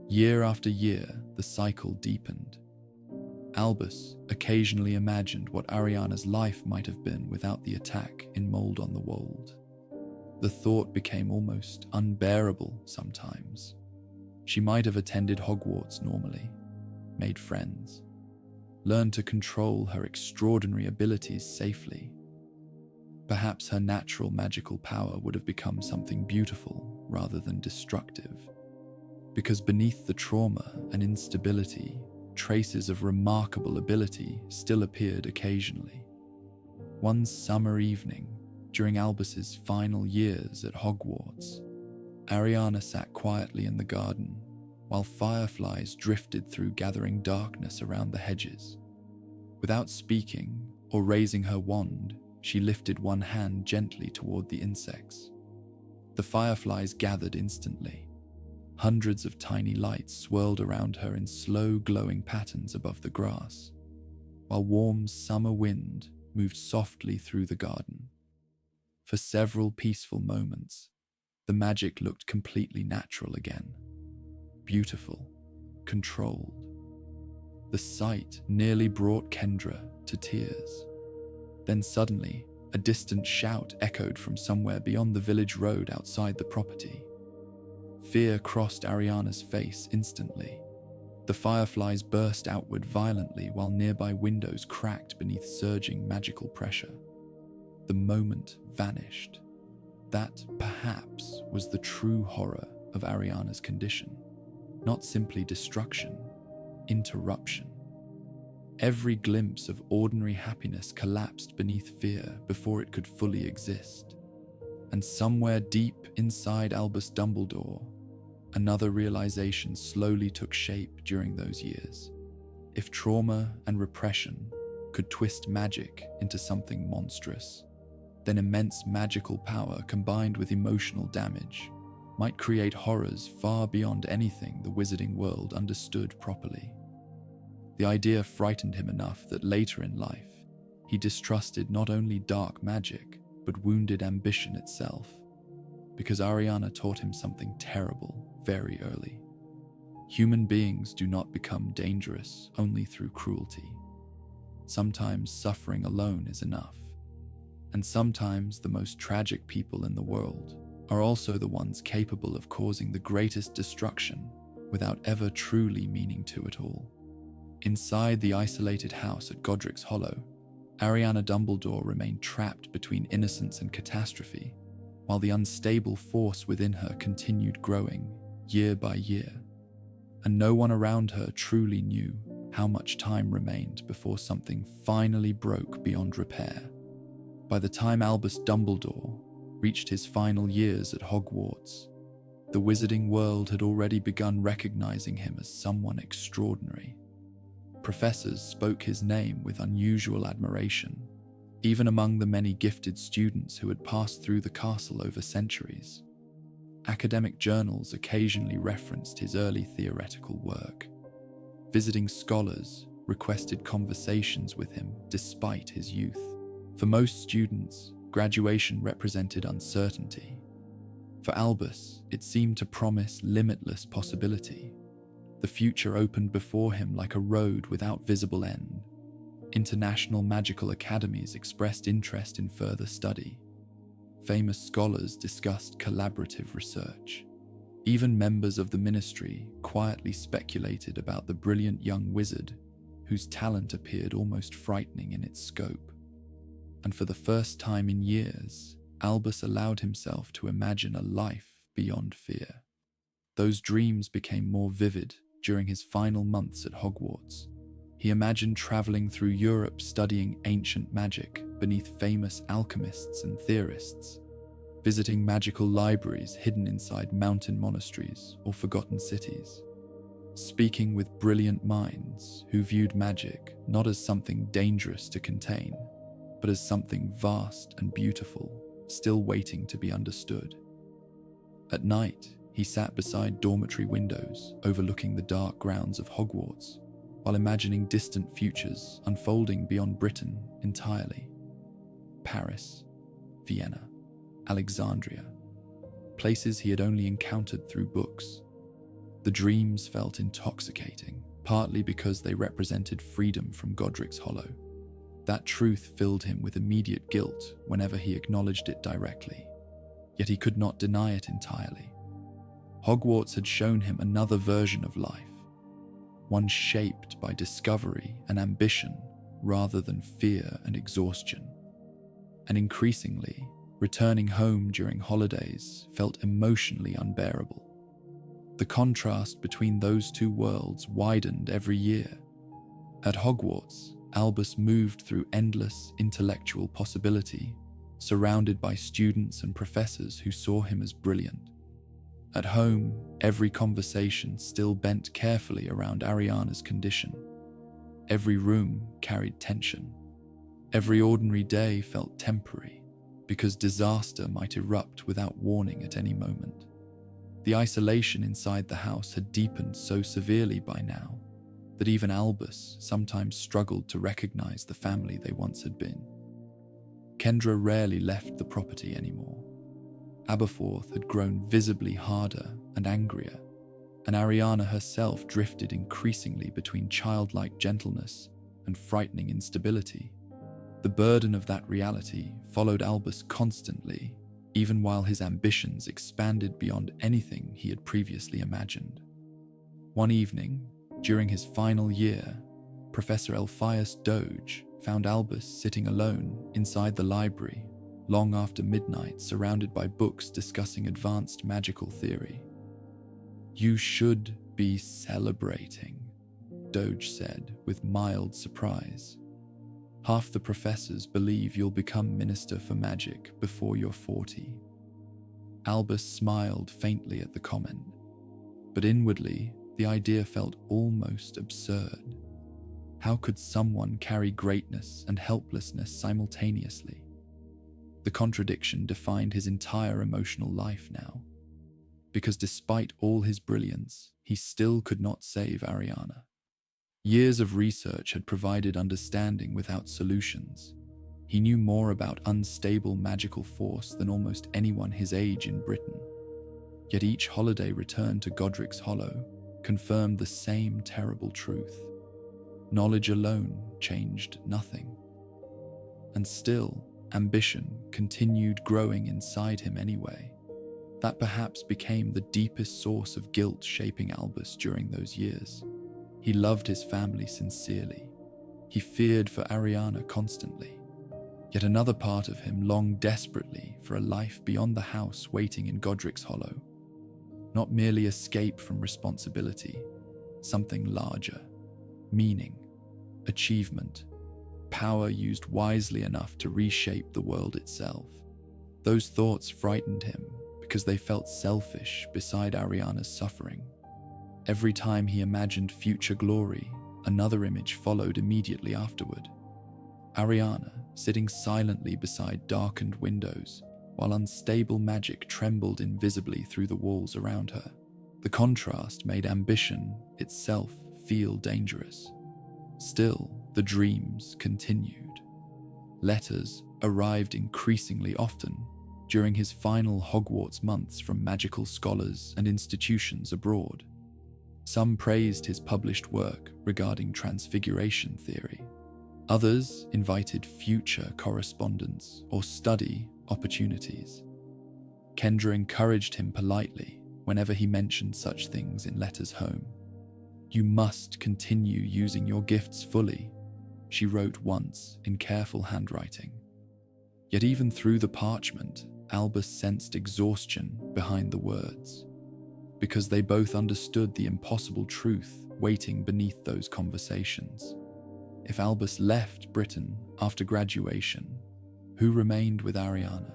Year after year, the cycle deepened. Albus occasionally imagined what Ariana's life might have been without the attack in Mold on the Wold. The thought became almost unbearable sometimes. She might have attended Hogwarts normally, made friends, learned to control her extraordinary abilities safely. Perhaps her natural magical power would have become something beautiful rather than destructive. Because beneath the trauma and instability, traces of remarkable ability still appeared occasionally. One summer evening, during Albus's final years at Hogwarts, Ariana sat quietly in the garden while fireflies drifted through gathering darkness around the hedges. Without speaking or raising her wand, she lifted one hand gently toward the insects. The fireflies gathered instantly. Hundreds of tiny lights swirled around her in slow glowing patterns above the grass, while warm summer wind moved softly through the garden. For several peaceful moments, the magic looked completely natural again. Beautiful, controlled. The sight nearly brought Kendra to tears. Then suddenly, a distant shout echoed from somewhere beyond the village road outside the property. Fear crossed Ariana's face instantly. The fireflies burst outward violently while nearby windows cracked beneath surging magical pressure. The moment vanished. That, perhaps, was the true horror of Ariana's condition. Not simply destruction, interruption. Every glimpse of ordinary happiness collapsed beneath fear before it could fully exist. And somewhere deep inside Albus Dumbledore, another realization slowly took shape during those years. If trauma and repression could twist magic into something monstrous, then immense magical power combined with emotional damage might create horrors far beyond anything the wizarding world understood properly. The idea frightened him enough that later in life, he distrusted not only dark magic, but wounded ambition itself, because Ariana taught him something terrible very early. Human beings do not become dangerous only through cruelty. Sometimes suffering alone is enough. And sometimes the most tragic people in the world are also the ones capable of causing the greatest destruction without ever truly meaning to it all. Inside the isolated house at Godric's Hollow, Ariana Dumbledore remained trapped between innocence and catastrophe, while the unstable force within her continued growing year by year, and no one around her truly knew how much time remained before something finally broke beyond repair. By the time Albus Dumbledore reached his final years at Hogwarts, the wizarding world had already begun recognizing him as someone extraordinary. Professors spoke his name with unusual admiration, even among the many gifted students who had passed through the castle over centuries. Academic journals occasionally referenced his early theoretical work. Visiting scholars requested conversations with him despite his youth. For most students, graduation represented uncertainty. For Albus, it seemed to promise limitless possibility. The future opened before him like a road without visible end. International magical academies expressed interest in further study. Famous scholars discussed collaborative research. Even members of the ministry quietly speculated about the brilliant young wizard, whose talent appeared almost frightening in its scope. And for the first time in years, Albus allowed himself to imagine a life beyond fear. Those dreams became more vivid during his final months at Hogwarts. He imagined traveling through Europe studying ancient magic beneath famous alchemists and theorists, visiting magical libraries hidden inside mountain monasteries or forgotten cities, speaking with brilliant minds who viewed magic not as something dangerous to contain, but as something vast and beautiful, still waiting to be understood. At night, he sat beside dormitory windows overlooking the dark grounds of Hogwarts, while imagining distant futures unfolding beyond Britain entirely. Paris, Vienna, Alexandria, places he had only encountered through books. The dreams felt intoxicating, partly because they represented freedom from Godric's Hollow. That truth filled him with immediate guilt whenever he acknowledged it directly, yet he could not deny it entirely. Hogwarts had shown him another version of life, one shaped by discovery and ambition rather than fear and exhaustion. And increasingly, returning home during holidays felt emotionally unbearable. The contrast between those two worlds widened every year. At Hogwarts, Albus moved through endless intellectual possibility, surrounded by students and professors who saw him as brilliant. At home, every conversation still bent carefully around Ariana's condition. Every room carried tension. Every ordinary day felt temporary, because disaster might erupt without warning at any moment. The isolation inside the house had deepened so severely by now that even Albus sometimes struggled to recognize the family they once had been. Kendra rarely left the property anymore. Abberforth had grown visibly harder and angrier, and Ariana herself drifted increasingly between childlike gentleness and frightening instability. The burden of that reality followed Albus constantly, even while his ambitions expanded beyond anything he had previously imagined. One evening, during his final year, Professor Elphias Doge found Albus sitting alone inside the library long after midnight, surrounded by books discussing advanced magical theory. "You should be celebrating," Doge said with mild surprise. "Half the professors believe you'll become Minister for Magic before you're 40. Albus smiled faintly at the comment, but inwardly, the idea felt almost absurd. How could someone carry greatness and helplessness simultaneously? The contradiction defined his entire emotional life now, because despite all his brilliance, he still could not save Ariana. Years of research had provided understanding without solutions. He knew more about unstable magical force than almost anyone his age in Britain. Yet each holiday return to Godric's Hollow confirmed the same terrible truth. Knowledge alone changed nothing. And still, ambition continued growing inside him anyway. That perhaps became the deepest source of guilt shaping Albus during those years. He loved his family sincerely. He feared for Ariana constantly. Yet another part of him longed desperately for a life beyond the house waiting in Godric's Hollow. Not merely escape from responsibility, something larger. Meaning, achievement, power used wisely enough to reshape the world itself. Those thoughts frightened him because they felt selfish beside Ariana's suffering. Every time he imagined future glory, another image followed immediately afterward. Ariana, sitting silently beside darkened windows, while unstable magic trembled invisibly through the walls around her. The contrast made ambition itself feel dangerous. Still, the dreams continued. Letters arrived increasingly often during his final Hogwarts months from magical scholars and institutions abroad. Some praised his published work regarding transfiguration theory. Others invited future correspondence or study opportunities. Kendra encouraged him politely whenever he mentioned such things in letters home. "You must continue using your gifts fully," she wrote once in careful handwriting. Yet even through the parchment, Albus sensed exhaustion behind the words, because they both understood the impossible truth waiting beneath those conversations. If Albus left Britain after graduation, who remained with Ariana?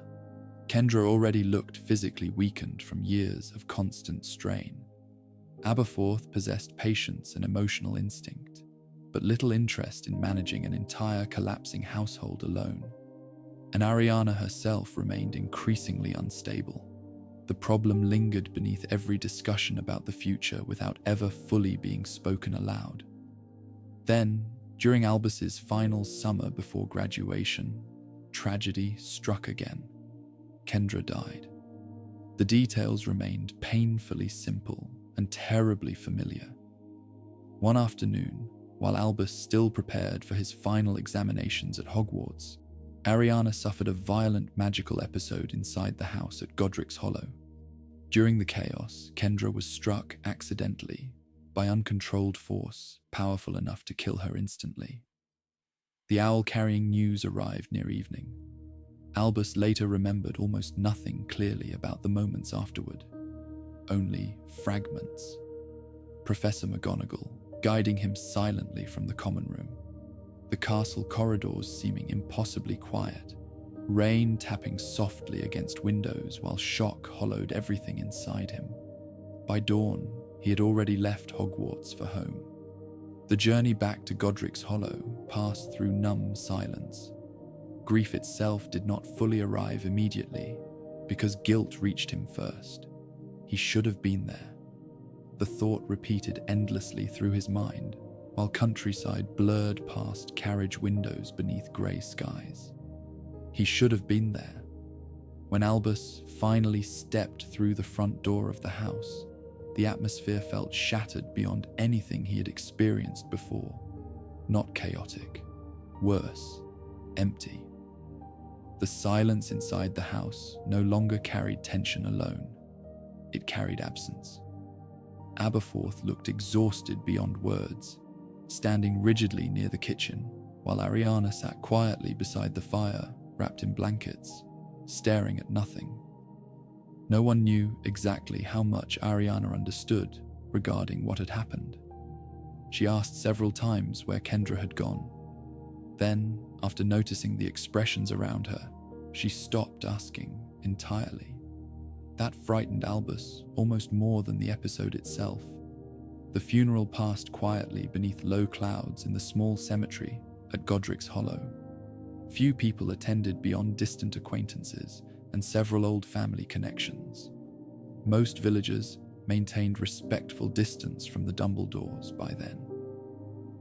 Kendra already looked physically weakened from years of constant strain. Abberforth possessed patience and emotional instinct, but little interest in managing an entire collapsing household alone. And Ariana herself remained increasingly unstable. The problem lingered beneath every discussion about the future without ever fully being spoken aloud. Then, during Albus's final summer before graduation, tragedy struck again. Kendra died. The details remained painfully simple and terribly familiar. One afternoon, while Albus still prepared for his final examinations at Hogwarts, Ariana suffered a violent magical episode inside the house at Godric's Hollow. During the chaos, Kendra was struck accidentally by uncontrolled force powerful enough to kill her instantly. The owl carrying news arrived near evening. Albus later remembered almost nothing clearly about the moments afterward. only fragments. Professor McGonagall guiding him silently from the common room, the castle corridors seeming impossibly quiet, rain tapping softly against windows while shock hollowed everything inside him. By dawn, he had already left Hogwarts for home. The journey back to Godric's Hollow passed through numb silence. Grief itself did not fully arrive immediately, because guilt reached him first. He should have been there. The thought repeated endlessly through his mind, while countryside blurred past carriage windows beneath grey skies. He should have been there. When Albus finally stepped through the front door of the house, the atmosphere felt shattered beyond anything he had experienced before. Not chaotic. Worse, empty. The silence inside the house no longer carried tension alone. It carried absence. Abberforth looked exhausted beyond words, standing rigidly near the kitchen, while Ariana sat quietly beside the fire, wrapped in blankets, staring at nothing. No one knew exactly how much Ariana understood regarding what had happened. She asked several times where Kendra had gone. Then, after noticing the expressions around her, she stopped asking entirely. That frightened Albus almost more than the episode itself. The funeral passed quietly beneath low clouds in the small cemetery at Godric's Hollow. Few people attended beyond distant acquaintances and several old family connections. Most villagers maintained respectful distance from the Dumbledores by then.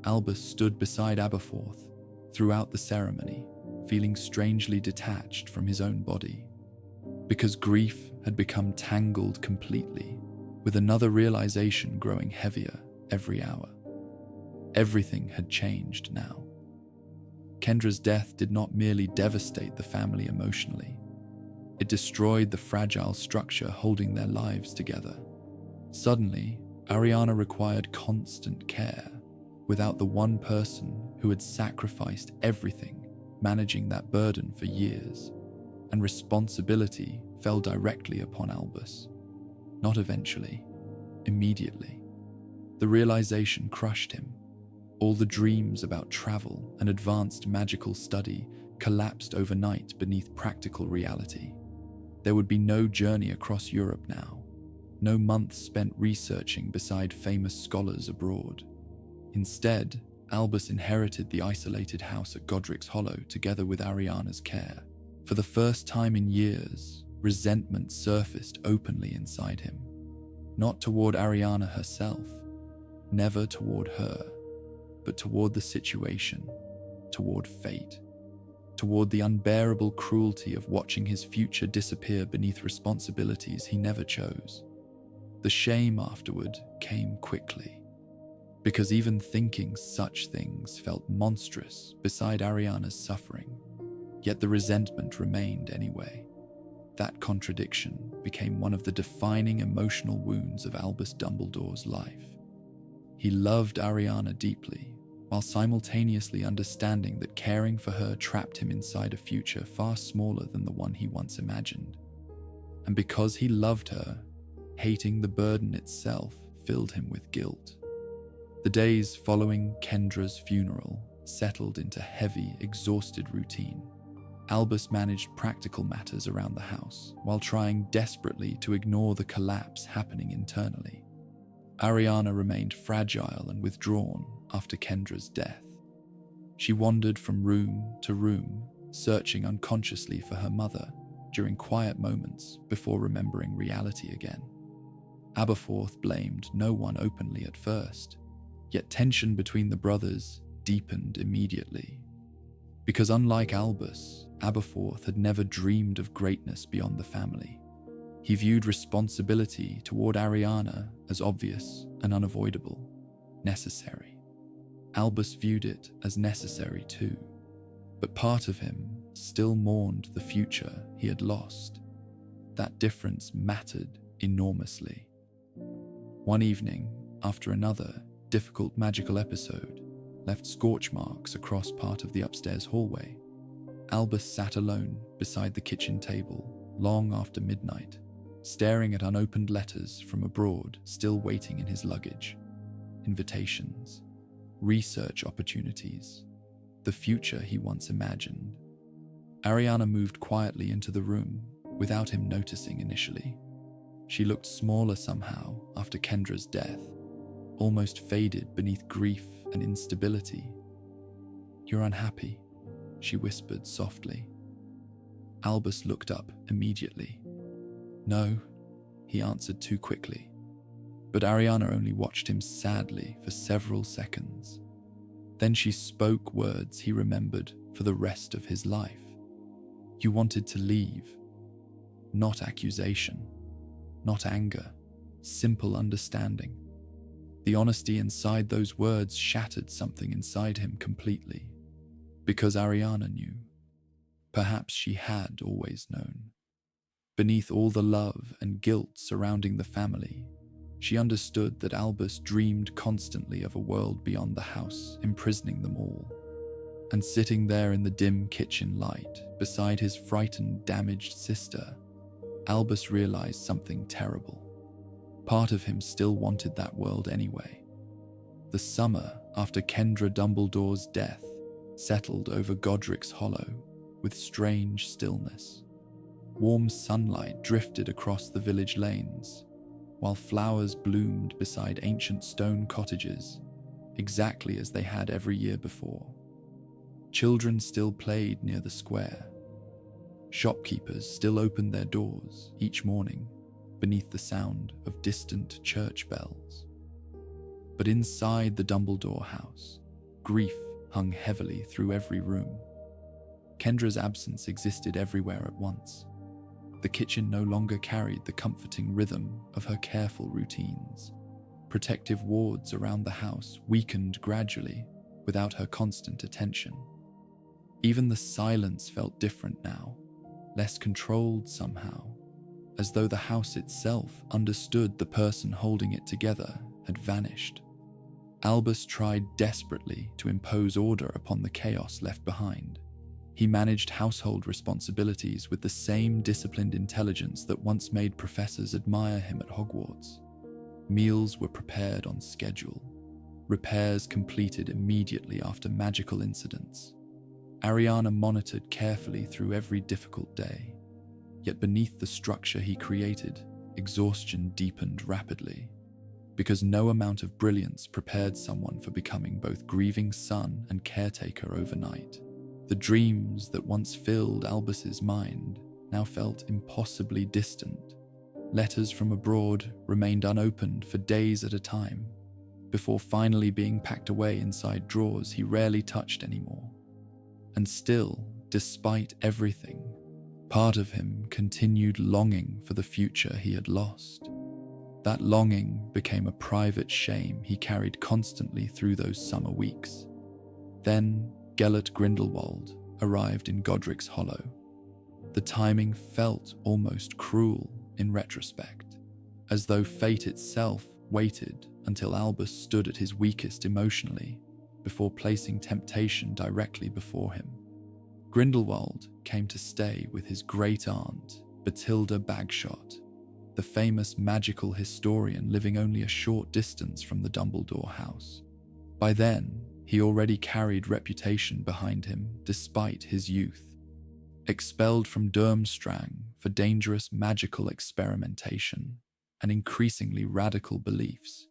Albus stood beside Abberforth throughout the ceremony, feeling strangely detached from his own body, because grief had become tangled completely, with another realization growing heavier every hour. Everything had changed now. Kendra's death did not merely devastate the family emotionally. It destroyed the fragile structure holding their lives together. Suddenly, Ariana required constant care, without the one person who had sacrificed everything managing that burden for years, and responsibility fell directly upon Albus. Not eventually, immediately. The realization crushed him. All the dreams about travel and advanced magical study collapsed overnight beneath practical reality. There would be no journey across Europe now, no months spent researching beside famous scholars abroad. Instead, Albus inherited the isolated house at Godric's Hollow together with Ariana's care. For the first time in years, resentment surfaced openly inside him. Not toward Ariana herself, never toward her, but toward the situation, toward fate, toward the unbearable cruelty of watching his future disappear beneath responsibilities he never chose. The shame afterward came quickly, because even thinking such things felt monstrous beside Ariana's suffering, yet the resentment remained anyway. That contradiction became one of the defining emotional wounds of Albus Dumbledore's life. He loved Ariana deeply, while simultaneously understanding that caring for her trapped him inside a future far smaller than the one he once imagined. And because he loved her, hating the burden itself filled him with guilt. The days following Kendra's funeral settled into heavy, exhausted routine. Albus managed practical matters around the house, while trying desperately to ignore the collapse happening internally. Ariana remained fragile and withdrawn after Kendra's death. She wandered from room to room, searching unconsciously for her mother during quiet moments before remembering reality again. Abberforth blamed no one openly at first, yet tension between the brothers deepened immediately. Because unlike Albus, Abberforth had never dreamed of greatness beyond the family. He viewed responsibility toward Ariana as obvious and unavoidable, necessary. Albus viewed it as necessary too, but part of him still mourned the future he had lost. That difference mattered enormously. One evening, after another difficult magical episode left scorch marks across part of the upstairs hallway, Albus sat alone beside the kitchen table long after midnight, staring at unopened letters from abroad still waiting in his luggage. Invitations, research opportunities, the future he once imagined. Ariana moved quietly into the room without him noticing initially. She looked smaller somehow after Kendra's death, almost faded beneath grief and instability. "You're unhappy," she whispered softly. Albus looked up immediately. "No," he answered too quickly. But Ariana only watched him sadly for several seconds. Then she spoke words he remembered for the rest of his life. "You wanted to leave." Not accusation, not anger, simple understanding. The honesty inside those words shattered something inside him completely. Because Ariana knew. Perhaps she had always known. Beneath all the love and guilt surrounding the family, she understood that Albus dreamed constantly of a world beyond the house, imprisoning them all. And sitting there in the dim kitchen light, beside his frightened, damaged sister, Albus realized something terrible. Part of him still wanted that world anyway. The summer after Kendra Dumbledore's death settled over Godric's Hollow with strange stillness. Warm sunlight drifted across the village lanes, while flowers bloomed beside ancient stone cottages, exactly as they had every year before. Children still played near the square. Shopkeepers still opened their doors each morning beneath the sound of distant church bells. But inside the Dumbledore house, grief hung heavily through every room. Kendra's absence existed everywhere at once. The kitchen no longer carried the comforting rhythm of her careful routines. Protective wards around the house weakened gradually without her constant attention. Even the silence felt different now, less controlled somehow, as though the house itself understood the person holding it together had vanished. Albus tried desperately to impose order upon the chaos left behind. He managed household responsibilities with the same disciplined intelligence that once made professors admire him at Hogwarts. Meals were prepared on schedule, repairs completed immediately after magical incidents. Ariana monitored carefully through every difficult day, yet beneath the structure he created, exhaustion deepened rapidly, because no amount of brilliance prepared someone for becoming both grieving son and caretaker overnight. The dreams that once filled Albus's mind now felt impossibly distant. Letters from abroad remained unopened for days at a time, before finally being packed away inside drawers he rarely touched anymore. And still, despite everything, part of him continued longing for the future he had lost. That longing became a private shame he carried constantly through those summer weeks. Then, Grindlewald arrived in Godric's Hollow. The timing felt almost cruel in retrospect, as though fate itself waited until Albus stood at his weakest emotionally before placing temptation directly before him. Grindlewald came to stay with his great-aunt, Bathilda Bagshot, the famous magical historian living only a short distance from the Dumbledore house. By then, he already carried reputation behind him despite his youth. Expelled from Durmstrang for dangerous magical experimentation and increasingly radical beliefs,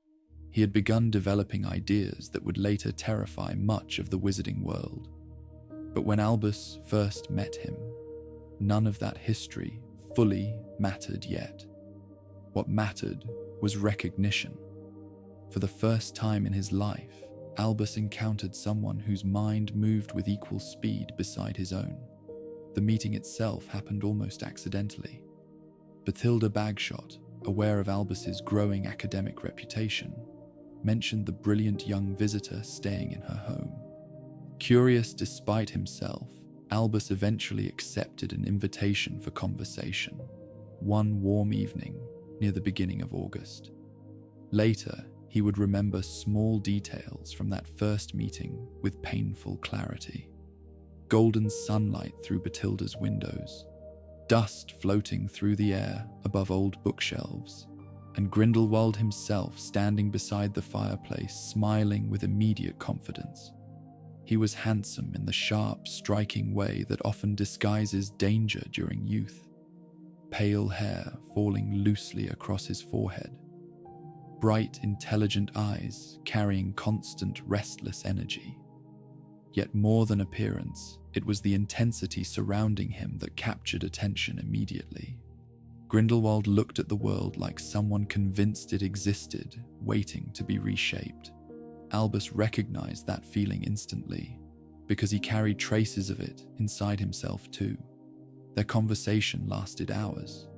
he had begun developing ideas that would later terrify much of the wizarding world. But when Albus first met him, none of that history fully mattered yet. What mattered was recognition. For the first time in his life, Albus encountered someone whose mind moved with equal speed beside his own. The meeting itself happened almost accidentally. Bathilda Bagshot, aware of Albus's growing academic reputation, mentioned the brilliant young visitor staying in her home. Curious despite himself, Albus eventually accepted an invitation for conversation, one warm evening near the beginning of August. Later, he would remember small details from that first meeting with painful clarity. Golden sunlight through Bathilda's windows, dust floating through the air above old bookshelves, and Grindlewald himself standing beside the fireplace, smiling with immediate confidence. He was handsome in the sharp, striking way that often disguises danger during youth. Pale hair falling loosely across his forehead. Bright, intelligent eyes carrying constant, restless energy. Yet more than appearance, it was the intensity surrounding him that captured attention immediately. Grindlewald looked at the world like someone convinced it existed, waiting to be reshaped. Albus recognized that feeling instantly, because he carried traces of it inside himself too. Their conversation lasted hours.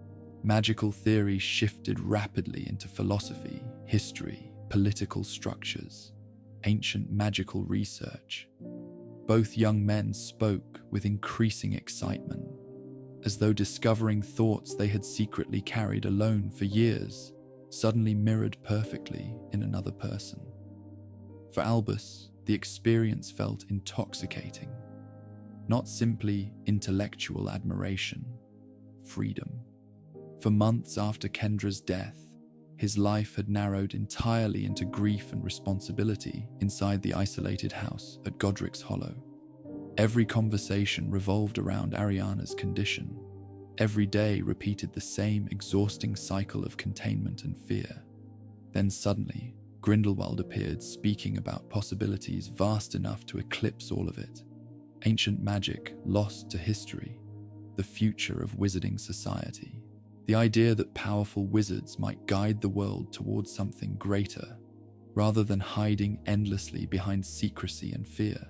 Magical theories shifted rapidly into philosophy, history, political structures, ancient magical research. Both young men spoke with increasing excitement, as though discovering thoughts they had secretly carried alone for years suddenly mirrored perfectly in another person. For Albus, the experience felt intoxicating, not simply intellectual admiration, freedom. For months after Kendra's death, his life had narrowed entirely into grief and responsibility inside the isolated house at Godric's Hollow. Every conversation revolved around Ariana's condition. Every day repeated the same exhausting cycle of containment and fear. Then suddenly, Grindlewald appeared, speaking about possibilities vast enough to eclipse all of it. Ancient magic lost to history, the future of wizarding society. The idea that powerful wizards might guide the world towards something greater, rather than hiding endlessly behind secrecy and fear.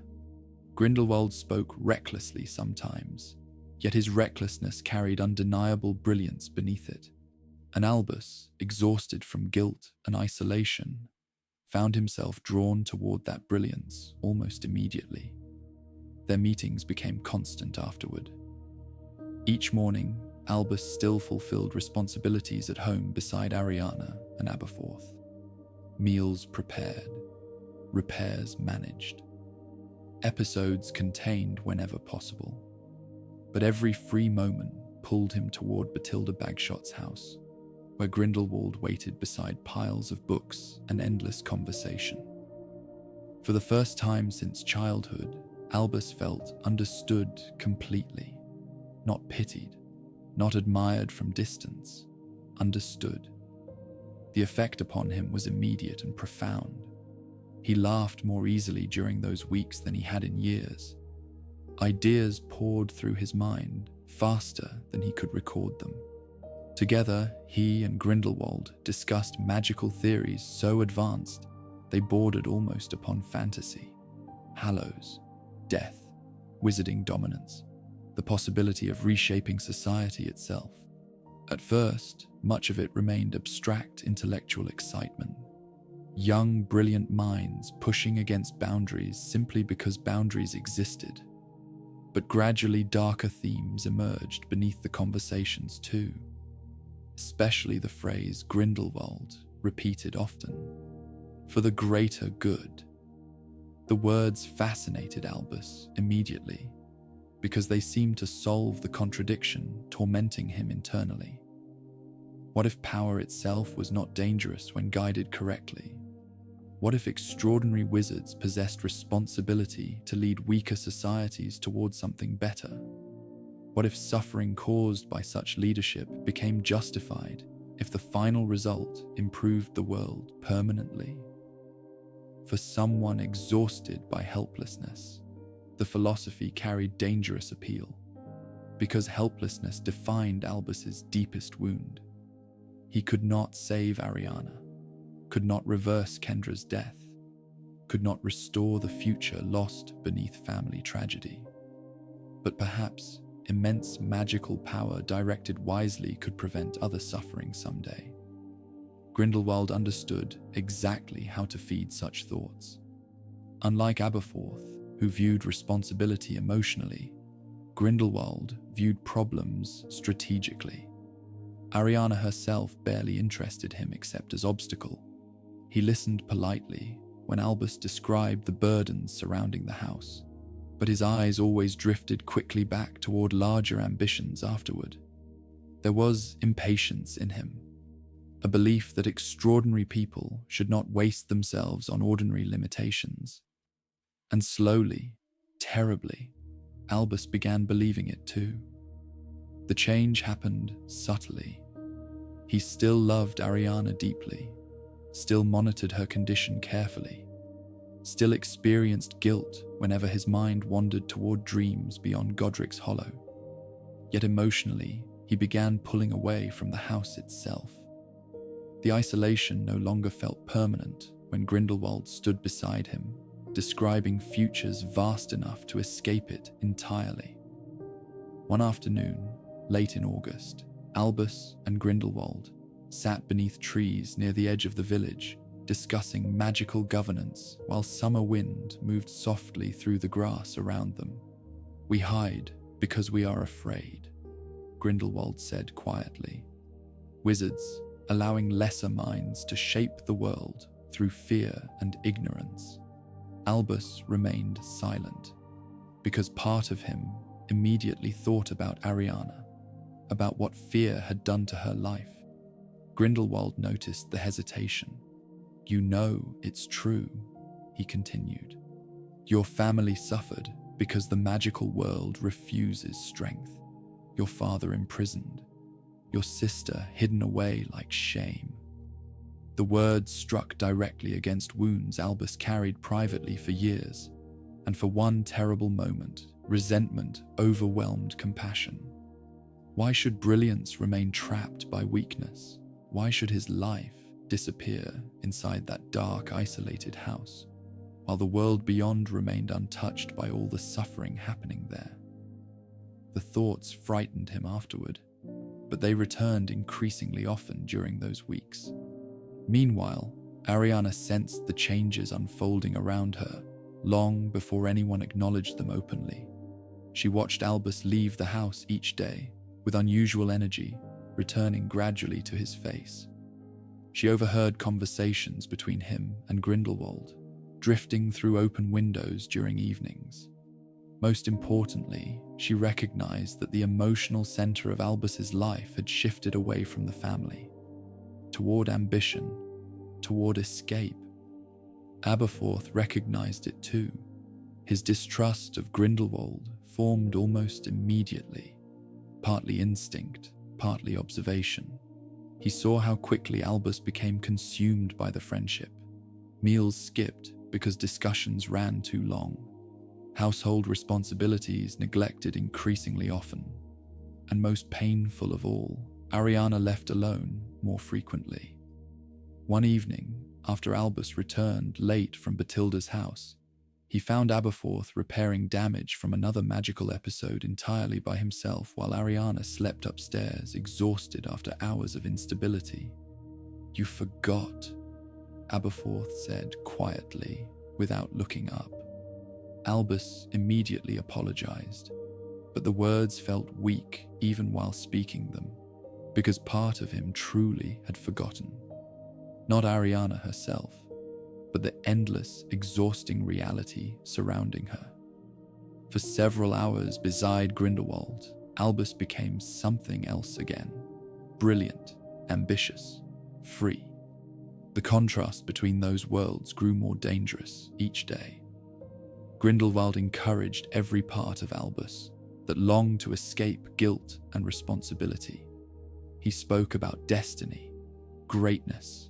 Grindlewald spoke recklessly sometimes, yet his recklessness carried undeniable brilliance beneath it. And Albus, exhausted from guilt and isolation, found himself drawn toward that brilliance almost immediately. Their meetings became constant afterward. Each morning, Albus still fulfilled responsibilities at home beside Ariana and Abberforth. Meals prepared, repairs managed, episodes contained whenever possible. But every free moment pulled him toward Bathilda Bagshot's house, where Grindlewald waited beside piles of books and endless conversation. For the first time since childhood, Albus felt understood completely, not pitied, not admired from distance, understood. The effect upon him was immediate and profound. He laughed more easily during those weeks than he had in years. Ideas poured through his mind faster than he could record them. Together, he and Grindlewald discussed magical theories so advanced they bordered almost upon fantasy. Hallows, death, wizarding dominance, the possibility of reshaping society itself. At first, much of it remained abstract intellectual excitement. Young, brilliant minds pushing against boundaries simply because boundaries existed. But gradually darker themes emerged beneath the conversations too. Especially the phrase Grindlewald repeated often. For the greater good. The words fascinated Albus immediately, because they seemed to solve the contradiction tormenting him internally. What if power itself was not dangerous when guided correctly? What if extraordinary wizards possessed responsibility to lead weaker societies towards something better? What if suffering caused by such leadership became justified if the final result improved the world permanently? For someone exhausted by helplessness, the philosophy carried dangerous appeal, because helplessness defined Albus's deepest wound. He could not save Ariana, could not reverse Kendra's death, could not restore the future lost beneath family tragedy. But perhaps immense magical power directed wisely could prevent other suffering someday. Grindlewald understood exactly how to feed such thoughts. Unlike Abberforth, who viewed responsibility emotionally, Grindlewald viewed problems strategically. Ariana herself barely interested him except as obstacle. He listened politely when Albus described the burdens surrounding the house, but his eyes always drifted quickly back toward larger ambitions afterward. There was impatience in him, a belief that extraordinary people should not waste themselves on ordinary limitations. And slowly, terribly, Albus began believing it too. The change happened subtly. He still loved Ariana deeply, still monitored her condition carefully, still experienced guilt whenever his mind wandered toward dreams beyond Godric's Hollow. Yet emotionally, he began pulling away from the house itself. The isolation no longer felt permanent when Grindlewald stood beside him, describing futures vast enough to escape it entirely. One afternoon, late in August, Albus and Grindlewald sat beneath trees near the edge of the village, discussing magical governance while summer wind moved softly through the grass around them. "We hide because we are afraid," Grindlewald said quietly. "Wizards, allowing lesser minds to shape the world through fear and ignorance." Albus remained silent, because part of him immediately thought about Ariana, about what fear had done to her life. Grindlewald noticed the hesitation. "You know it's true," he continued. "Your family suffered because the magical world refuses strength. Your father imprisoned, your sister hidden away like shame." The words struck directly against wounds Albus carried privately for years, and for one terrible moment, resentment overwhelmed compassion. Why should brilliance remain trapped by weakness? Why should his life disappear inside that dark, isolated house, while the world beyond remained untouched by all the suffering happening there? The thoughts frightened him afterward, but they returned increasingly often during those weeks. Meanwhile, Ariana sensed the changes unfolding around her long before anyone acknowledged them openly. She watched Albus leave the house each day with unusual energy, returning gradually to his face. She overheard conversations between him and Grindlewald, drifting through open windows during evenings. Most importantly, she recognized that the emotional center of Albus's life had shifted away from the family, toward ambition, toward escape. Abberforth recognized it too. His distrust of Grindlewald formed almost immediately, partly instinct, partly observation. He saw how quickly Albus became consumed by the friendship. Meals skipped because discussions ran too long. Household responsibilities neglected increasingly often. And most painful of all, Ariana left alone more frequently. One evening, after Albus returned late from Batilda's house, he found Abberforth repairing damage from another magical episode entirely by himself while Ariana slept upstairs, exhausted after hours of instability. "You forgot," Abberforth said quietly, without looking up. Albus immediately apologized, but the words felt weak even while speaking them, because part of him truly had forgotten. Not Ariana herself, but the endless, exhausting reality surrounding her. For several hours beside Grindlewald, Albus became something else again. Brilliant, ambitious, free. The contrast between those worlds grew more dangerous each day. Grindlewald encouraged every part of Albus that longed to escape guilt and responsibility. He spoke about destiny, greatness,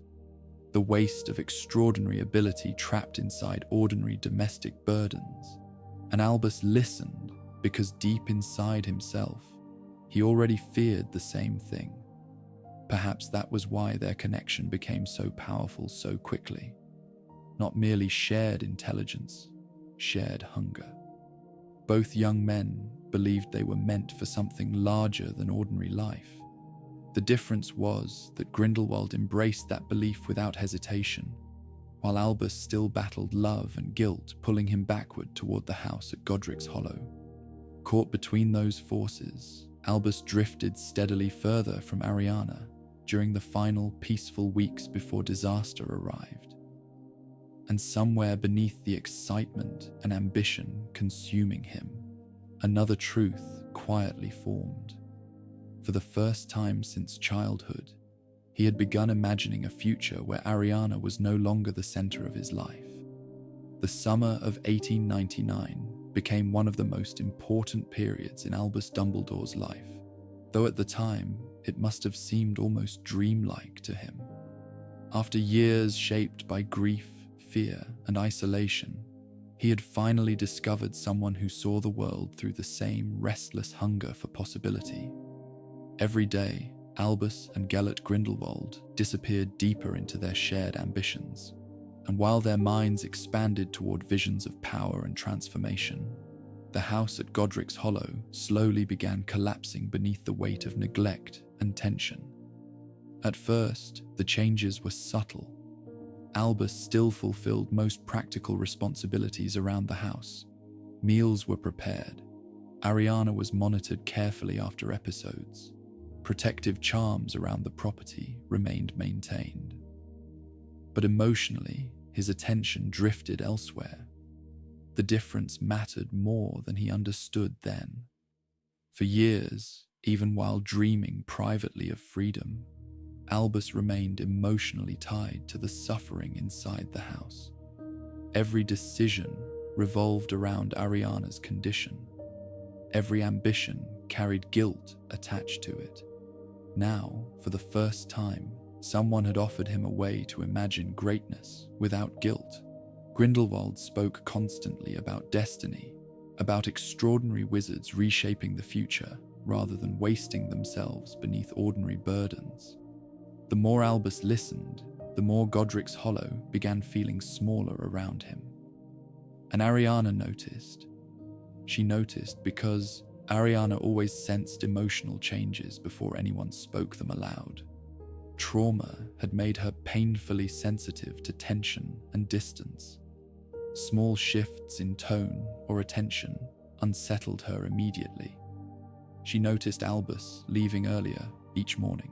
the waste of extraordinary ability trapped inside ordinary domestic burdens. And Albus listened because deep inside himself, he already feared the same thing. Perhaps that was why their connection became so powerful so quickly. Not merely shared intelligence, shared hunger. Both young men believed they were meant for something larger than ordinary life. The difference was that Grindlewald embraced that belief without hesitation, while Albus still battled love and guilt pulling him backward toward the house at Godric's Hollow. Caught between those forces, Albus drifted steadily further from Ariana during the final peaceful weeks before disaster arrived. And somewhere beneath the excitement and ambition consuming him, another truth quietly formed. For the first time since childhood, he had begun imagining a future where Ariana was no longer the center of his life. The summer of 1899 became one of the most important periods in Albus Dumbledore's life, though at the time it must have seemed almost dreamlike to him. After years shaped by grief, fear, and isolation, he had finally discovered someone who saw the world through the same restless hunger for possibility. Every day, Albus and Grindlewald disappeared deeper into their shared ambitions, and while their minds expanded toward visions of power and transformation, the house at Godric's Hollow slowly began collapsing beneath the weight of neglect and tension. At first, the changes were subtle. Albus still fulfilled most practical responsibilities around the house. Meals were prepared. Ariana was monitored carefully after episodes. Protective charms around the property remained maintained. But emotionally, his attention drifted elsewhere. The difference mattered more than he understood then. For years, even while dreaming privately of freedom, Albus remained emotionally tied to the suffering inside the house. Every decision revolved around Ariana's condition. Every ambition carried guilt attached to it. Now, for the first time, someone had offered him a way to imagine greatness without guilt. Grindlewald spoke constantly about destiny, about extraordinary wizards reshaping the future rather than wasting themselves beneath ordinary burdens. The more Albus listened, the more Godric's Hollow began feeling smaller around him. And Ariana noticed. She noticed because Ariana always sensed emotional changes before anyone spoke them aloud. Trauma had made her painfully sensitive to tension and distance. Small shifts in tone or attention unsettled her immediately. She noticed Albus leaving earlier each morning.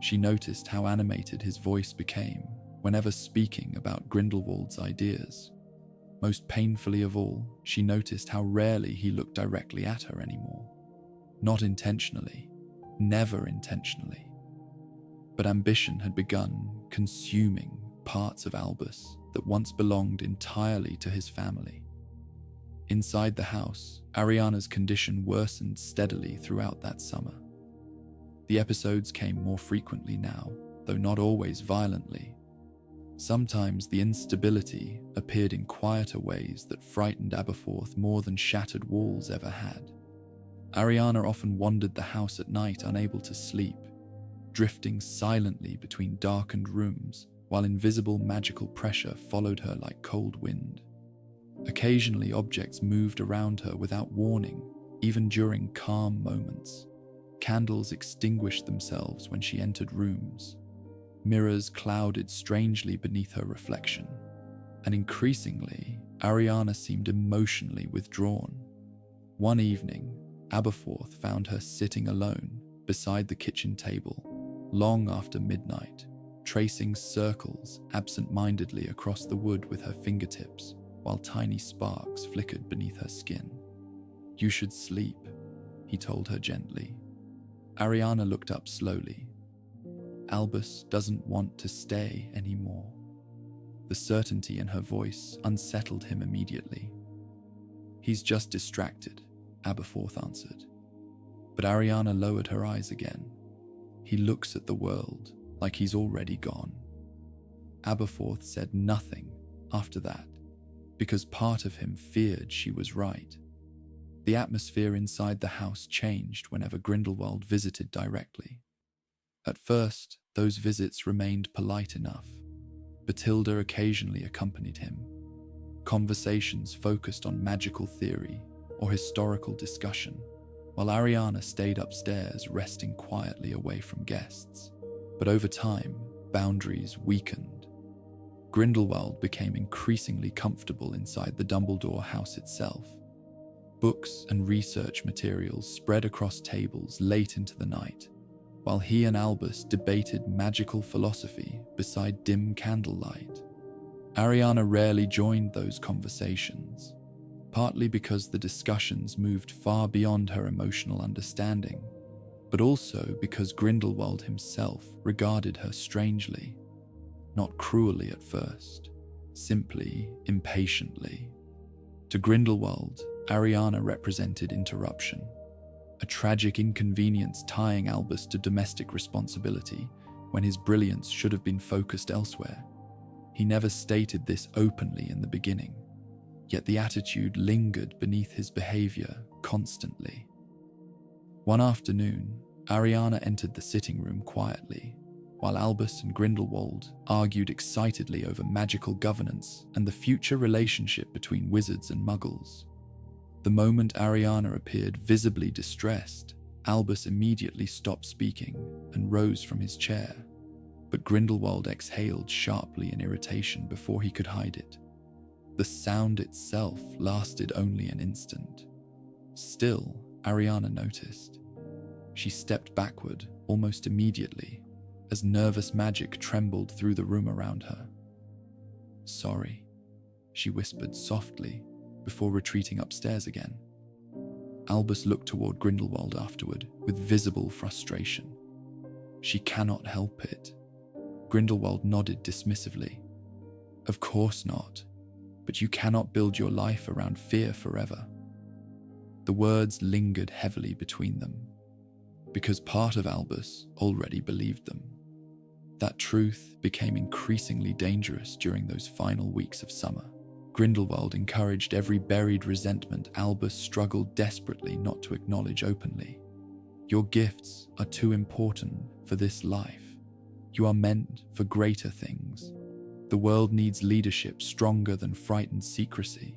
She noticed how animated his voice became whenever speaking about Grindlewald's ideas. Most painfully of all, she noticed how rarely he looked directly at her anymore. Not intentionally, never intentionally. But ambition had begun consuming parts of Albus that once belonged entirely to his family. Inside the house, Ariana's condition worsened steadily throughout that summer. The episodes came more frequently now, though not always violently. Sometimes the instability appeared in quieter ways that frightened Abberforth more than shattered walls ever had. Ariana often wandered the house at night unable to sleep, drifting silently between darkened rooms while invisible magical pressure followed her like cold wind. Occasionally objects moved around her without warning, even during calm moments. Candles extinguished themselves when she entered rooms. Mirrors clouded strangely beneath her reflection. And increasingly, Ariana seemed emotionally withdrawn. One evening, Abberforth found her sitting alone beside the kitchen table, long after midnight, tracing circles absent-mindedly across the wood with her fingertips, while tiny sparks flickered beneath her skin. "You should sleep," he told her gently. Ariana looked up slowly. Albus doesn't want to stay anymore. The certainty in her voice unsettled him immediately. "He's just distracted," Abberforth answered. But Ariana lowered her eyes again. "He looks at the world like he's already gone." Abberforth said nothing after that, because part of him feared she was right. The atmosphere inside the house changed whenever Grindlewald visited directly. At first, those visits remained polite enough. Batilda occasionally accompanied him. Conversations focused on magical theory or historical discussion, while Ariana stayed upstairs resting quietly away from guests. But over time, boundaries weakened. Grindlewald became increasingly comfortable inside the Dumbledore house itself. Books and research materials spread across tables late into the night, while he and Albus debated magical philosophy beside dim candlelight. Ariana rarely joined those conversations, partly because the discussions moved far beyond her emotional understanding. but also because Grindlewald himself regarded her strangely, not cruelly at first, simply impatiently. To Grindlewald, Ariana represented interruption, a tragic inconvenience tying Albus to domestic responsibility when his brilliance should have been focused elsewhere. He never stated this openly in the beginning, yet the attitude lingered beneath his behavior constantly. One afternoon, Ariana entered the sitting room quietly, while Albus and Grindlewald argued excitedly over magical governance and the future relationship between wizards and muggles. The moment Ariana appeared visibly distressed, Albus immediately stopped speaking and rose from his chair, but Grindlewald exhaled sharply in irritation before he could hide it. The sound itself lasted only an instant. Still, Ariana noticed. She stepped backward almost immediately as nervous magic trembled through the room around her. "Sorry," she whispered softly before retreating upstairs again. Albus looked toward Grindlewald afterward with visible frustration. "She cannot help it." Grindlewald nodded dismissively. "Of course not, but you cannot build your life around fear forever." The words lingered heavily between them, because part of Albus already believed them. That truth became increasingly dangerous during those final weeks of summer. Grindlewald encouraged every buried resentment Albus struggled desperately not to acknowledge openly. "Your gifts are too important for this life. You are meant for greater things. The world needs leadership stronger than frightened secrecy."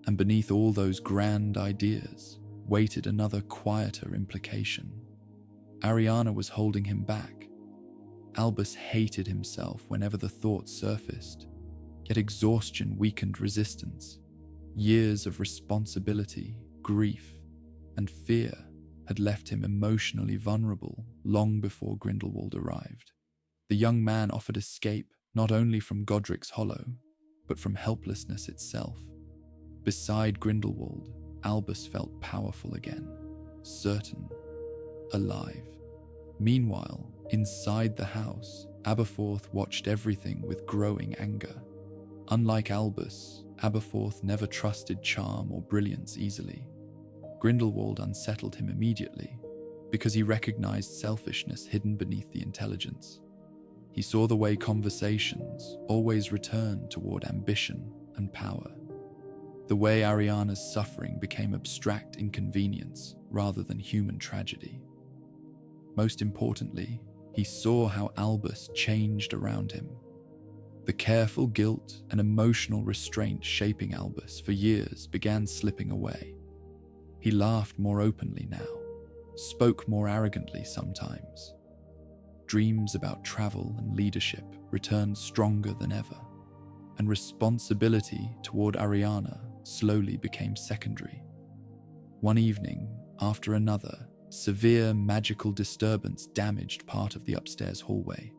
And beneath all those grand ideas waited another quieter implication. Ariana was holding him back. Albus hated himself whenever the thought surfaced, yet exhaustion weakened resistance. Years of responsibility, grief, and fear had left him emotionally vulnerable long before Grindlewald arrived. The young man offered escape not only from Godric's hollow, but from helplessness itself. Beside Grindlewald, Albus felt powerful again, certain, alive. Meanwhile, inside the house, Abberforth watched everything with growing anger. Unlike Albus, Abberforth never trusted charm or brilliance easily. Grindlewald unsettled him immediately, because he recognized selfishness hidden beneath the intelligence. He saw the way conversations always returned toward ambition and power. The way Ariana's suffering became abstract inconvenience rather than human tragedy. Most importantly, he saw how Albus changed around him. The careful guilt and emotional restraint shaping Albus for years began slipping away. He laughed more openly now, spoke more arrogantly sometimes. Dreams about travel and leadership returned stronger than ever, and responsibility toward Ariana slowly became secondary. One evening, after another, severe magical disturbance damaged part of the upstairs hallway.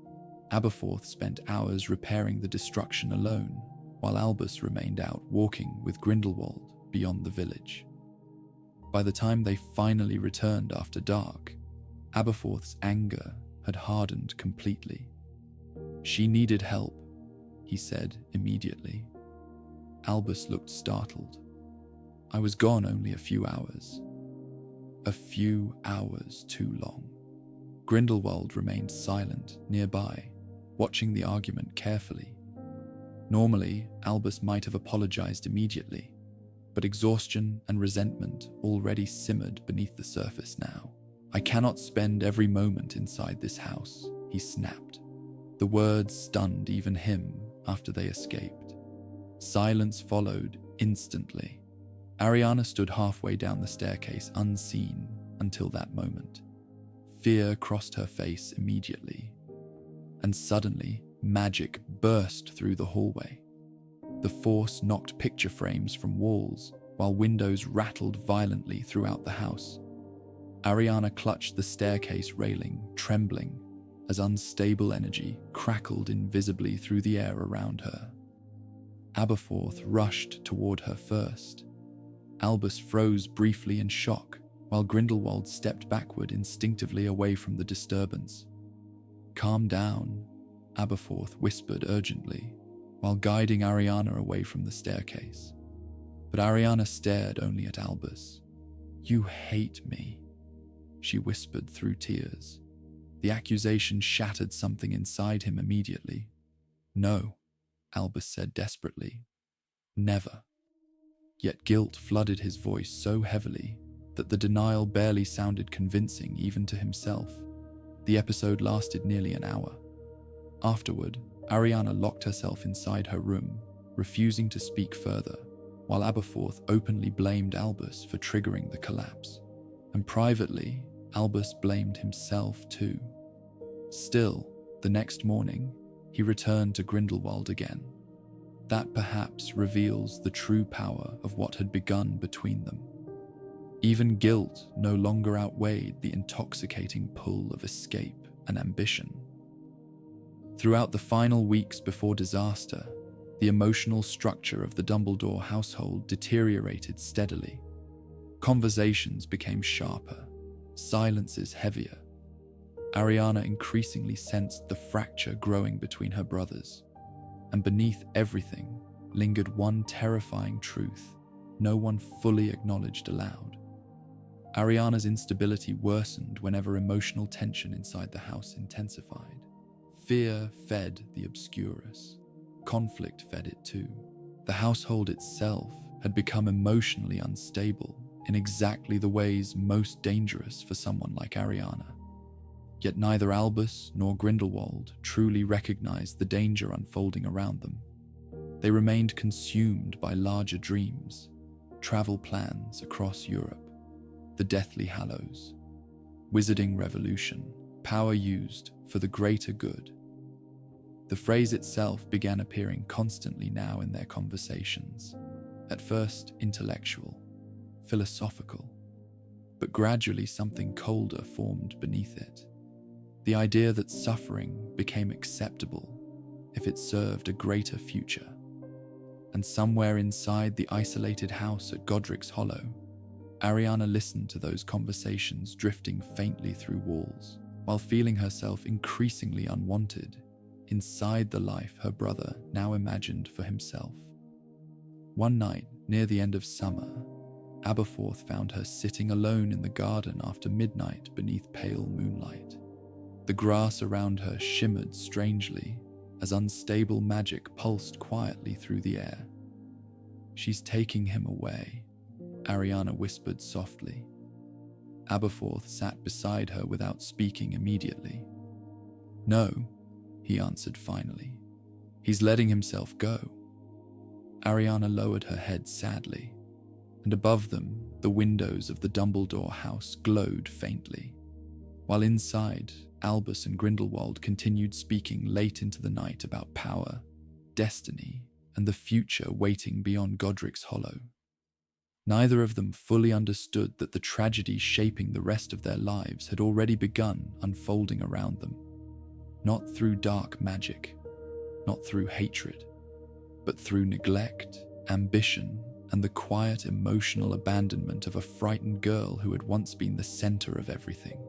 Abberforth spent hours repairing the destruction alone, while Albus remained out walking with Grindlewald beyond the village. By the time they finally returned after dark, Abberforth's anger had hardened completely. "She needed help," he said immediately. Albus looked startled. "I was gone only a few hours." A few hours too long. Grindlewald remained silent nearby, watching the argument carefully. Normally, Albus might have apologized immediately, but exhaustion and resentment already simmered beneath the surface now. "I cannot spend every moment inside this house," he snapped. The words stunned even him after they escaped. Silence followed instantly. Ariana stood halfway down the staircase unseen until that moment. Fear crossed her face immediately, and suddenly magic burst through the hallway. The force knocked picture frames from walls while windows rattled violently throughout the house. Ariana clutched the staircase railing, trembling, as unstable energy crackled invisibly through the air around her. Abberforth rushed toward her first. Albus froze briefly in shock, while Grindlewald stepped backward instinctively away from the disturbance. "Calm down," Abberforth whispered urgently, while guiding Ariana away from the staircase. But Ariana stared only at Albus. "You hate me," she whispered through tears. The accusation shattered something inside him immediately. "No," Albus said desperately. "Never." Yet guilt flooded his voice so heavily that the denial barely sounded convincing even to himself. The episode lasted nearly an hour. Afterward, Ariana locked herself inside her room, refusing to speak further, while Abberforth openly blamed Albus for triggering the collapse. And privately, Albus blamed himself too. Still, the next morning, he returned to Grindlewald again. That perhaps reveals the true power of what had begun between them. Even guilt no longer outweighed the intoxicating pull of escape and ambition. Throughout the final weeks before disaster, the emotional structure of the Dumbledore household deteriorated steadily. Conversations became sharper, silences heavier. Ariana increasingly sensed the fracture growing between her brothers, and beneath everything lingered one terrifying truth no one fully acknowledged aloud. Ariana's instability worsened whenever emotional tension inside the house intensified. Fear fed the obscurus. Conflict fed it too. The household itself had become emotionally unstable in exactly the ways most dangerous for someone like Ariana. Yet neither Albus nor Grindlewald truly recognized the danger unfolding around them. They remained consumed by larger dreams, travel plans across Europe, the Deathly Hallows, wizarding revolution, power used for the greater good. The phrase itself began appearing constantly now in their conversations, at first intellectual, philosophical, but gradually something colder formed beneath it. The idea that suffering became acceptable if it served a greater future. And somewhere inside the isolated house at Godric's Hollow, Ariana listened to those conversations drifting faintly through walls, while feeling herself increasingly unwanted inside the life her brother now imagined for himself. One night, near the end of summer, Abberforth found her sitting alone in the garden after midnight beneath pale moonlight. The grass around her shimmered strangely as unstable magic pulsed quietly through the air. "She's taking him away," Ariana whispered softly. Abberforth sat beside her without speaking immediately. "No," he answered finally. "He's letting himself go." Ariana lowered her head sadly, and above them, the windows of the Dumbledore house glowed faintly, while inside, Albus and Grindlewald continued speaking late into the night about power, destiny, and the future waiting beyond Godric's Hollow. Neither of them fully understood that the tragedy shaping the rest of their lives had already begun unfolding around them. Not through dark magic, not through hatred, but through neglect, ambition, and the quiet emotional abandonment of a frightened girl who had once been the center of everything.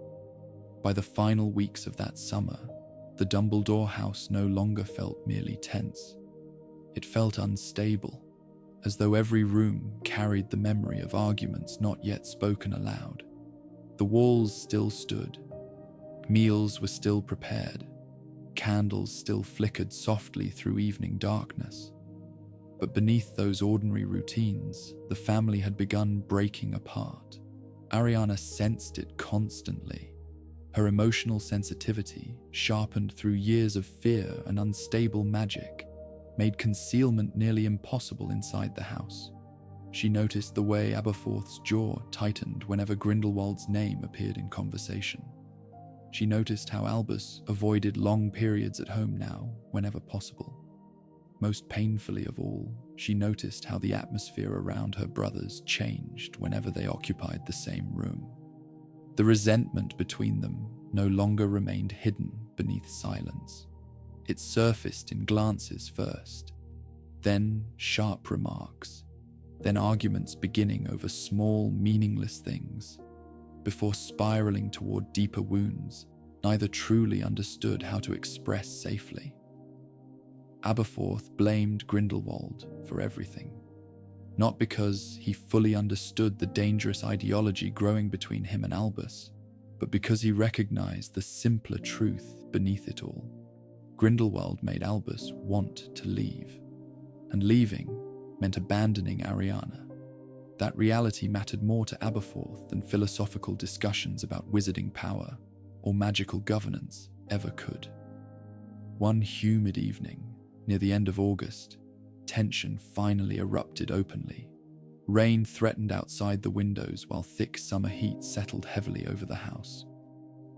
By the final weeks of that summer, the Dumbledore house no longer felt merely tense. It felt unstable, as though every room carried the memory of arguments not yet spoken aloud. The walls still stood. Meals were still prepared. Candles still flickered softly through evening darkness. But beneath those ordinary routines, the family had begun breaking apart. Ariana sensed it constantly. Her emotional sensitivity, sharpened through years of fear and unstable magic, made concealment nearly impossible inside the house. She noticed the way Abberforth's jaw tightened whenever Grindlewald's name appeared in conversation. She noticed how Albus avoided long periods at home now, whenever possible. Most painfully of all, she noticed how the atmosphere around her brothers changed whenever they occupied the same room. The resentment between them no longer remained hidden beneath silence. It surfaced in glances first, then sharp remarks, then arguments beginning over small, meaningless things. before spiraling toward deeper wounds neither truly understood how to express safely. Abberforth blamed Grindlewald for everything, not because he fully understood the dangerous ideology growing between him and Albus, but because he recognized the simpler truth beneath it all. Grindlewald made Albus want to leave, and leaving meant abandoning Ariana. That reality mattered more to Abberforth than philosophical discussions about wizarding power or magical governance ever could. One humid evening, near the end of August, tension finally erupted openly. Rain threatened outside the windows while thick summer heat settled heavily over the house.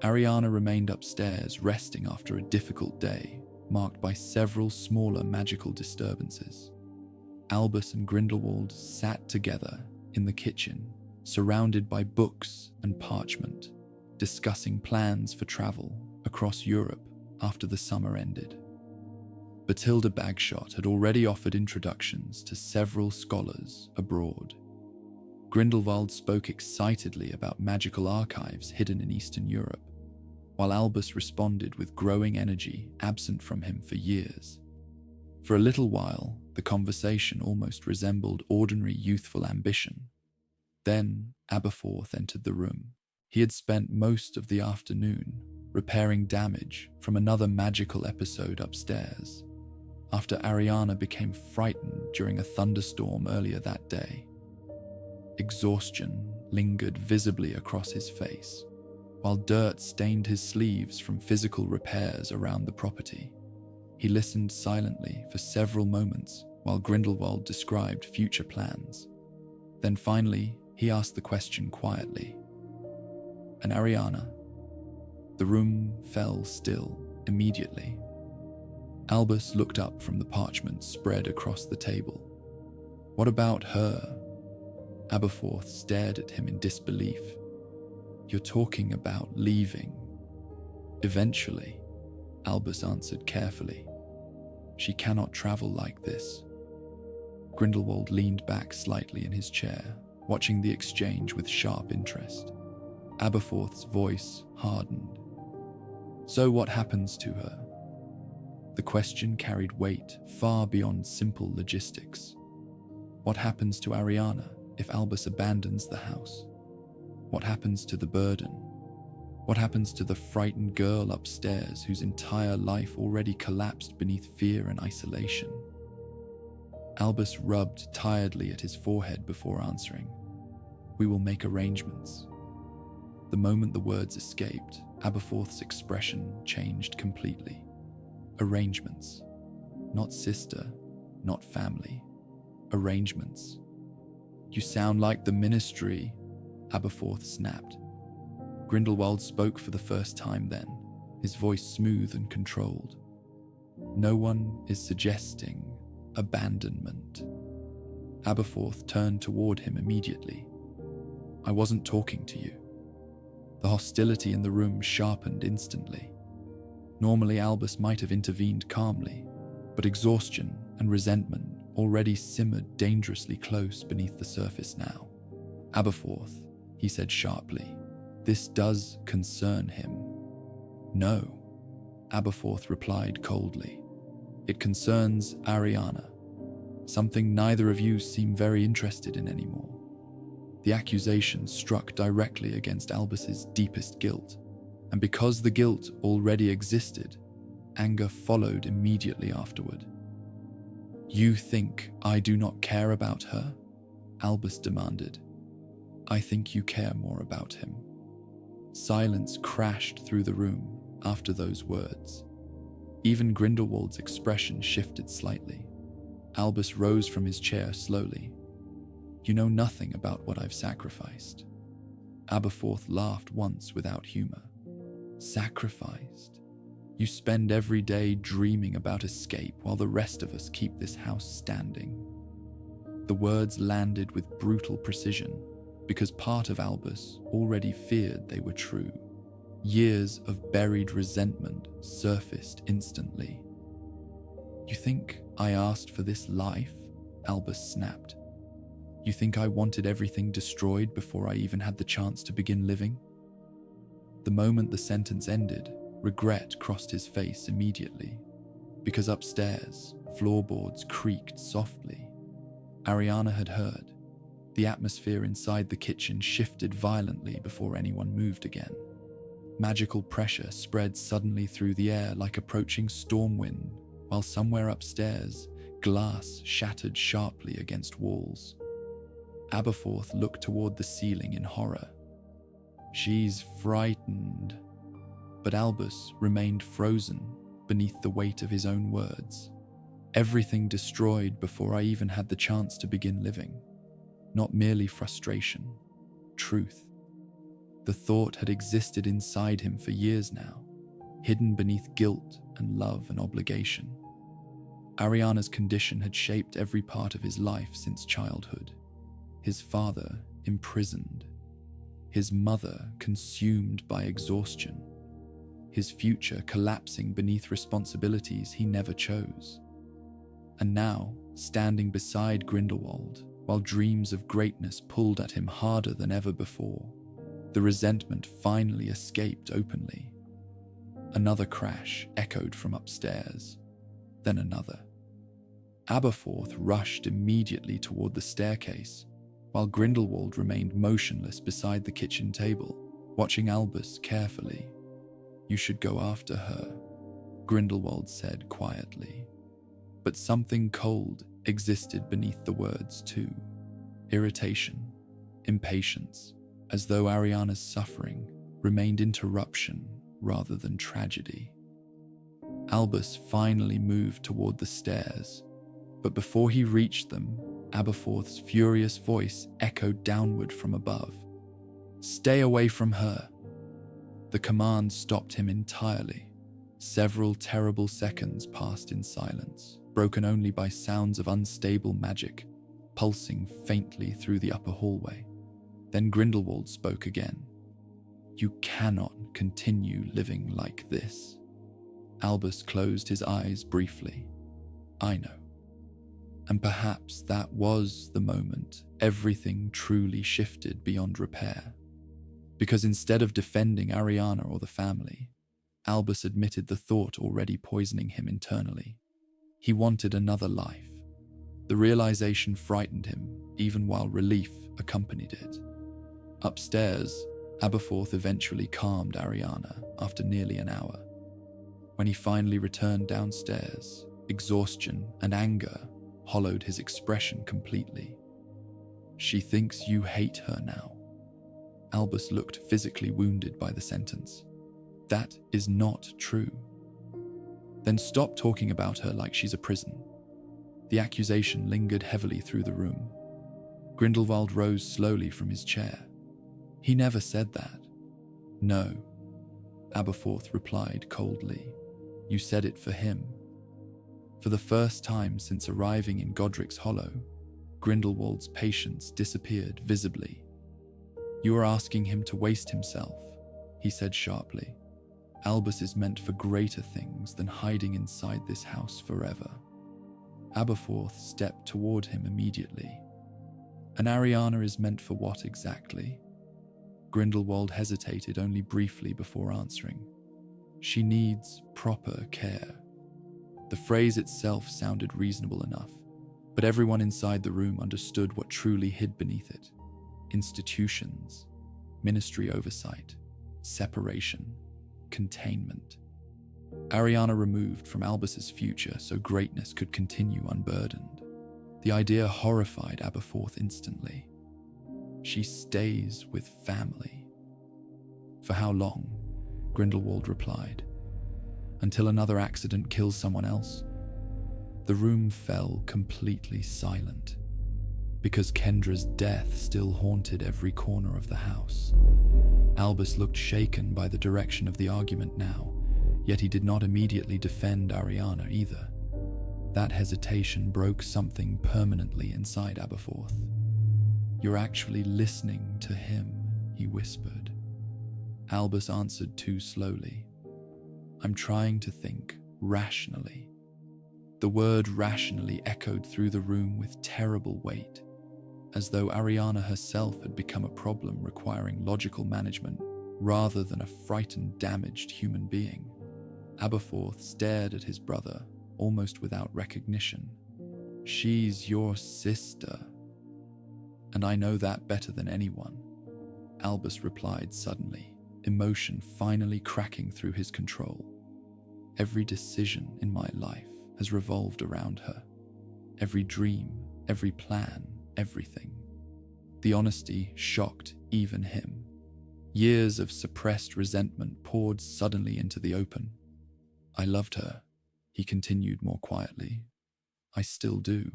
Ariana remained upstairs, resting after a difficult day, marked by several smaller magical disturbances. Albus and Grindlewald sat together in the kitchen, surrounded by books and parchment, discussing plans for travel across Europe after the summer ended. Bathilda Bagshot had already offered introductions to several scholars abroad. Grindlewald spoke excitedly about magical archives hidden in Eastern Europe, while Albus responded with growing energy absent from him for years. For a little while, the conversation almost resembled ordinary youthful ambition. Then Abberforth entered the room. He had spent most of the afternoon repairing damage from another magical episode upstairs, after Ariana became frightened during a thunderstorm earlier that day. Exhaustion lingered visibly across his face, while dirt stained his sleeves from physical repairs around the property. He listened silently for several moments while Grindlewald described future plans. Then finally, he asked the question quietly. "And Ariana?" The room fell still immediately. Albus looked up from the parchment spread across the table. "What about her?" Abberforth stared at him in disbelief. "You're talking about leaving." "Eventually," Albus answered carefully. "She cannot travel like this." Grindlewald leaned back slightly in his chair, watching the exchange with sharp interest. Abberforth's voice hardened. "So what happens to her?" The question carried weight far beyond simple logistics. What happens to Ariana if Albus abandons the house? What happens to the burden? What happens to the frightened girl upstairs whose entire life already collapsed beneath fear and isolation? Albus rubbed tiredly at his forehead before answering. "We will make arrangements." The moment the words escaped, Abberforth's expression changed completely. Arrangements. Not sister, not family. Arrangements. "You sound like the ministry," Abberforth snapped. Grindlewald spoke for the first time then, his voice smooth and controlled. "No one is suggesting abandonment." Abberforth turned toward him immediately. "I wasn't talking to you." The hostility in the room sharpened instantly. Normally Albus might have intervened calmly, but exhaustion and resentment already simmered dangerously close beneath the surface now. "Abberforth," he said sharply, "this does concern him." "No," Abberforth replied coldly. "It concerns Ariana, something neither of you seem very interested in anymore." The accusation struck directly against Albus's deepest guilt, and because the guilt already existed, anger followed immediately afterward. "You think I do not care about her?" Albus demanded. "I think you care more about him." Silence crashed through the room after those words. Even Grindelwald's expression shifted slightly. Albus rose from his chair slowly. "You know nothing about what I've sacrificed." Abberforth laughed once without humor. "Sacrificed? You spend every day dreaming about escape while the rest of us keep this house standing." The words landed with brutal precision because part of Albus already feared they were true. Years of buried resentment surfaced instantly. "You think I asked for this life?" Albus snapped. You think I wanted everything destroyed before I even had the chance to begin living? The moment the sentence ended, regret crossed his face immediately, because upstairs, floorboards creaked softly. Ariana had heard. The atmosphere inside the kitchen shifted violently before anyone moved again. Magical pressure spread suddenly through the air like approaching storm wind, while somewhere upstairs, glass shattered sharply against walls. Abberforth looked toward the ceiling in horror. She's frightened. But Albus remained frozen beneath the weight of his own words. Everything destroyed before I even had the chance to begin living. Not merely frustration, truth. The thought had existed inside him for years now, hidden beneath guilt and love and obligation. Ariana's condition had shaped every part of his life since childhood. His father imprisoned, his mother consumed by exhaustion, his future collapsing beneath responsibilities he never chose. And now, standing beside Grindlewald, while dreams of greatness pulled at him harder than ever before, the resentment finally escaped openly. Another crash echoed from upstairs, then another. Abberforth rushed immediately toward the staircase, while Grindlewald remained motionless beside the kitchen table, watching Albus carefully. "You should go after her," Grindlewald said quietly. But something cold existed beneath the words too. Irritation, impatience, as though Ariana's suffering remained interruption rather than tragedy. Albus finally moved toward the stairs, but before he reached them, Abberforth's furious voice echoed downward from above. "Stay away from her!" The command stopped him entirely. Several terrible seconds passed in silence, broken only by sounds of unstable magic, pulsing faintly through the upper hallway. Then Grindlewald spoke again. "You cannot continue living like this." Albus closed his eyes briefly. "I know." And perhaps that was the moment everything truly shifted beyond repair. Because instead of defending Ariana or the family, Albus admitted the thought already poisoning him internally. He wanted another life. The realization frightened him, even while relief accompanied it. Upstairs, Abberforth eventually calmed Ariana after nearly an hour. When he finally returned downstairs, exhaustion and anger hollowed his expression completely. "She thinks you hate her now." Albus looked physically wounded by the sentence. "That is not true." "Then stop talking about her like she's a prison." The accusation lingered heavily through the room. Grindlewald rose slowly from his chair. "He never said that." "No," Abberforth replied coldly. "You said it for him." For the first time since arriving in Godric's Hollow, Grindlewald's patience disappeared visibly. "You are asking him to waste himself," he said sharply. "Albus is meant for greater things than hiding inside this house forever." Abberforth stepped toward him immediately. "And Ariana is meant for what exactly?" Grindlewald hesitated only briefly before answering. "She needs proper care." The phrase itself sounded reasonable enough, but everyone inside the room understood what truly hid beneath it. Institutions, ministry oversight, separation, containment. Ariana removed from Albus's future so greatness could continue unburdened. The idea horrified Abberforth instantly. "She stays with family." "For how long?" Grindlewald replied. "Until another accident kills someone else." The room fell completely silent, because Kendra's death still haunted every corner of the house. Albus looked shaken by the direction of the argument now, yet he did not immediately defend Ariana either. That hesitation broke something permanently inside Abberforth. "You're actually listening to him," he whispered. Albus answered too slowly. "I'm trying to think rationally." The word rationally echoed through the room with terrible weight, as though Ariana herself had become a problem requiring logical management rather than a frightened, damaged human being. Abberforth stared at his brother, almost without recognition. "She's your sister, and I know that better than anyone," Albus replied suddenly, emotion finally cracking through his control. "Every decision in my life has revolved around her. Every dream, every plan, everything." The honesty shocked even him. Years of suppressed resentment poured suddenly into the open. "I loved her," he continued more quietly. "I still do.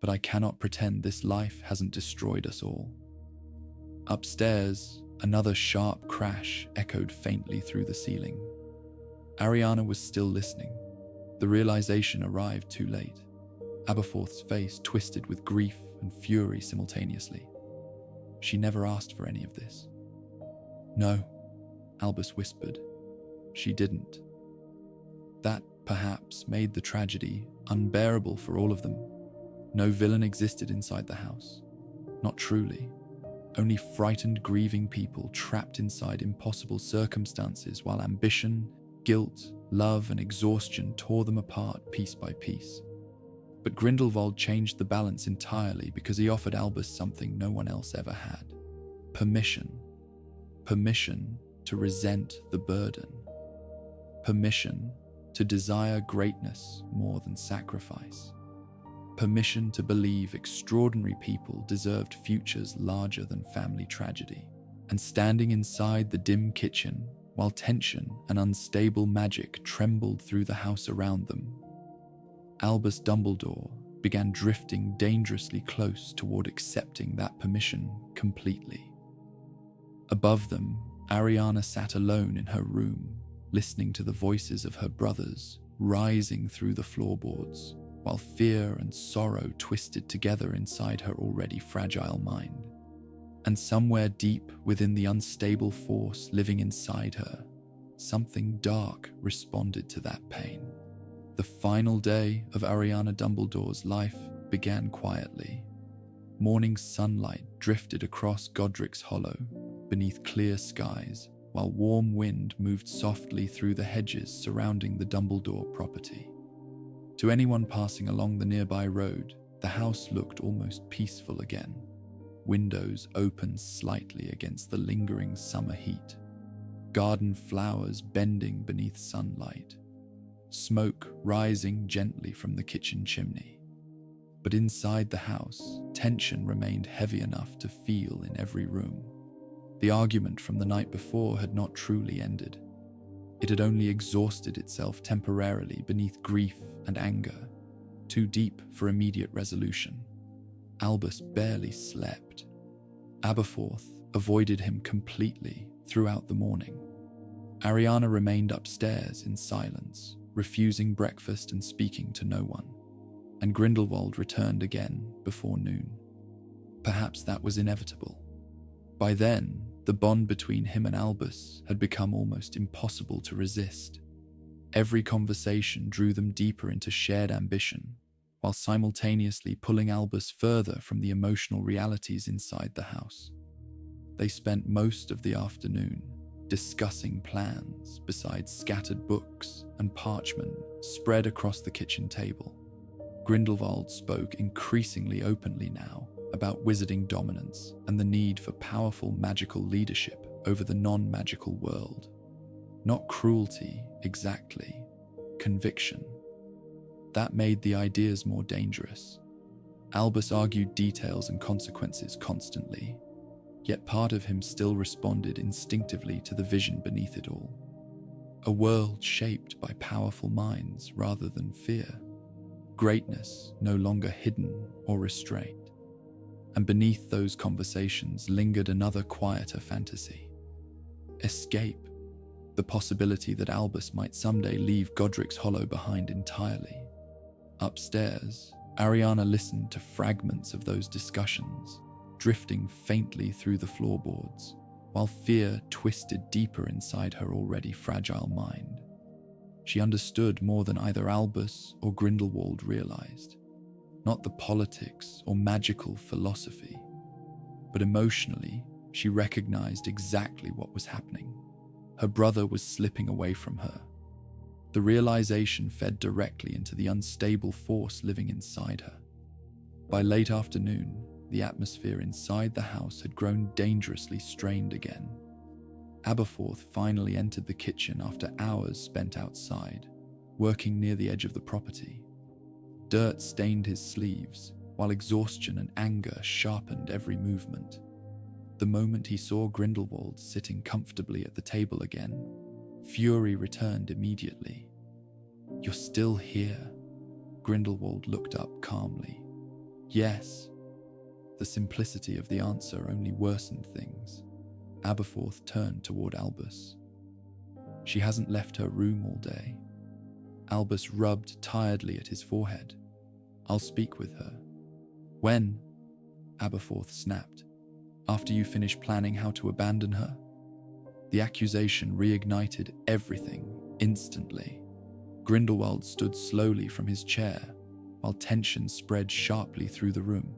But I cannot pretend this life hasn't destroyed us all." Upstairs, another sharp crash echoed faintly through the ceiling. Ariana was still listening. The realization arrived too late. Abberforth's face twisted with grief and fury simultaneously. She never asked for any of this. "No," Albus whispered. "She didn't." That, perhaps, made the tragedy unbearable for all of them. No villain existed inside the house. Not truly. Only frightened, grieving people trapped inside impossible circumstances while ambition, guilt, love, and exhaustion tore them apart piece by piece. But Grindlewald changed the balance entirely because he offered Albus something no one else ever had. Permission. Permission to resent the burden. Permission to desire greatness more than sacrifice. Permission to believe extraordinary people deserved futures larger than family tragedy. And standing inside the dim kitchen, while tension and unstable magic trembled through the house around them, Albus Dumbledore began drifting dangerously close toward accepting that permission completely. Above them, Ariana sat alone in her room, listening to the voices of her brothers rising through the floorboards, while fear and sorrow twisted together inside her already fragile mind. And somewhere deep within the unstable force living inside her, something dark responded to that pain. The final day of Ariana Dumbledore's life began quietly. Morning sunlight drifted across Godric's Hollow, beneath clear skies, while warm wind moved softly through the hedges surrounding the Dumbledore property. To anyone passing along the nearby road, the house looked almost peaceful again. Windows opened slightly against the lingering summer heat. Garden flowers bending beneath sunlight. Smoke rising gently from the kitchen chimney. But inside the house, tension remained heavy enough to feel in every room. The argument from the night before had not truly ended. It had only exhausted itself temporarily beneath grief and anger, too deep for immediate resolution. Albus barely slept. Abberforth avoided him completely throughout the morning. Ariana remained upstairs in silence, refusing breakfast and speaking to no one. And Grindlewald returned again before noon. Perhaps that was inevitable. By then, the bond between him and Albus had become almost impossible to resist. Every conversation drew them deeper into shared ambition, while simultaneously pulling Albus further from the emotional realities inside the house. They spent most of the afternoon discussing plans beside scattered books and parchment spread across the kitchen table. Grindlewald spoke increasingly openly now about wizarding dominance and the need for powerful magical leadership over the non-magical world. Not cruelty, exactly, conviction. That made the ideas more dangerous. Albus argued details and consequences constantly, yet part of him still responded instinctively to the vision beneath it all. A world shaped by powerful minds rather than fear. Greatness no longer hidden or restrained. And beneath those conversations lingered another quieter fantasy. Escape. The possibility that Albus might someday leave Godric's Hollow behind entirely. Upstairs, Ariana listened to fragments of those discussions, drifting faintly through the floorboards, while fear twisted deeper inside her already fragile mind. She understood more than either Albus or Grindlewald realized. not the politics or magical philosophy, but emotionally, she recognized exactly what was happening. Her brother was slipping away from her. The realization fed directly into the unstable force living inside her. By late afternoon, the atmosphere inside the house had grown dangerously strained again. Abberforth finally entered the kitchen after hours spent outside, working near the edge of the property. Dirt stained his sleeves, while exhaustion and anger sharpened every movement. The moment he saw Grindlewald sitting comfortably at the table again, fury returned immediately. "You're still here?" Grindlewald looked up calmly. "Yes." The simplicity of the answer only worsened things. Abberforth turned toward Albus. "She hasn't left her room all day." Albus rubbed tiredly at his forehead. "I'll speak with her." "When?" Abberforth snapped. "After you finish planning how to abandon her?" The accusation reignited everything instantly. Grindlewald stood slowly from his chair, while tension spread sharply through the room.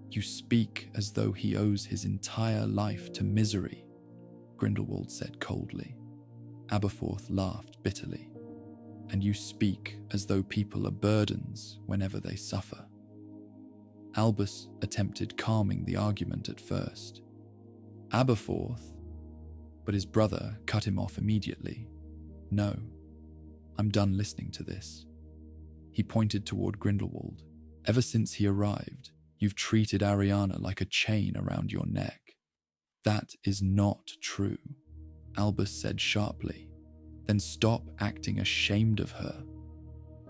"You speak as though he owes his entire life to misery," Grindlewald said coldly. Abberforth laughed bitterly. "And you speak as though people are burdens whenever they suffer." Albus attempted calming the argument at first. "Abberforth," but his brother cut him off immediately. "No, I'm done listening to this." He pointed toward Grindlewald. "Ever since he arrived, you've treated Ariana like a chain around your neck." "That is not true," Albus said sharply. "Then stop acting ashamed of her."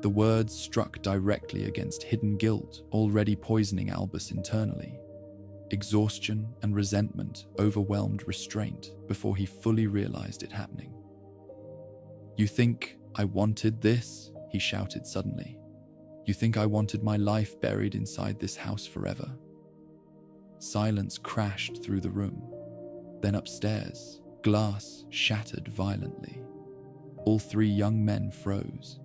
The words struck directly against hidden guilt already poisoning Albus internally. Exhaustion and resentment overwhelmed restraint before he fully realized it happening. "You think I wanted this?" he shouted suddenly. "You think I wanted my life buried inside this house forever?" Silence crashed through the room. Then upstairs, glass shattered violently. All three young men froze.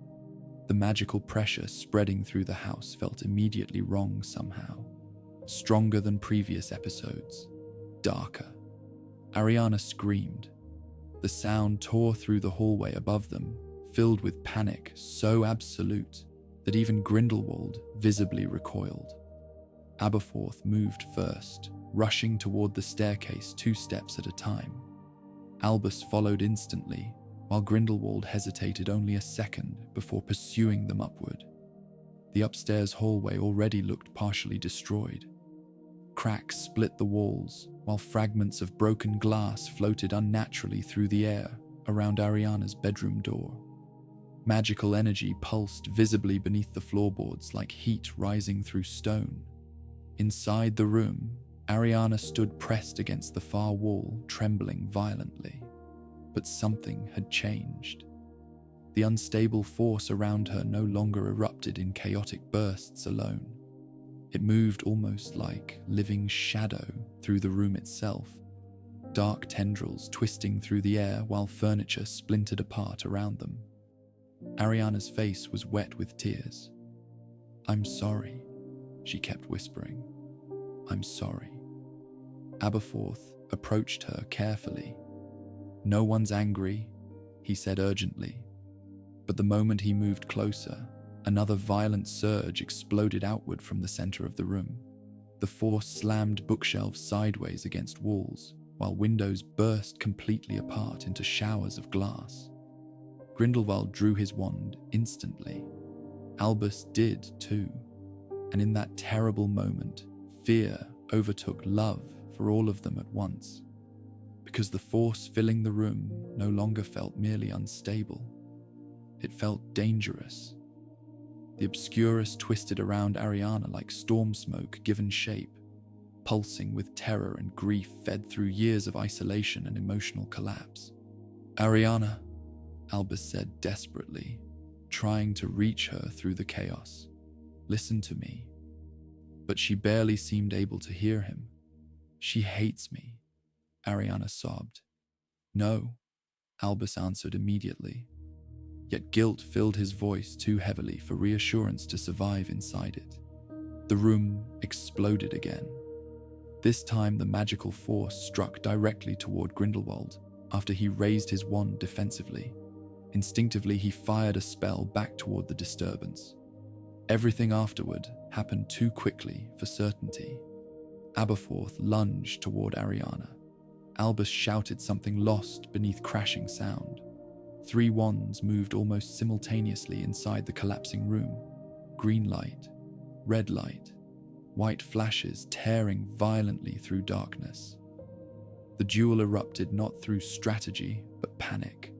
The magical pressure spreading through the house felt immediately wrong somehow. Stronger than previous episodes. Darker. Ariana screamed. The sound tore through the hallway above them, filled with panic so absolute that even Grindlewald visibly recoiled. Abberforth moved first, rushing toward the staircase 2 steps at a time. Albus followed instantly, while Grindlewald hesitated only a second before pursuing them upward. The upstairs hallway already looked partially destroyed. Cracks split the walls, while fragments of broken glass floated unnaturally through the air around Ariana's bedroom door. Magical energy pulsed visibly beneath the floorboards like heat rising through stone. Inside the room, Ariana stood pressed against the far wall, trembling violently. But something had changed. The unstable force around her no longer erupted in chaotic bursts alone. It moved almost like living shadow through the room itself, dark tendrils twisting through the air while furniture splintered apart around them. Ariana's face was wet with tears. "I'm sorry," she kept whispering. "I'm sorry." Abberforth approached her carefully. "No one's angry," he said urgently. But the moment he moved closer, another violent surge exploded outward from the center of the room. The force slammed bookshelves sideways against walls, while windows burst completely apart into showers of glass. Grindlewald drew his wand instantly. Albus did too, and in that terrible moment, fear overtook love for all of them at once, because the force filling the room no longer felt merely unstable. It felt dangerous. The obscurus twisted around Ariana like storm smoke given shape, pulsing with terror and grief fed through years of isolation and emotional collapse. "Ariana," Albus said desperately, trying to reach her through the chaos. "Listen to me." But she barely seemed able to hear him. "She hates me," Ariana sobbed. "No," Albus answered immediately. Yet guilt filled his voice too heavily for reassurance to survive inside it. The room exploded again. This time the magical force struck directly toward Grindlewald after he raised his wand defensively. Instinctively, he fired a spell back toward the disturbance. Everything afterward happened too quickly for certainty. Abberforth lunged toward Ariana. Albus shouted something lost beneath crashing sound. 3 wands moved almost simultaneously inside the collapsing room. Green light, red light, white flashes tearing violently through darkness. The duel erupted not through strategy, but panic.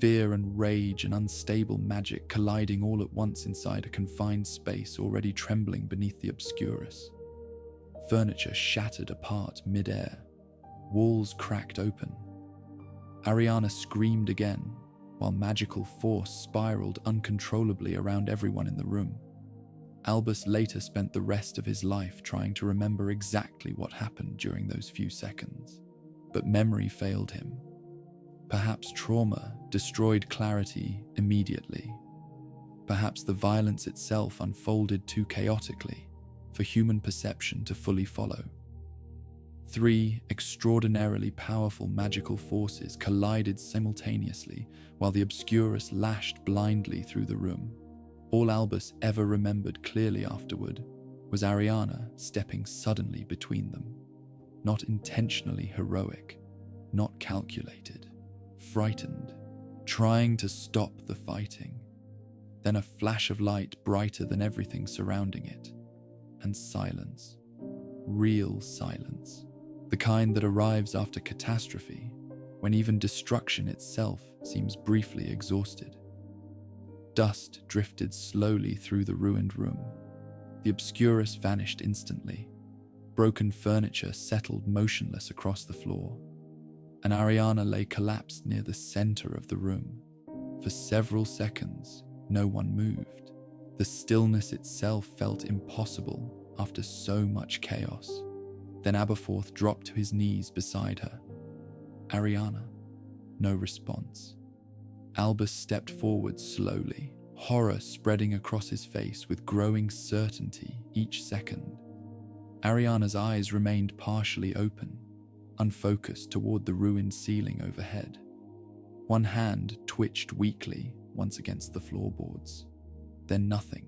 Fear and rage and unstable magic colliding all at once inside a confined space already trembling beneath the obscurus. Furniture shattered apart mid-air. Walls cracked open. Ariana screamed again, while magical force spiraled uncontrollably around everyone in the room. Albus later spent the rest of his life trying to remember exactly what happened during those few seconds, but memory failed him. Perhaps trauma destroyed clarity immediately. Perhaps the violence itself unfolded too chaotically for human perception to fully follow. 3 extraordinarily powerful magical forces collided simultaneously while the obscurus lashed blindly through the room. All Albus ever remembered clearly afterward was Ariana stepping suddenly between them. Not intentionally heroic, not calculated, frightened, trying to stop the fighting. Then a flash of light brighter than everything surrounding it, and silence. Real silence. The kind that arrives after catastrophe, when even destruction itself seems briefly exhausted. Dust drifted slowly through the ruined room. The obscurus vanished instantly. Broken furniture settled motionless across the floor, and Ariana lay collapsed near the center of the room. For several seconds, no one moved. The stillness itself felt impossible after so much chaos. Then Abberforth dropped to his knees beside her. Ariana, no response. Albus stepped forward slowly, horror spreading across his face with growing certainty each second. Ariana's eyes remained partially open, unfocused toward the ruined ceiling overhead. One hand twitched weakly once against the floorboards. Then nothing.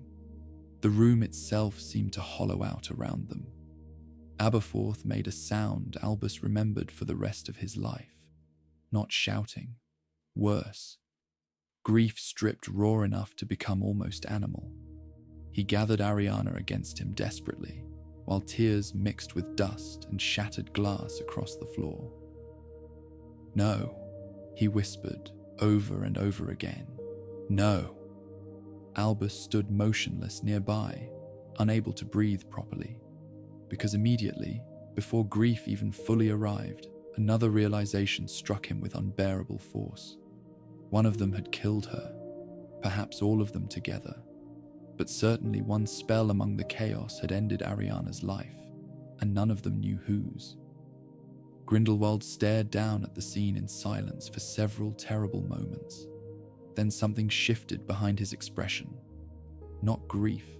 The room itself seemed to hollow out around them. Abberforth made a sound Albus remembered for the rest of his life. Not shouting. Worse. Grief stripped raw enough to become almost animal. He gathered Ariana against him desperately, while tears mixed with dust and shattered glass across the floor. "No," he whispered over and over again. "No." Albus stood motionless nearby, unable to breathe properly, because immediately, before grief even fully arrived, another realization struck him with unbearable force. One of them had killed her, perhaps all of them together, but certainly one spell among the chaos had ended Ariana's life, and none of them knew whose. Grindlewald stared down at the scene in silence for several terrible moments. Then something shifted behind his expression. Not grief,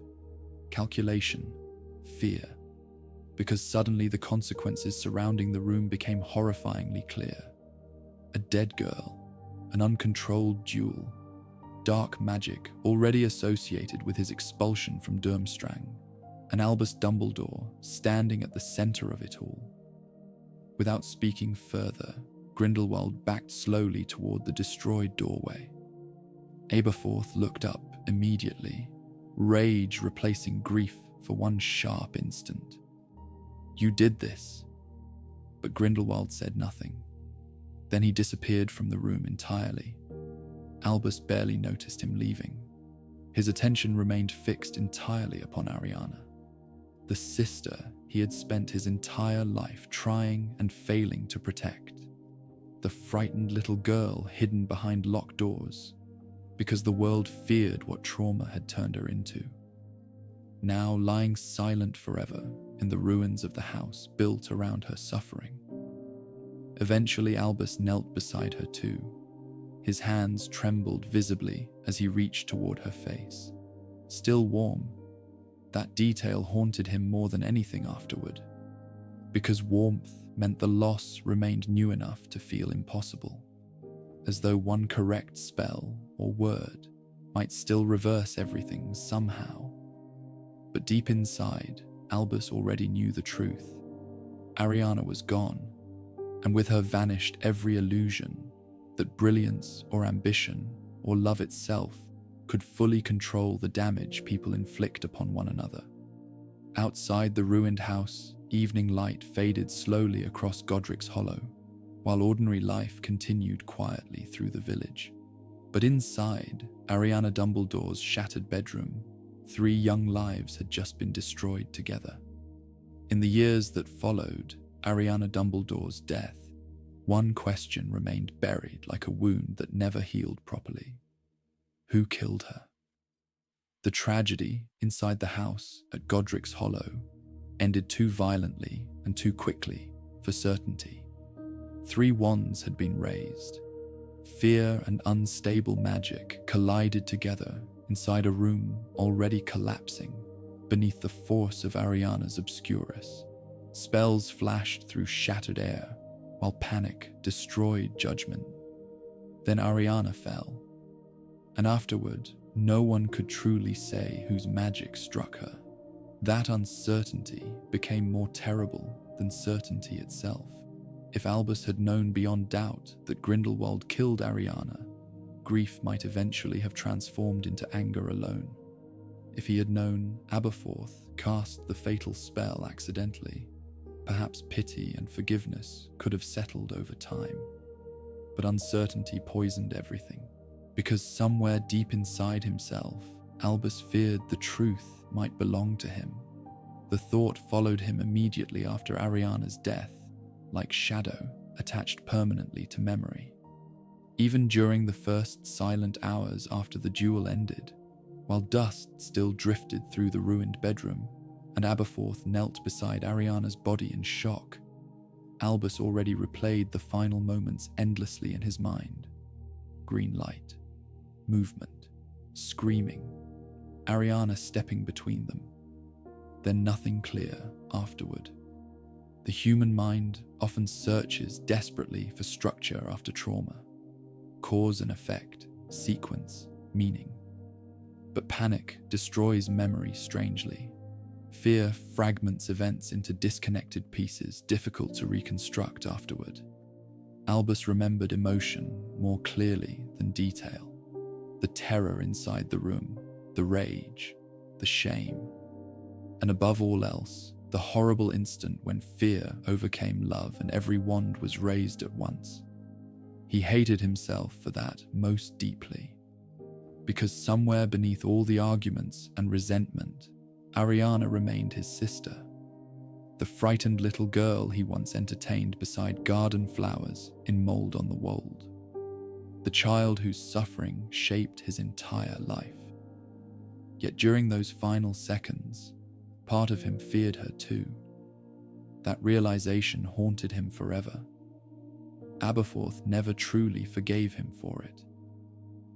calculation, fear. Because suddenly the consequences surrounding the room became horrifyingly clear. A dead girl, an uncontrolled duel, dark magic already associated with his expulsion from Durmstrang, and Albus Dumbledore standing at the center of it all. Without speaking further, Grindlewald backed slowly toward the destroyed doorway. Abberforth looked up immediately, rage replacing grief for one sharp instant. "You did this." But Grindlewald said nothing. Then he disappeared from the room entirely. Albus barely noticed him leaving. His attention remained fixed entirely upon Ariana, the sister he had spent his entire life trying and failing to protect. The frightened little girl hidden behind locked doors, because the world feared what trauma had turned her into. Now lying silent forever in the ruins of the house built around her suffering. Eventually Albus knelt beside her too. His hands trembled visibly as he reached toward her face. Still warm, That detail haunted him more than anything afterward, because warmth meant the loss remained new enough to feel impossible, as though one correct spell or word might still reverse everything somehow. But deep inside, Albus already knew the truth. Ariana was gone, and with her vanished every illusion that brilliance or ambition or love itself could fully control the damage people inflict upon one another. Outside the ruined house, evening light faded slowly across Godric's Hollow, while ordinary life continued quietly through the village. But inside Ariana Dumbledore's shattered bedroom, 3 young lives had just been destroyed together. In the years that followed Ariana Dumbledore's death, one question remained buried like a wound that never healed properly. Who killed her? The tragedy inside the house at Godric's Hollow ended too violently and too quickly for certainty. 3 wands had been raised. Fear and unstable magic collided together inside a room already collapsing beneath the force of Ariana's obscurus. Spells flashed through shattered air, while panic destroyed judgment. Then Ariana fell, and afterward, no one could truly say whose magic struck her. That uncertainty became more terrible than certainty itself. If Albus had known beyond doubt that Grindlewald killed Ariana, grief might eventually have transformed into anger alone. If he had known Abberforth cast the fatal spell accidentally, perhaps pity and forgiveness could have settled over time. But uncertainty poisoned everything, because somewhere deep inside himself, Albus feared the truth might belong to him. The thought followed him immediately after Ariana's death, like shadow attached permanently to memory. Even during the first silent hours after the duel ended, while dust still drifted through the ruined bedroom, and Abberforth knelt beside Ariana's body in shock, Albus already replayed the final moments endlessly in his mind. Green light, movement, screaming, Ariana stepping between them. Then nothing clear afterward. The human mind often searches desperately for structure after trauma, cause and effect, sequence, meaning. But panic destroys memory strangely. Fear fragments events into disconnected pieces difficult to reconstruct afterward. Albus remembered emotion more clearly than detail. The terror inside the room, the rage, the shame, and above all else, the horrible instant when fear overcame love and every wand was raised at once. He hated himself for that most deeply, because somewhere beneath all the arguments and resentment, Ariana remained his sister, the frightened little girl he once entertained beside garden flowers in mold on the wold, the child whose suffering shaped his entire life. Yet during those final seconds, part of him feared her too. That realization haunted him forever. Abberforth never truly forgave him for it.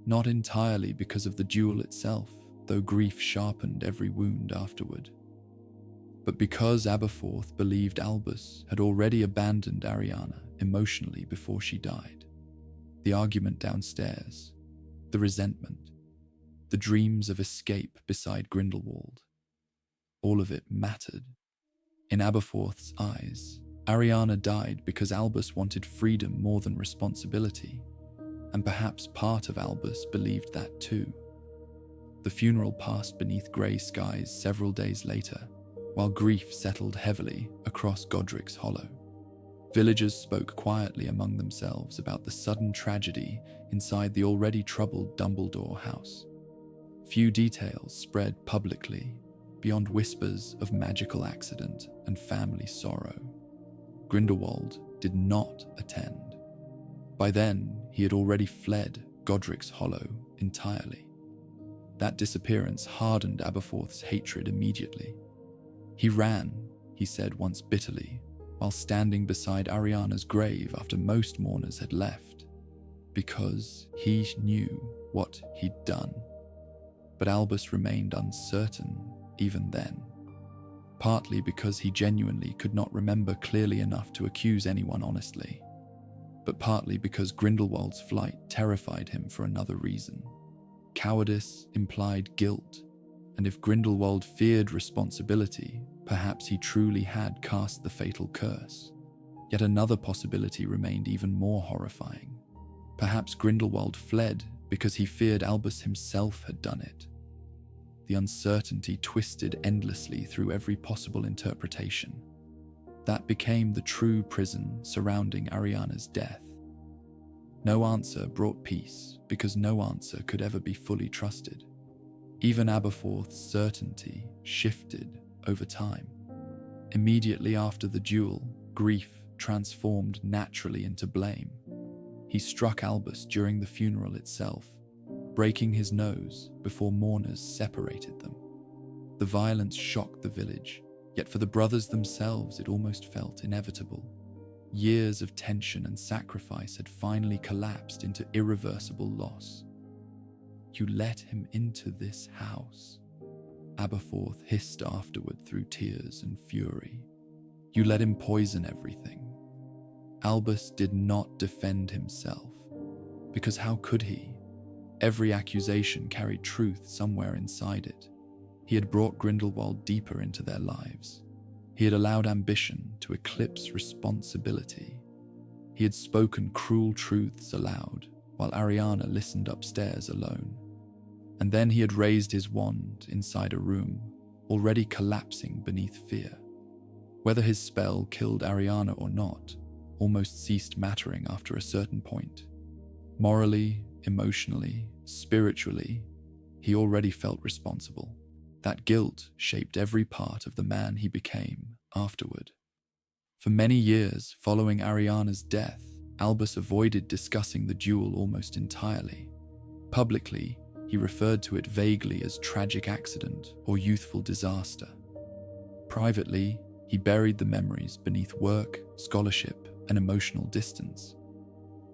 Not entirely because of the duel itself, though grief sharpened every wound afterward, but because Abberforth believed Albus had already abandoned Ariana emotionally before she died. The argument downstairs, the resentment, the dreams of escape beside Grindlewald, all of it mattered. In Abberforth's eyes, Ariana died because Albus wanted freedom more than responsibility, and perhaps part of Albus believed that too. The funeral passed beneath grey skies several days later, while grief settled heavily across Godric's Hollow. Villagers spoke quietly among themselves about the sudden tragedy inside the already troubled Dumbledore house. Few details spread publicly beyond whispers of magical accident and family sorrow. Grindlewald did not attend. By then, he had already fled Godric's Hollow entirely. That disappearance hardened Abberforth's hatred immediately. He ran, he said once bitterly, while standing beside Ariana's grave after most mourners had left, because he knew what he'd done. But Albus remained uncertain even then. Partly because he genuinely could not remember clearly enough to accuse anyone honestly, but partly because Grindlewald's flight terrified him for another reason. Cowardice implied guilt, and if Grindlewald feared responsibility, perhaps he truly had cast the fatal curse. Yet another possibility remained even more horrifying. Perhaps Grindlewald fled because he feared Albus himself had done it. The uncertainty twisted endlessly through every possible interpretation. That became the true prison surrounding Ariana's death. No answer brought peace because no answer could ever be fully trusted. Even Abberforth's certainty shifted over time. Immediately after the duel, grief transformed naturally into blame. He struck Albus during the funeral itself, breaking his nose before mourners separated them. The violence shocked the village, yet for the brothers themselves it almost felt inevitable. Years of tension and sacrifice had finally collapsed into irreversible loss. "You let him into this house," Abberforth hissed afterward through tears and fury. "You let him poison everything." Albus did not defend himself, because how could he? Every accusation carried truth somewhere inside it. He had brought Grindlewald deeper into their lives. He had allowed ambition to eclipse responsibility. He had spoken cruel truths aloud, while Ariana listened upstairs alone. And then he had raised his wand inside a room, already collapsing beneath fear. Whether his spell killed Ariana or not, almost ceased mattering after a certain point. Morally, emotionally, spiritually, he already felt responsible. That guilt shaped every part of the man he became afterward. For many years following Ariana's death, Albus avoided discussing the duel almost entirely. Publicly, he referred to it vaguely as tragic accident or youthful disaster. Privately, he buried the memories beneath work, scholarship, and emotional distance.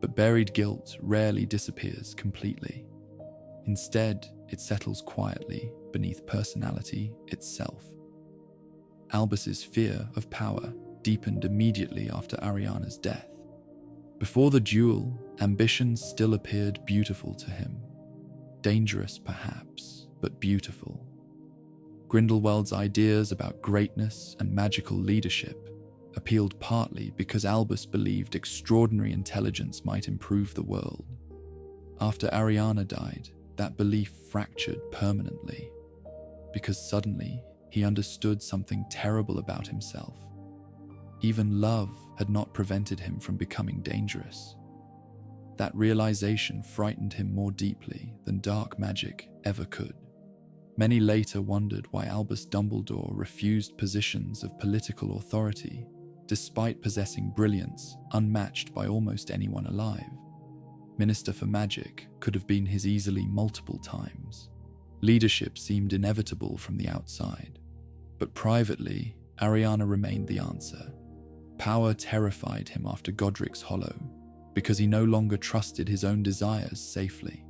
But buried guilt rarely disappears completely. Instead, it settles quietly beneath personality itself. Albus's fear of power deepened immediately after Ariana's death. Before the duel, ambition still appeared beautiful to him. Dangerous, perhaps, but beautiful. Grindlewald's ideas about greatness and magical leadership appealed partly because Albus believed extraordinary intelligence might improve the world. After Ariana died, that belief fractured permanently, because suddenly he understood something terrible about himself. Even love had not prevented him from becoming dangerous. That realization frightened him more deeply than dark magic ever could. Many later wondered why Albus Dumbledore refused positions of political authority, despite possessing brilliance unmatched by almost anyone alive. Minister for Magic could have been his easily multiple times. Leadership seemed inevitable from the outside. But privately, Ariana remained the answer. Power terrified him after Godric's Hollow, because he no longer trusted his own desires safely.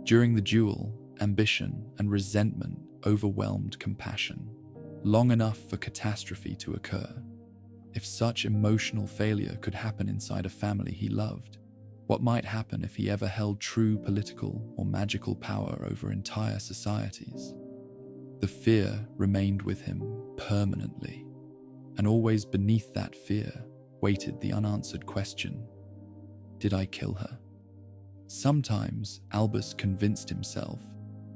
During the duel, ambition and resentment overwhelmed compassion, long enough for catastrophe to occur. If such emotional failure could happen inside a family he loved, what might happen if he ever held true political or magical power over entire societies? The fear remained with him permanently, and always beneath that fear waited the unanswered question: did I kill her? Sometimes Albus convinced himself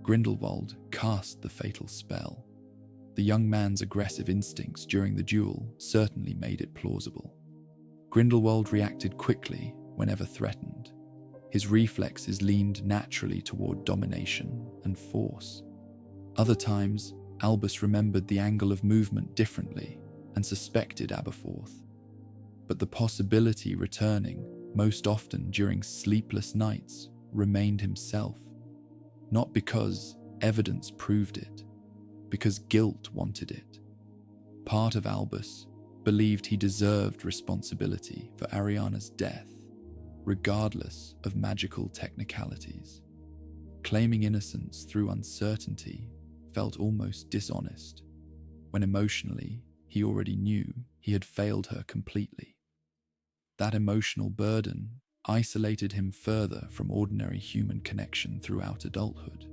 Grindlewald cast the fatal spell. The young man's aggressive instincts during the duel certainly made it plausible. Grindlewald reacted quickly whenever threatened. His reflexes leaned naturally toward domination and force. Other times, Albus remembered the angle of movement differently and suspected Abberforth. But the possibility returning, most often during sleepless nights, remained himself. Not because evidence proved it, because guilt wanted it. Part of Albus believed he deserved responsibility for Ariana's death, regardless of magical technicalities. Claiming innocence through uncertainty felt almost dishonest, when emotionally he already knew he had failed her completely. That emotional burden isolated him further from ordinary human connection throughout adulthood.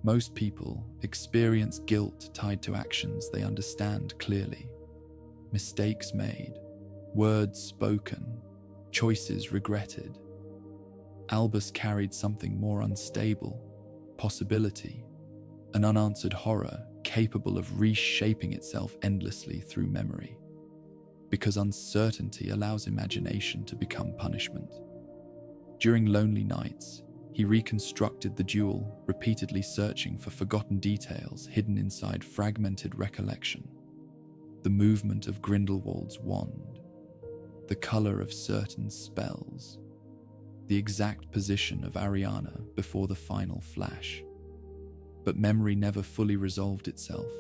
Most people experience guilt tied to actions they understand clearly. Mistakes made, words spoken, choices regretted. Albus carried something more unstable, possibility, an unanswered horror capable of reshaping itself endlessly through memory. Because uncertainty allows imagination to become punishment. During lonely nights, he reconstructed the duel, repeatedly searching for forgotten details hidden inside fragmented recollection. The movement of Grindlewald's wand, the color of certain spells, the exact position of Ariana before the final flash. But memory never fully resolved itself.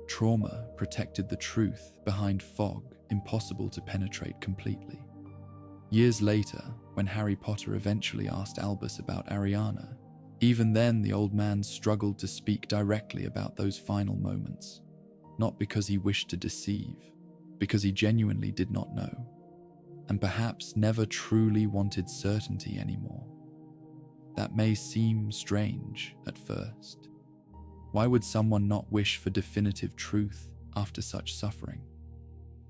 Trauma protected the truth behind fog impossible to penetrate completely. Years later, when Harry Potter eventually asked Albus about Ariana, even then the old man struggled to speak directly about those final moments. Not because he wished to deceive, because he genuinely did not know, and perhaps never truly wanted certainty anymore. That may seem strange at first. Why would someone not wish for definitive truth after such suffering?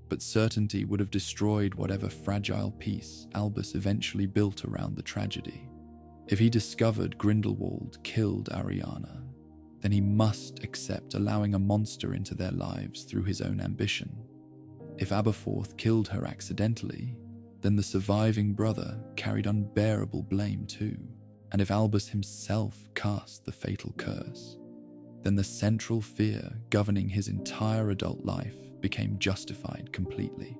But certainty would have destroyed whatever fragile peace Albus eventually built around the tragedy. If he discovered Grindlewald killed Ariana, then he must accept allowing a monster into their lives through his own ambition. If Abberforth killed her accidentally, then the surviving brother carried unbearable blame too. And if Albus himself cast the fatal curse, then the central fear governing his entire adult life became justified completely.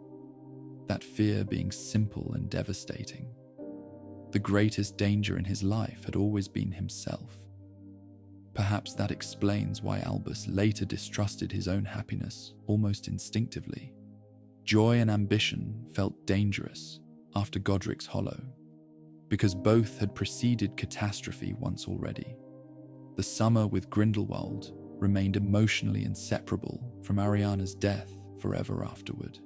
That fear being simple and devastating. The greatest danger in his life had always been himself. Perhaps that explains why Albus later distrusted his own happiness almost instinctively. Joy and ambition felt dangerous after Godric's Hollow, because both had preceded catastrophe once already. The summer with Grindlewald remained emotionally inseparable from Ariana's death forever afterward.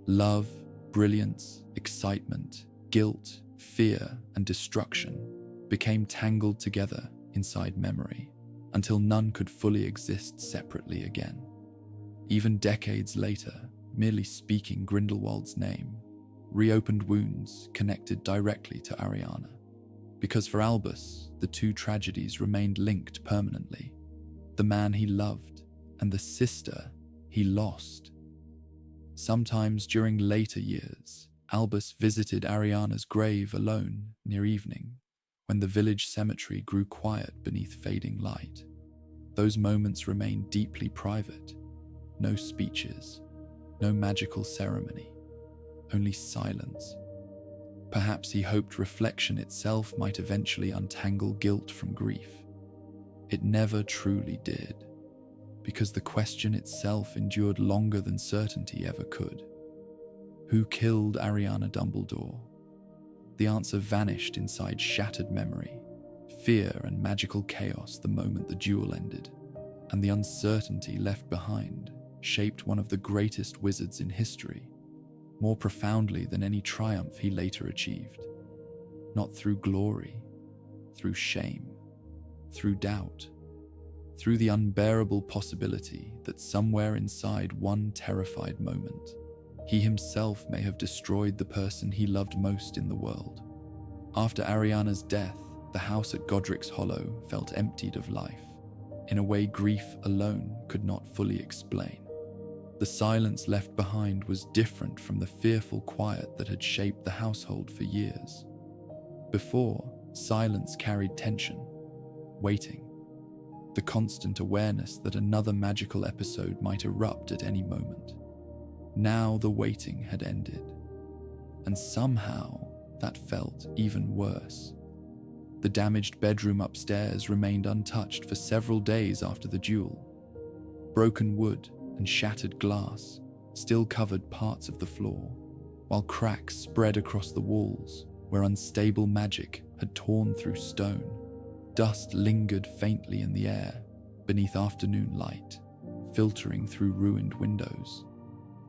Love, brilliance, excitement, guilt, fear, and destruction became tangled together inside memory, until none could fully exist separately again. Even decades later, merely speaking Grindlewald's name reopened wounds connected directly to Ariana, because for Albus, the two tragedies remained linked permanently. The man he loved and the sister he lost. Sometimes during later years, Albus visited Ariana's grave alone near evening, when the village cemetery grew quiet beneath fading light. Those moments remained deeply private. No speeches, no magical ceremony, only silence. Perhaps he hoped reflection itself might eventually untangle guilt from grief. It never truly did, because the question itself endured longer than certainty ever could. Who killed Ariana Dumbledore? The answer vanished inside shattered memory, fear and magical chaos the moment the duel ended, and the uncertainty left behind shaped one of the greatest wizards in history, more profoundly than any triumph he later achieved. Not through glory, through shame, through doubt, through the unbearable possibility that somewhere inside one terrified moment, he himself may have destroyed the person he loved most in the world. After Ariana's death, the house at Godric's Hollow felt emptied of life, in a way grief alone could not fully explain. The silence left behind was different from the fearful quiet that had shaped the household for years. Before, silence carried tension, waiting, the constant awareness that another magical episode might erupt at any moment. Now the waiting had ended, and somehow that felt even worse. The damaged bedroom upstairs remained untouched for several days after the duel. Broken wood and shattered glass still covered parts of the floor, while cracks spread across the walls where unstable magic had torn through stone. Dust lingered faintly in the air beneath afternoon light, filtering through ruined windows.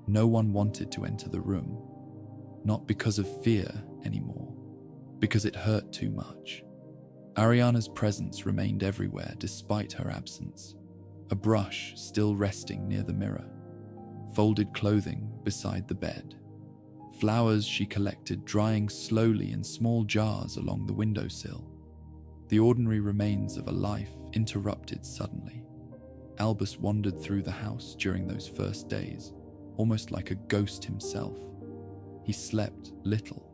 No one wanted to enter the room, not because of fear anymore, because it hurt too much. Ariana's presence remained everywhere despite her absence, a brush still resting near the mirror, folded clothing beside the bed, flowers she collected drying slowly in small jars along the windowsill. The ordinary remains of a life interrupted suddenly. Albus wandered through the house during those first days, almost like a ghost himself. He slept little,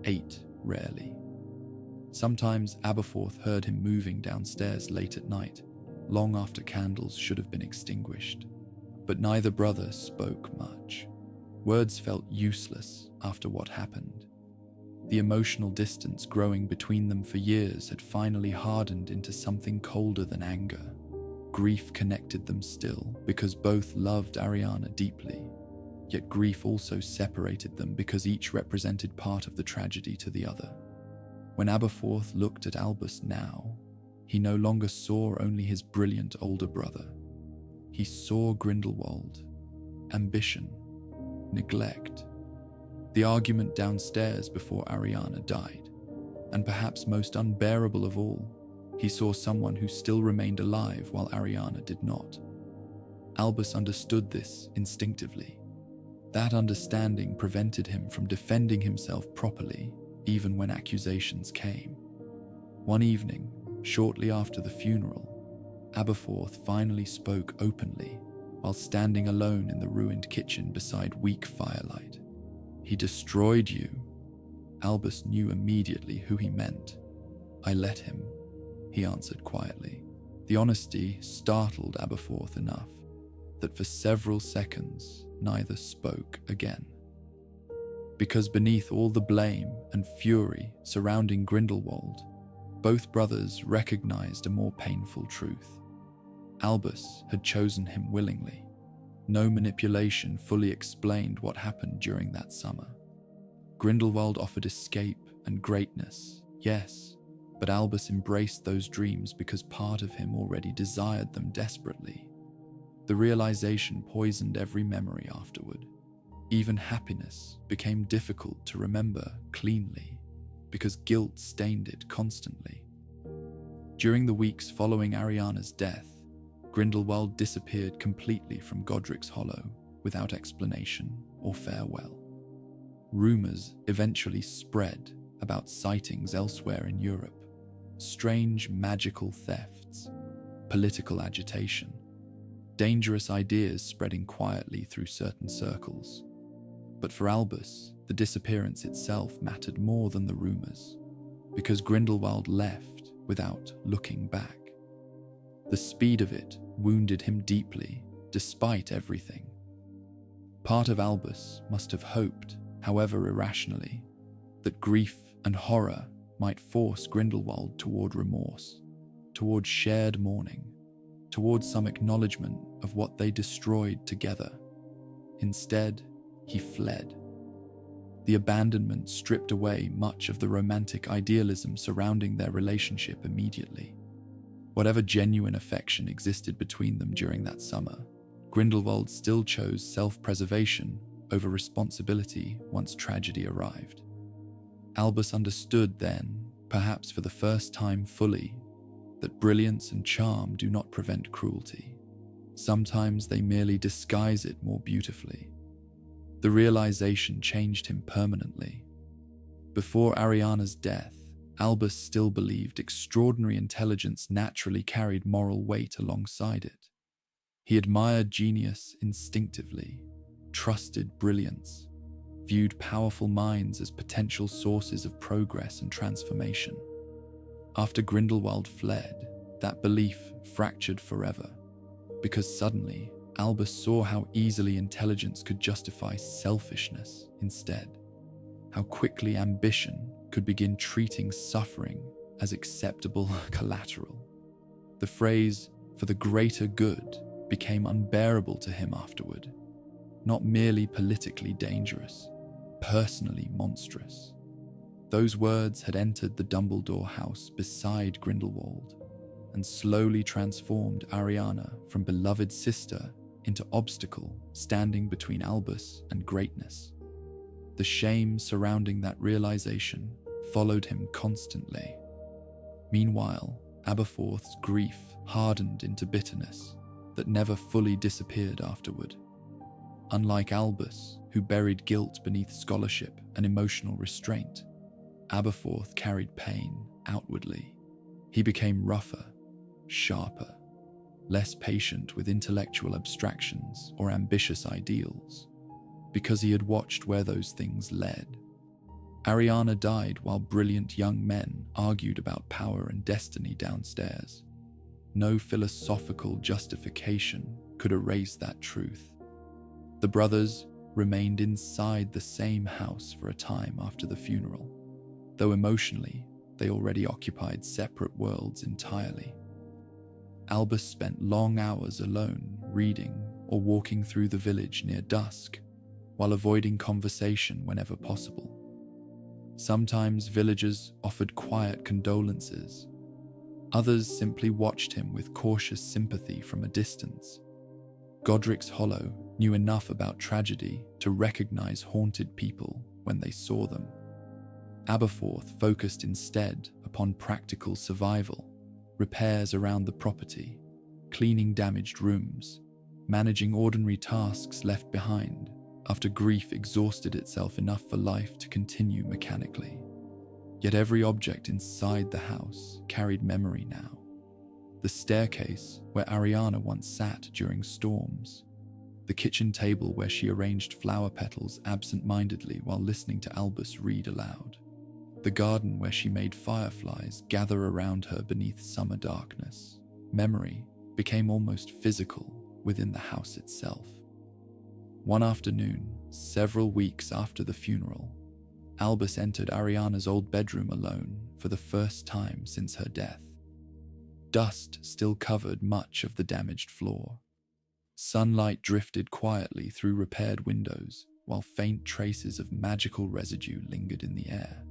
ate rarely. Sometimes Abberforth heard him moving downstairs late at night, long after candles should have been extinguished. But neither brother spoke much. Words felt useless after what happened. The emotional distance growing between them for years had finally hardened into something colder than anger. Grief connected them still because both loved Ariana deeply, yet grief also separated them because each represented part of the tragedy to the other. When Abberforth looked at Albus now, he no longer saw only his brilliant older brother. He saw Grindlewald, ambition, neglect, the argument downstairs before Ariana died, and perhaps most unbearable of all, he saw someone who still remained alive while Ariana did not. Albus understood this instinctively. That understanding prevented him from defending himself properly, even when accusations came. One evening, shortly after the funeral, Abberforth finally spoke openly while standing alone in the ruined kitchen beside weak firelight. "He destroyed you." Albus knew immediately who he meant. "I let him," he answered quietly. The honesty startled Abberforth enough that for several seconds neither spoke again. Because beneath all the blame and fury surrounding Grindlewald, both brothers recognized a more painful truth. Albus had chosen him willingly. No manipulation fully explained what happened during that summer. Grindlewald offered escape and greatness, yes, but Albus embraced those dreams because part of him already desired them desperately. The realization poisoned every memory afterward. Even happiness became difficult to remember cleanly because guilt stained it constantly. During the weeks following Ariana's death, Grindlewald disappeared completely from Godric's Hollow without explanation or farewell. Rumors eventually spread about sightings elsewhere in Europe, strange magical thefts, political agitation, dangerous ideas spreading quietly through certain circles. But for Albus, the disappearance itself mattered more than the rumors, because Grindlewald left without looking back. The speed of it wounded him deeply, despite everything. Part of Albus must have hoped, however irrationally, that grief and horror might force Grindlewald toward remorse, toward shared mourning, toward some acknowledgement of what they destroyed together. Instead, he fled. The abandonment stripped away much of the romantic idealism surrounding their relationship immediately. Whatever genuine affection existed between them during that summer, Grindlewald still chose self-preservation over responsibility once tragedy arrived. Albus understood then, perhaps for the first time fully, that brilliance and charm do not prevent cruelty. Sometimes they merely disguise it more beautifully. The realization changed him permanently. Before Ariana's death, Albus still believed extraordinary intelligence naturally carried moral weight alongside it. He admired genius instinctively, trusted brilliance, viewed powerful minds as potential sources of progress and transformation. After Grindlewald fled, that belief fractured forever, because suddenly Albus saw how easily intelligence could justify selfishness instead, how quickly ambition could begin treating suffering as acceptable collateral. The phrase, "for the greater good," became unbearable to him afterward, not merely politically dangerous, personally monstrous. Those words had entered the Dumbledore house beside Grindlewald, and slowly transformed Ariana from beloved sister into obstacle standing between Albus and greatness. The shame surrounding that realization followed him constantly. Meanwhile, Abberforth's grief hardened into bitterness that never fully disappeared afterward. Unlike Albus, who buried guilt beneath scholarship and emotional restraint, Abberforth carried pain outwardly. He became rougher, sharper, less patient with intellectual abstractions or ambitious ideals, because he had watched where those things led. Ariana died while brilliant young men argued about power and destiny downstairs. No philosophical justification could erase that truth. The brothers remained inside the same house for a time after the funeral, though emotionally they already occupied separate worlds entirely. Albus spent long hours alone reading or walking through the village near dusk, while avoiding conversation whenever possible. Sometimes villagers offered quiet condolences. Others simply watched him with cautious sympathy from a distance. Godric's Hollow knew enough about tragedy to recognize haunted people when they saw them. Abberforth focused instead upon practical survival, repairs around the property, cleaning damaged rooms, managing ordinary tasks left behind after grief exhausted itself enough for life to continue mechanically. Yet every object inside the house carried memory now. The staircase where Ariana once sat during storms, the kitchen table where she arranged flower petals absent-mindedly while listening to Albus read aloud, the garden where she made fireflies gather around her beneath summer darkness. Memory became almost physical within the house itself. One afternoon, several weeks after the funeral, Albus entered Ariana's old bedroom alone for the first time since her death. Dust still covered much of the damaged floor. Sunlight drifted quietly through repaired windows, while faint traces of magical residue lingered in the air.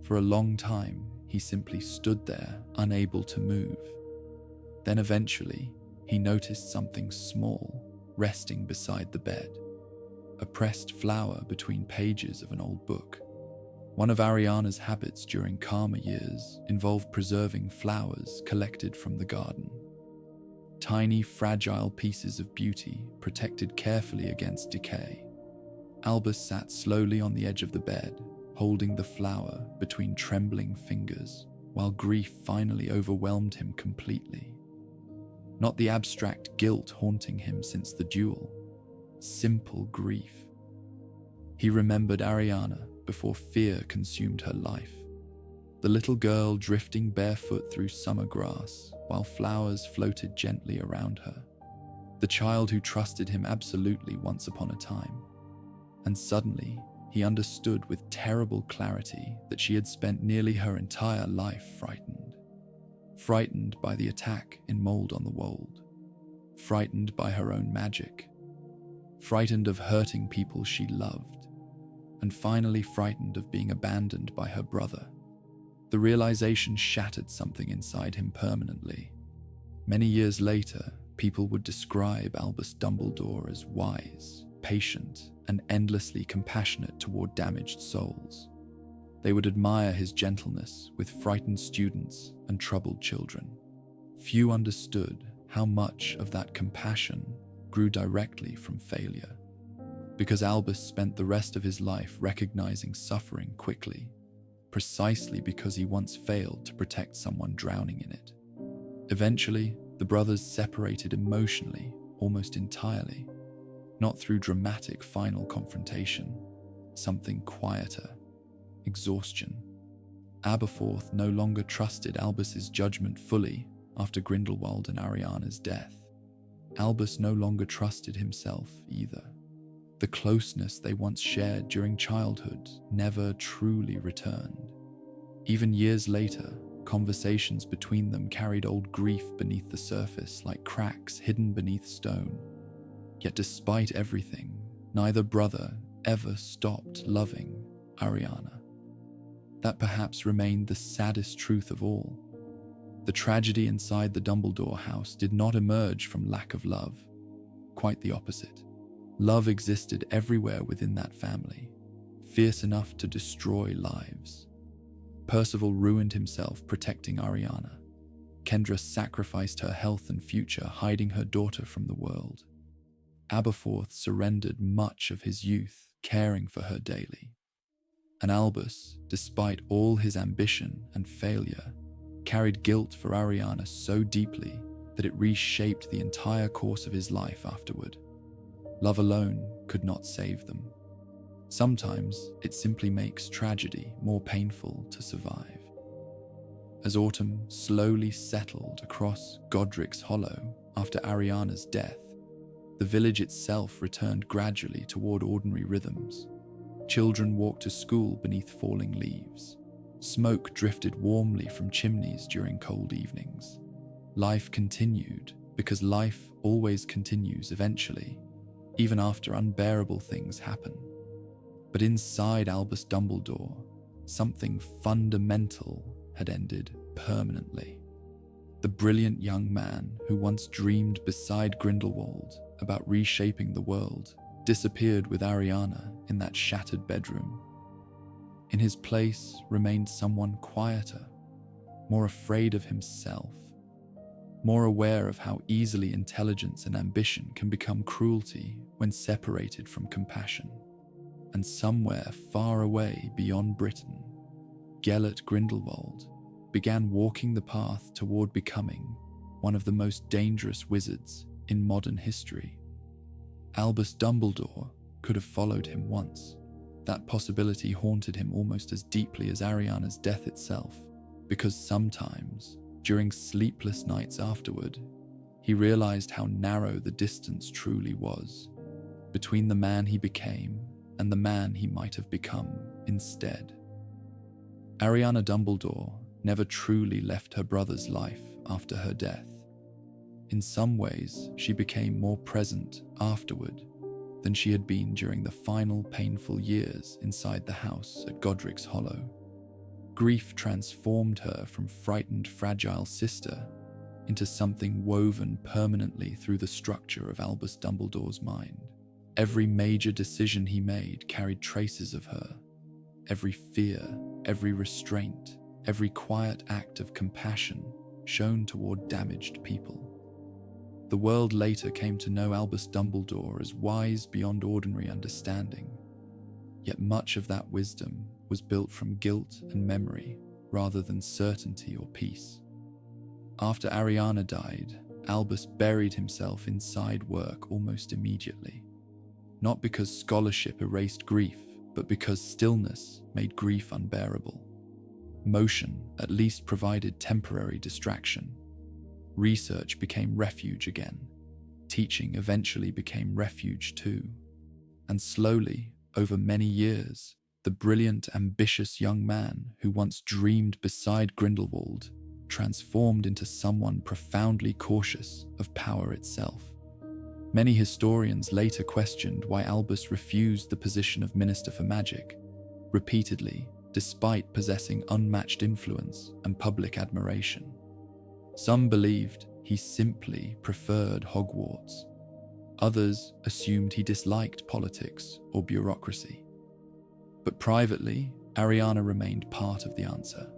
For a long time, he simply stood there, unable to move. Then eventually, he noticed something small resting beside the bed, a pressed flower between pages of an old book. One of Ariana's habits during calmer years involved preserving flowers collected from the garden. Tiny, fragile pieces of beauty protected carefully against decay. Albus sat slowly on the edge of the bed, holding the flower between trembling fingers, while grief finally overwhelmed him completely. Not the abstract guilt haunting him since the duel, simple grief. He remembered Ariana before fear consumed her life. The little girl drifting barefoot through summer grass while flowers floated gently around her. The child who trusted him absolutely once upon a time. And suddenly, he understood with terrible clarity that she had spent nearly her entire life frightened. Frightened by the attack in mold on the wold. Frightened by her own magic. Frightened of hurting people she loved. And finally frightened of being abandoned by her brother. The realization shattered something inside him permanently. Many years later, people would describe Albus Dumbledore as wise, patient, and endlessly compassionate toward damaged souls. They would admire his gentleness with frightened students and troubled children. Few understood how much of that compassion grew directly from failure, because Albus spent the rest of his life recognizing suffering quickly, precisely because he once failed to protect someone drowning in it. Eventually, the brothers separated emotionally, almost entirely, not through dramatic final confrontation, something quieter, exhaustion. Abberforth no longer trusted Albus's judgment fully after Grindlewald and Ariana's death. Albus no longer trusted himself either. The closeness they once shared during childhood never truly returned. Even years later, conversations between them carried old grief beneath the surface like cracks hidden beneath stone. Yet despite everything, neither brother ever stopped loving Ariana. That perhaps remained the saddest truth of all. The tragedy inside the Dumbledore house did not emerge from lack of love. Quite the opposite. Love existed everywhere within that family, fierce enough to destroy lives. Percival ruined himself protecting Ariana. Kendra sacrificed her health and future, hiding her daughter from the world. Abberforth surrendered much of his youth, caring for her daily. And Albus, despite all his ambition and failure, carried guilt for Ariana so deeply that it reshaped the entire course of his life afterward. Love alone could not save them. Sometimes it simply makes tragedy more painful to survive. As autumn slowly settled across Godric's Hollow after Ariana's death, the village itself returned gradually toward ordinary rhythms. Children walked to school beneath falling leaves. Smoke drifted warmly from chimneys during cold evenings. Life continued, because life always continues eventually, even after unbearable things happen. But inside Albus Dumbledore, something fundamental had ended permanently. The brilliant young man who once dreamed beside Grindlewald about reshaping the world disappeared with Ariana in that shattered bedroom. In his place remained someone quieter, more afraid of himself, more aware of how easily intelligence and ambition can become cruelty when separated from compassion. And somewhere far away beyond Britain, Gellert Grindlewald began walking the path toward becoming one of the most dangerous wizards in modern history. Albus Dumbledore could have followed him once. That possibility haunted him almost as deeply as Ariana's death itself, because sometimes, during sleepless nights afterward, he realized how narrow the distance truly was between the man he became and the man he might have become instead. Ariana Dumbledore never truly left her brother's life after her death. In some ways, she became more present afterward than she had been during the final painful years inside the house at Godric's Hollow. Grief transformed her from frightened, fragile sister into something woven permanently through the structure of Albus Dumbledore's mind. Every major decision he made carried traces of her. Every fear, every restraint, every quiet act of compassion shown toward damaged people. The world later came to know Albus Dumbledore as wise beyond ordinary understanding. Yet much of that wisdom was built from guilt and memory rather than certainty or peace. After Ariana died, Albus buried himself inside work almost immediately. Not because scholarship erased grief, but because stillness made grief unbearable. Motion at least provided temporary distraction. Research became refuge again. Teaching eventually became refuge too. And slowly, over many years, the brilliant, ambitious young man who once dreamed beside Grindlewald transformed into someone profoundly cautious of power itself. Many historians later questioned why Albus refused the position of Minister for Magic, repeatedly, despite possessing unmatched influence and public admiration. Some believed he simply preferred Hogwarts. Others assumed he disliked politics or bureaucracy. But privately, Ariana remained part of the answer.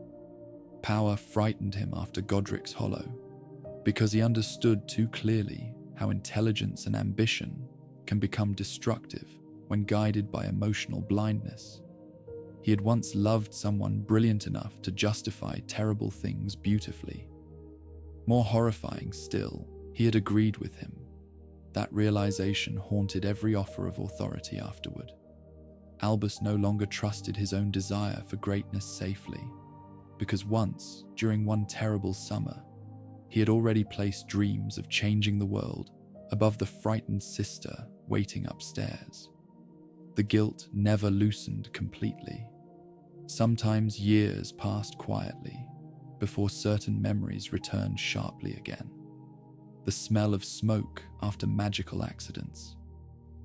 Power frightened him after Godric's Hollow, because he understood too clearly how intelligence and ambition can become destructive when guided by emotional blindness. He had once loved someone brilliant enough to justify terrible things beautifully. More horrifying still, he had agreed with him. That realization haunted every offer of authority afterward. Albus no longer trusted his own desire for greatness safely, because once, during one terrible summer, he had already placed dreams of changing the world above the frightened sister waiting upstairs. The guilt never loosened completely. Sometimes years passed quietly before certain memories returned sharply again. The smell of smoke after magical accidents,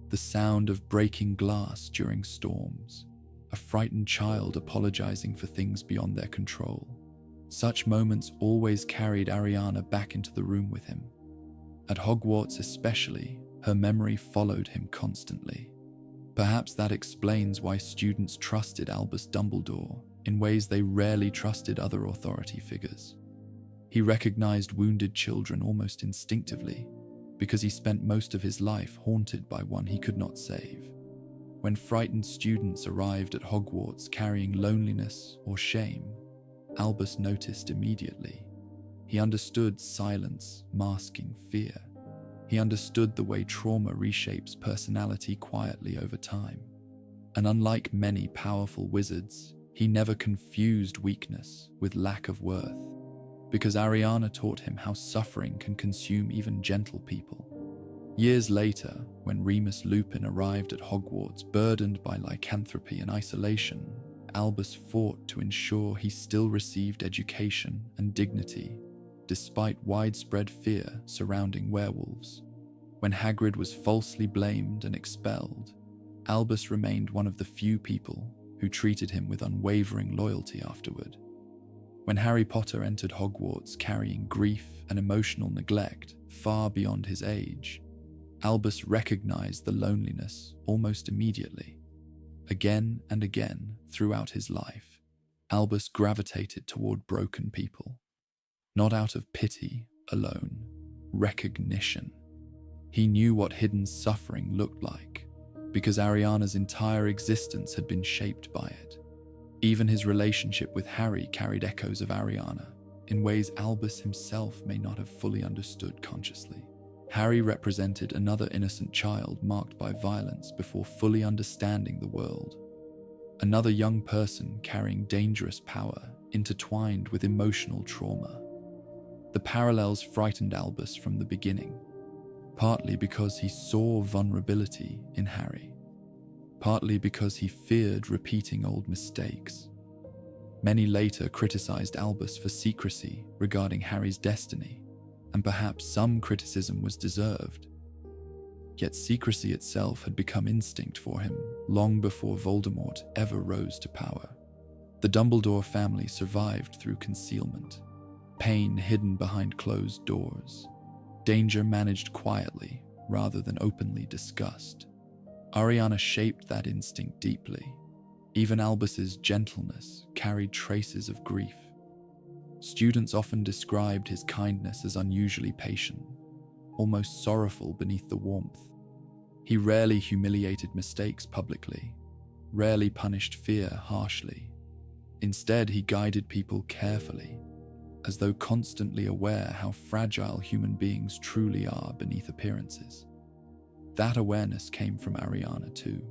the sound of breaking glass during storms, a frightened child apologizing for things beyond their control. Such moments always carried Ariana back into the room with him. At Hogwarts especially, her memory followed him constantly. Perhaps that explains why students trusted Albus Dumbledore in ways they rarely trusted other authority figures. He recognized wounded children almost instinctively because he spent most of his life haunted by one he could not save. When frightened students arrived at Hogwarts carrying loneliness or shame, Albus noticed immediately. He understood silence masking fear. He understood the way trauma reshapes personality quietly over time. And unlike many powerful wizards, he never confused weakness with lack of worth, because Ariana taught him how suffering can consume even gentle people. Years later, when Remus Lupin arrived at Hogwarts burdened by lycanthropy and isolation, Albus fought to ensure he still received education and dignity, despite widespread fear surrounding werewolves. When Hagrid was falsely blamed and expelled, Albus remained one of the few people who treated him with unwavering loyalty afterward. When Harry Potter entered Hogwarts carrying grief and emotional neglect far beyond his age, Albus recognized the loneliness almost immediately. Again and again throughout his life, Albus gravitated toward broken people, not out of pity alone, recognition. He knew what hidden suffering looked like, because Ariana's entire existence had been shaped by it. Even his relationship with Harry carried echoes of Ariana, in ways Albus himself may not have fully understood consciously. Harry represented another innocent child marked by violence before fully understanding the world. Another young person carrying dangerous power intertwined with emotional trauma. The parallels frightened Albus from the beginning, partly because he saw vulnerability in Harry, partly because he feared repeating old mistakes. Many later criticized Albus for secrecy regarding Harry's destiny, and perhaps some criticism was deserved. Yet secrecy itself had become instinct for him long before Voldemort ever rose to power. The Dumbledore family survived through concealment, pain hidden behind closed doors, danger managed quietly rather than openly discussed. Ariana shaped that instinct deeply. Even Albus's gentleness carried traces of grief. Students often described his kindness as unusually patient, almost sorrowful beneath the warmth. He rarely humiliated mistakes publicly, rarely punished fear harshly. Instead, he guided people carefully, as though constantly aware how fragile human beings truly are beneath appearances. That awareness came from Ariana too,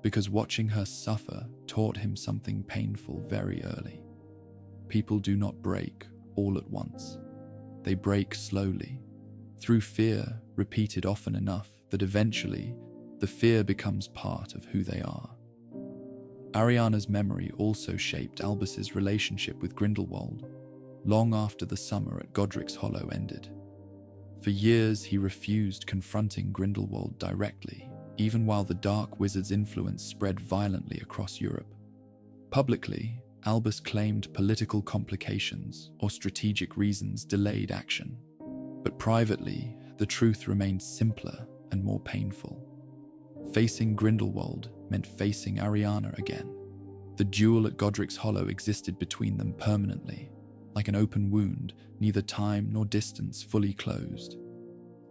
because watching her suffer taught him something painful very early. People do not break all at once. They break slowly, through fear repeated often enough that eventually the fear becomes part of who they are. Ariana's memory also shaped Albus's relationship with Grindlewald, long after the summer at Godric's Hollow ended. For years he refused confronting Grindlewald directly, even while the dark wizard's influence spread violently across Europe. Publicly, Albus claimed political complications or strategic reasons delayed action, but privately, the truth remained simpler and more painful. Facing Grindelwald meant facing Ariana again. The duel at Godric's Hollow existed between them permanently, like an open wound, neither time nor distance fully closed.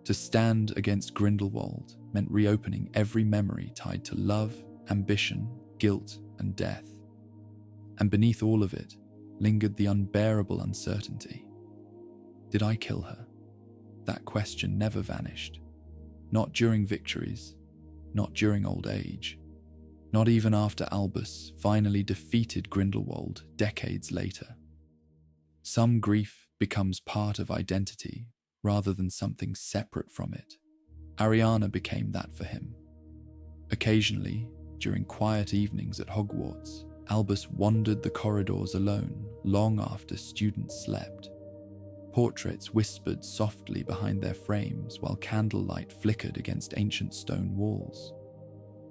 To stand against Grindelwald meant reopening every memory tied to love, ambition, guilt, and death. And beneath all of it lingered the unbearable uncertainty. Did I kill her? That question never vanished. Not during victories, not during old age, not even after Albus finally defeated Grindelwald decades later. Some grief becomes part of identity rather than something separate from it. Ariana became that for him. Occasionally, during quiet evenings at Hogwarts, Albus wandered the corridors alone long after students slept. Portraits whispered softly behind their frames while candlelight flickered against ancient stone walls.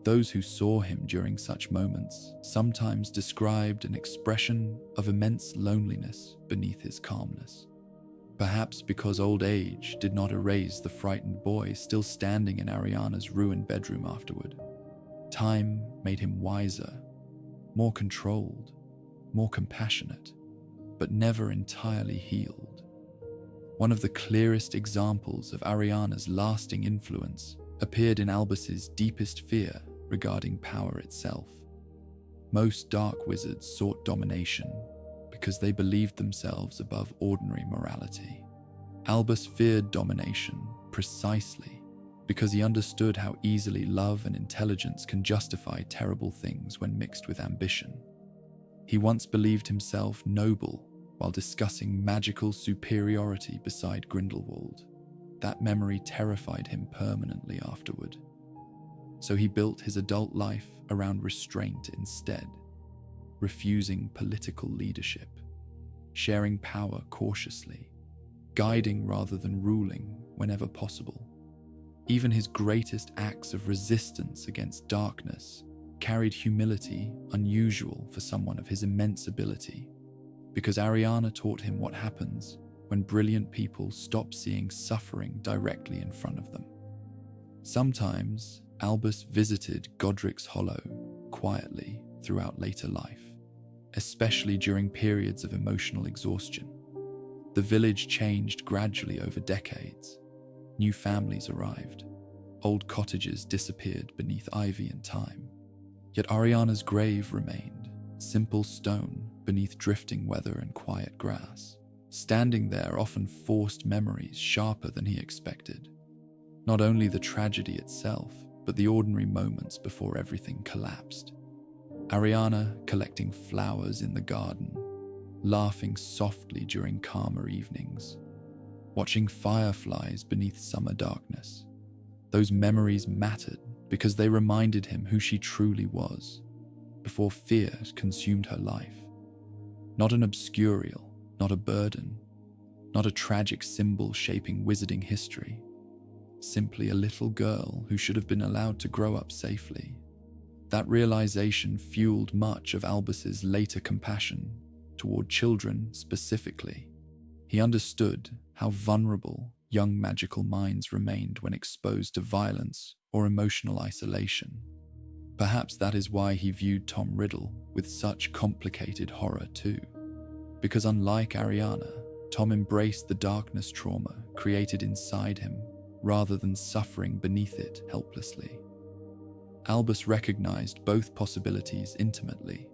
Those who saw him during such moments sometimes described an expression of immense loneliness beneath his calmness. Perhaps because old age did not erase the frightened boy still standing in Ariana's ruined bedroom afterward. Time made him wiser, more controlled, more compassionate, but never entirely healed. One of the clearest examples of Ariana's lasting influence appeared in Albus's deepest fear regarding power itself. Most dark wizards sought domination because they believed themselves above ordinary morality. Albus feared domination precisely because he understood how easily love and intelligence can justify terrible things when mixed with ambition. He once believed himself noble while discussing magical superiority beside Grindlewald. That memory terrified him permanently afterward. So he built his adult life around restraint instead, refusing political leadership, sharing power cautiously, guiding rather than ruling whenever possible. Even his greatest acts of resistance against darkness carried humility unusual for someone of his immense ability, because Ariana taught him what happens when brilliant people stop seeing suffering directly in front of them. Sometimes, Albus visited Godric's Hollow quietly throughout later life, especially during periods of emotional exhaustion. The village changed gradually over decades. New families arrived. Old cottages disappeared beneath ivy and time. Yet Ariana's grave remained, simple stone beneath drifting weather and quiet grass. Standing there often forced memories sharper than he expected. Not only the tragedy itself, but the ordinary moments before everything collapsed. Ariana collecting flowers in the garden, laughing softly during calmer evenings, watching fireflies beneath summer darkness. Those memories mattered because they reminded him who she truly was, before fear consumed her life. Not an obscurial, not a burden, not a tragic symbol shaping wizarding history. Simply a little girl who should have been allowed to grow up safely. That realization fueled much of Albus's later compassion toward children specifically. He understood how vulnerable young magical minds remained when exposed to violence or emotional isolation. Perhaps that is why he viewed Tom Riddle with such complicated horror too. Because unlike Ariana, Tom embraced the darkness trauma created inside him rather than suffering beneath it helplessly. Albus recognized both possibilities intimately,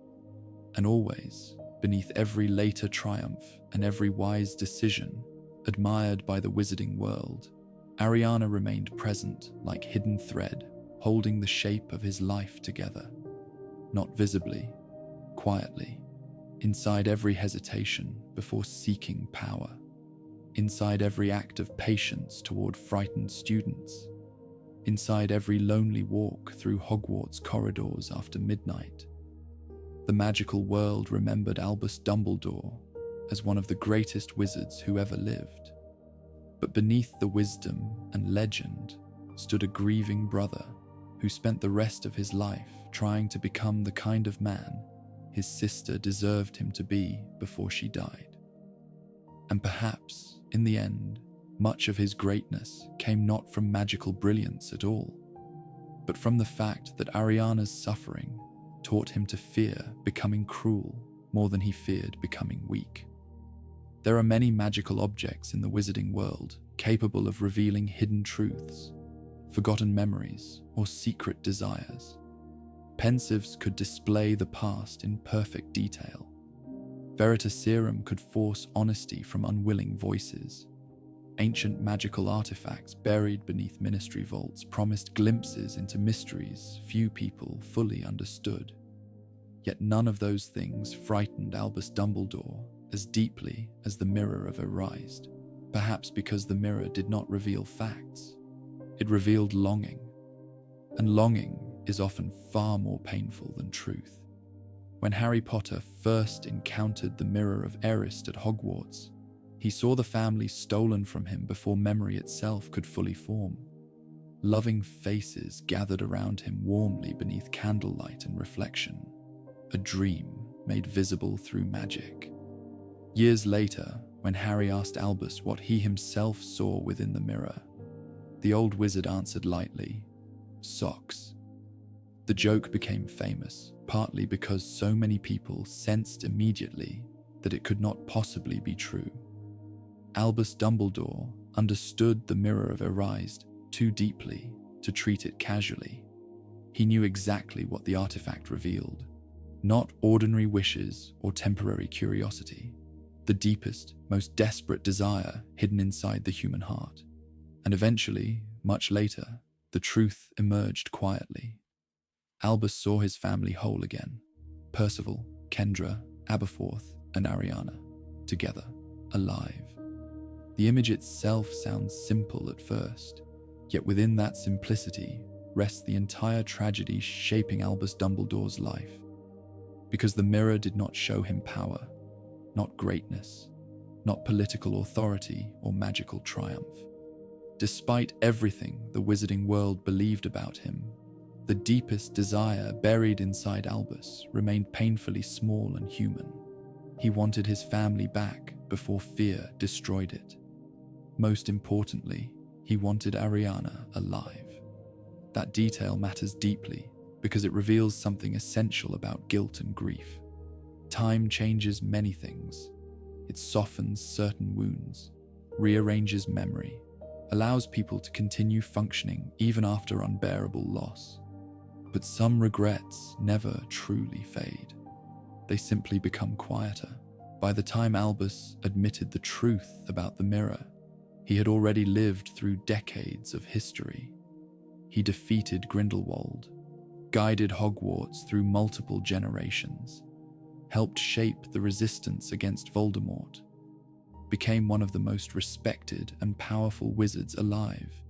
and always, beneath every later triumph and every wise decision admired by the wizarding world, Ariana remained present like hidden thread, holding the shape of his life together. Not visibly, quietly, inside every hesitation before seeking power. Inside every act of patience toward frightened students, inside every lonely walk through Hogwarts corridors after midnight. The magical world remembered Albus Dumbledore as one of the greatest wizards who ever lived. But beneath the wisdom and legend stood a grieving brother who spent the rest of his life trying to become the kind of man his sister deserved him to be before she died. And perhaps, in the end, much of his greatness came not from magical brilliance at all, but from the fact that Ariana's suffering taught him to fear becoming cruel more than he feared becoming weak. There are many magical objects in the wizarding world capable of revealing hidden truths, forgotten memories, or secret desires. Pensieves could display the past in perfect detail. Veritaserum could force honesty from unwilling voices. Ancient magical artifacts buried beneath ministry vaults promised glimpses into mysteries few people fully understood. Yet none of those things frightened Albus Dumbledore as deeply as the mirror of Erised, perhaps because the mirror did not reveal facts. It revealed longing, and longing is often far more painful than truth. When Harry Potter first encountered the mirror of Erised at Hogwarts, he saw the family stolen from him before memory itself could fully form. Loving faces gathered around him warmly beneath candlelight and reflection, a dream made visible through magic. Years later, when Harry asked Albus what he himself saw within the mirror, the old wizard answered lightly, "Socks." The joke became famous, partly because so many people sensed immediately that it could not possibly be true. Albus Dumbledore understood the mirror of Erised too deeply to treat it casually. He knew exactly what the artifact revealed, not ordinary wishes or temporary curiosity, the deepest, most desperate desire hidden inside the human heart. And eventually, much later, the truth emerged quietly. Albus saw his family whole again: Percival, Kendra, Abberforth, and Ariana, together, alive. The image itself sounds simple at first, yet within that simplicity rests the entire tragedy shaping Albus Dumbledore's life. Because the mirror did not show him power, not greatness, not political authority or magical triumph. Despite everything the wizarding world believed about him, the deepest desire buried inside Albus remained painfully small and human. He wanted his family back before fear destroyed it. Most importantly, he wanted Ariana alive. That detail matters deeply because it reveals something essential about guilt and grief. Time changes many things. It softens certain wounds, rearranges memory, allows people to continue functioning even after unbearable loss. But some regrets never truly fade. They simply become quieter. By the time Albus admitted the truth about the mirror, he had already lived through decades of history. He defeated Grindlewald, guided Hogwarts through multiple generations, helped shape the resistance against Voldemort, became one of the most respected and powerful wizards alive.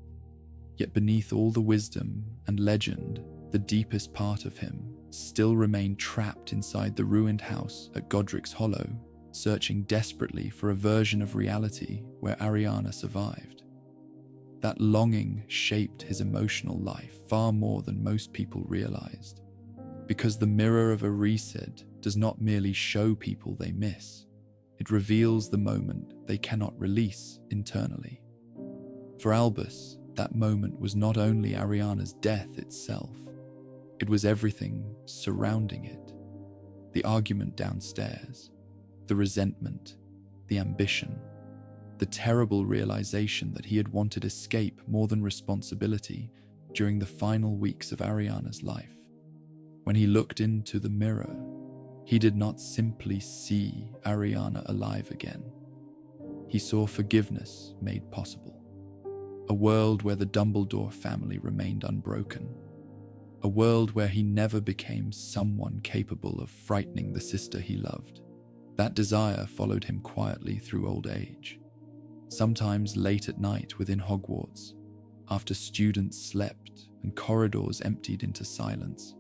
Yet beneath all the wisdom and legend, the deepest part of him still remained trapped inside the ruined house at Godric's Hollow, searching desperately for a version of reality where Ariana survived. That longing shaped his emotional life far more than most people realized, because the mirror of Erised does not merely show people they miss, it reveals the moment they cannot release internally. For Albus, that moment was not only Ariana's death itself, it was everything surrounding it. The argument downstairs, the resentment, the ambition, the terrible realization that he had wanted escape more than responsibility during the final weeks of Ariana's life. When he looked into the mirror, he did not simply see Ariana alive again. He saw forgiveness made possible. A world where the Dumbledore family remained unbroken. A world where he never became someone capable of frightening the sister he loved. That desire followed him quietly through old age. Sometimes late at night within Hogwarts, after students slept and corridors emptied into silence,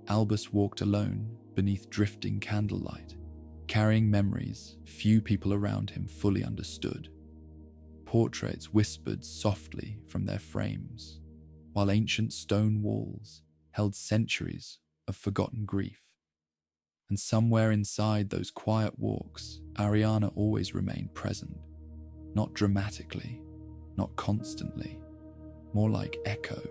Albus walked alone beneath drifting candlelight, carrying memories few people around him fully understood. Portraits whispered softly from their frames, while ancient stone walls held centuries of forgotten grief. And somewhere inside those quiet walks, Ariana always remained present, not dramatically, not constantly, more like echo.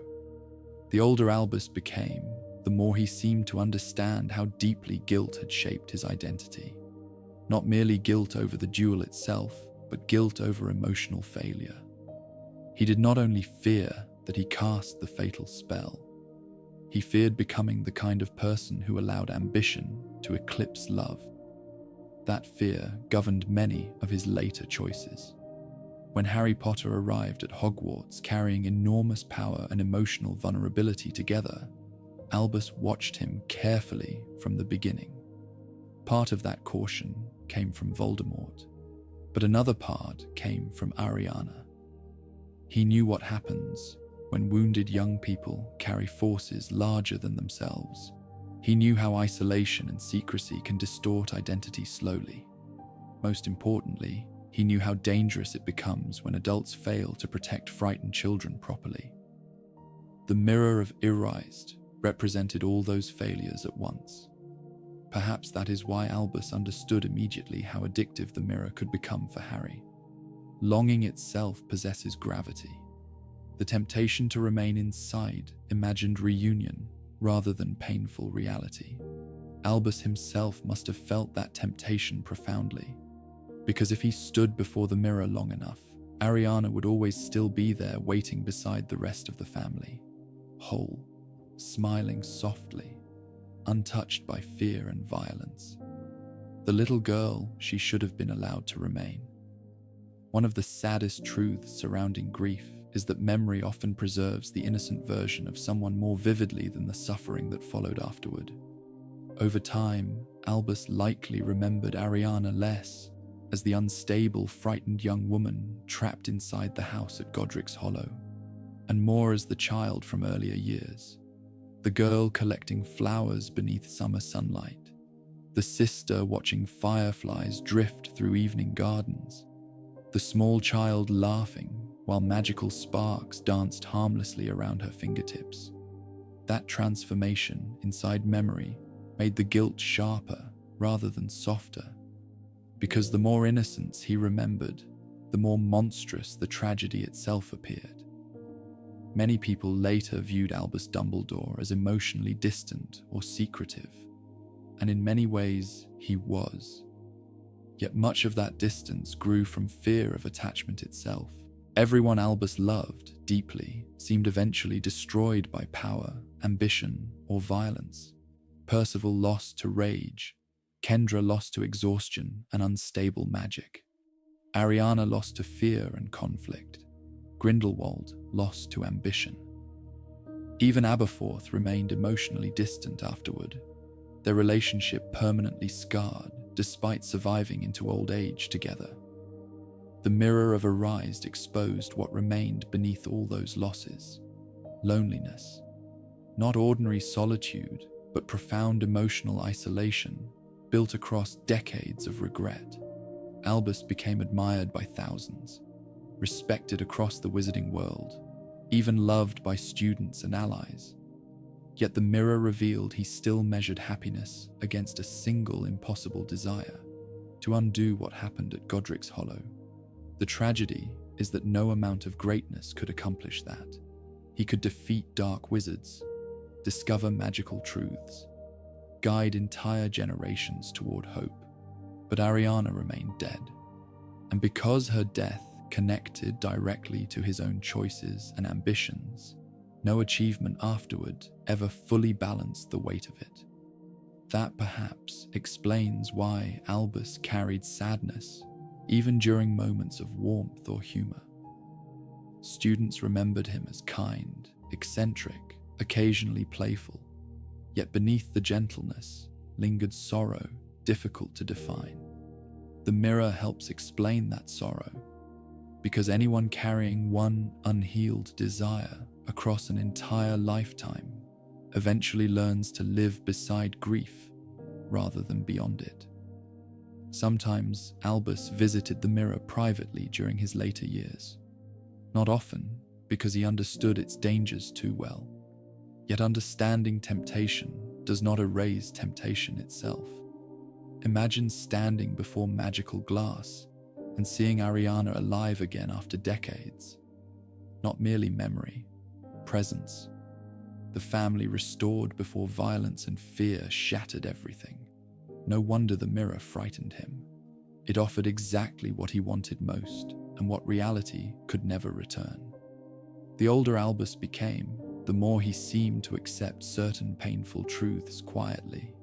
The older Albus became, the more he seemed to understand how deeply guilt had shaped his identity. Not merely guilt over the duel itself, but guilt over emotional failure. He did not only fear that he cast the fatal spell, he feared becoming the kind of person who allowed ambition to eclipse love. That fear governed many of his later choices. When Harry Potter arrived at Hogwarts carrying enormous power and emotional vulnerability together, Albus watched him carefully from the beginning. Part of that caution came from Voldemort, but another part came from Ariana. He knew what happens when wounded young people carry forces larger than themselves. He knew how isolation and secrecy can distort identity slowly. Most importantly, he knew how dangerous it becomes when adults fail to protect frightened children properly. The mirror of Erised represented all those failures at once. Perhaps that is why Albus understood immediately how addictive the mirror could become for Harry. Longing itself possesses gravity. The temptation to remain inside imagined reunion rather than painful reality. Albus himself must have felt that temptation profoundly, because if he stood before the mirror long enough, Ariana would always still be there waiting beside the rest of the family, whole, smiling softly, untouched by fear and violence. The little girl she should have been allowed to remain. One of the saddest truths surrounding grief is that memory often preserves the innocent version of someone more vividly than the suffering that followed afterward. Over time, Albus likely remembered Ariana less as the unstable, frightened young woman trapped inside the house at Godric's Hollow, and more as the child from earlier years, the girl collecting flowers beneath summer sunlight, the sister watching fireflies drift through evening gardens, the small child laughing while magical sparks danced harmlessly around her fingertips. That transformation inside memory made the guilt sharper rather than softer, because the more innocence he remembered, the more monstrous the tragedy itself appeared. Many people later viewed Albus Dumbledore as emotionally distant or secretive, and in many ways he was. Yet much of that distance grew from fear of attachment itself. Everyone Albus loved deeply seemed eventually destroyed by power, ambition, or violence. Percival lost to rage, Kendra lost to exhaustion and unstable magic. Ariana lost to fear and conflict. Grindlewald lost to ambition. Even Abberforth remained emotionally distant afterward, their relationship permanently scarred despite surviving into old age together. The mirror of Erised exposed what remained beneath all those losses: loneliness. Not ordinary solitude, but profound emotional isolation built across decades of regret. Albus became admired by thousands, respected across the wizarding world, even loved by students and allies. Yet the mirror revealed he still measured happiness against a single impossible desire: to undo what happened at Godric's Hollow. The tragedy is that no amount of greatness could accomplish that. He could defeat dark wizards, discover magical truths, guide entire generations toward hope. But Ariana remained dead. And because her death connected directly to his own choices and ambitions, no achievement afterward ever fully balanced the weight of it. That perhaps explains why Albus carried sadness even during moments of warmth or humor. Students remembered him as kind, eccentric, occasionally playful, yet beneath the gentleness lingered sorrow difficult to define. The mirror helps explain that sorrow, because anyone carrying one unhealed desire across an entire lifetime eventually learns to live beside grief rather than beyond it. Sometimes Albus visited the mirror privately during his later years. Not often, because he understood its dangers too well. Yet understanding temptation does not erase temptation itself. Imagine standing before magical glass and seeing Ariana alive again after decades. Not merely memory, presence. The family restored before violence and fear shattered everything. No wonder the mirror frightened him. It offered exactly what he wanted most, and what reality could never return. The older Albus became, the more he seemed to accept certain painful truths quietly.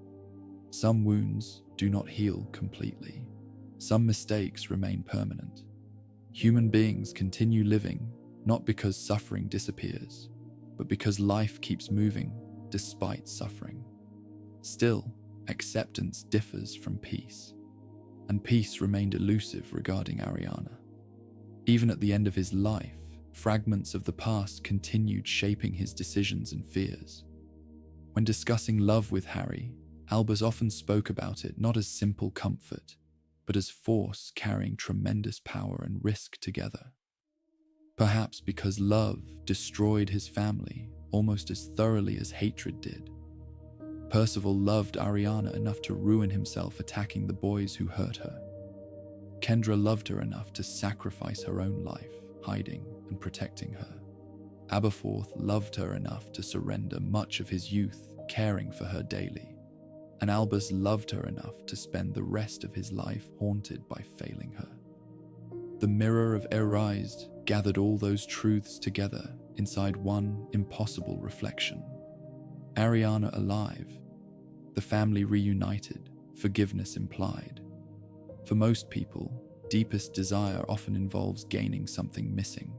Some wounds do not heal completely. Some mistakes remain permanent. Human beings continue living, not because suffering disappears, but because life keeps moving despite suffering. Still, acceptance differs from peace, and peace remained elusive regarding Ariana. Even at the end of his life, fragments of the past continued shaping his decisions and fears. When discussing love with Harry, Albus often spoke about it not as simple comfort, but as force carrying tremendous power and risk together. Perhaps because love destroyed his family almost as thoroughly as hatred did. Percival loved Ariana enough to ruin himself attacking the boys who hurt her. Kendra loved her enough to sacrifice her own life, hiding and protecting her. Abberforth loved her enough to surrender much of his youth caring for her daily. And Albus loved her enough to spend the rest of his life haunted by failing her. The mirror of Erised gathered all those truths together inside one impossible reflection. Ariana alive, the family reunited, forgiveness implied. For most people, deepest desire often involves gaining something missing.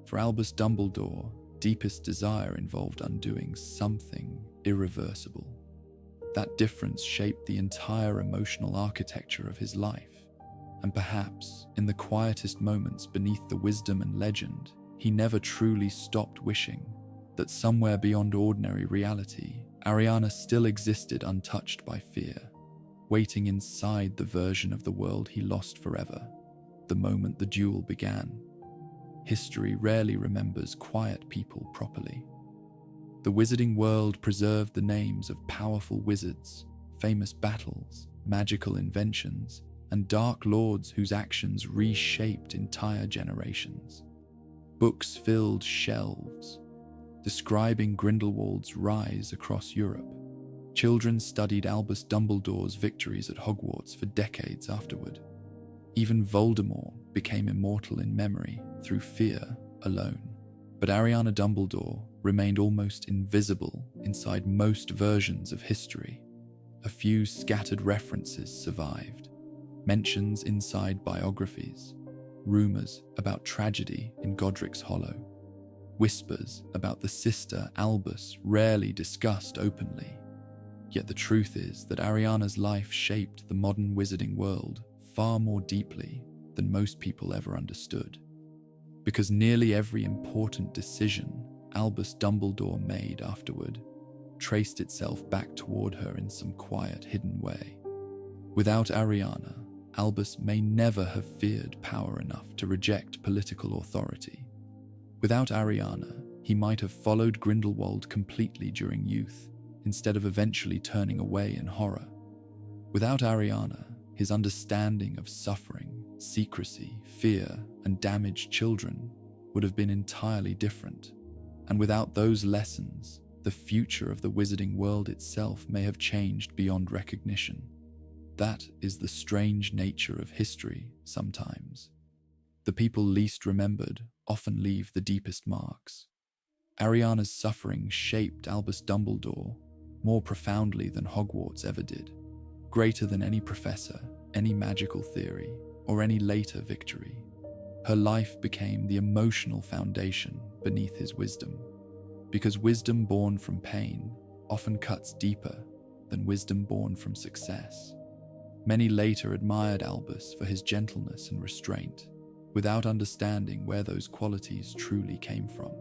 For Albus Dumbledore, deepest desire involved undoing something irreversible. That difference shaped the entire emotional architecture of his life. And perhaps, in the quietest moments beneath the wisdom and legend, he never truly stopped wishing that somewhere beyond ordinary reality, Ariana still existed untouched by fear, waiting inside the version of the world he lost forever, the moment the duel began. History rarely remembers quiet people properly. The wizarding world preserved the names of powerful wizards, famous battles, magical inventions, and dark lords whose actions reshaped entire generations. Books filled shelves, describing Grindlewald's rise across Europe. Children studied Albus Dumbledore's victories at Hogwarts for decades afterward. Even Voldemort became immortal in memory through fear alone. But Ariana Dumbledore remained almost invisible inside most versions of history. A few scattered references survived, mentions inside biographies, rumors about tragedy in Godric's Hollow, whispers about the sister Albus rarely discussed openly. Yet the truth is that Ariana's life shaped the modern wizarding world far more deeply than most people ever understood. Because nearly every important decision Albus Dumbledore made afterward traced itself back toward her in some quiet, hidden way. Without Ariana, Albus may never have feared power enough to reject political authority. Without Ariana, he might have followed Grindlewald completely during youth, instead of eventually turning away in horror. Without Ariana, his understanding of suffering, secrecy, fear, and damaged children would have been entirely different. And without those lessons, the future of the wizarding world itself may have changed beyond recognition. That is the strange nature of history sometimes. The people least remembered often leave the deepest marks. Ariana's suffering shaped Albus Dumbledore more profoundly than Hogwarts ever did, greater than any professor, any magical theory, or any later victory. Her life became the emotional foundation beneath his wisdom, because wisdom born from pain often cuts deeper than wisdom born from success. Many later admired Albus for his gentleness and restraint, without understanding where those qualities truly came from.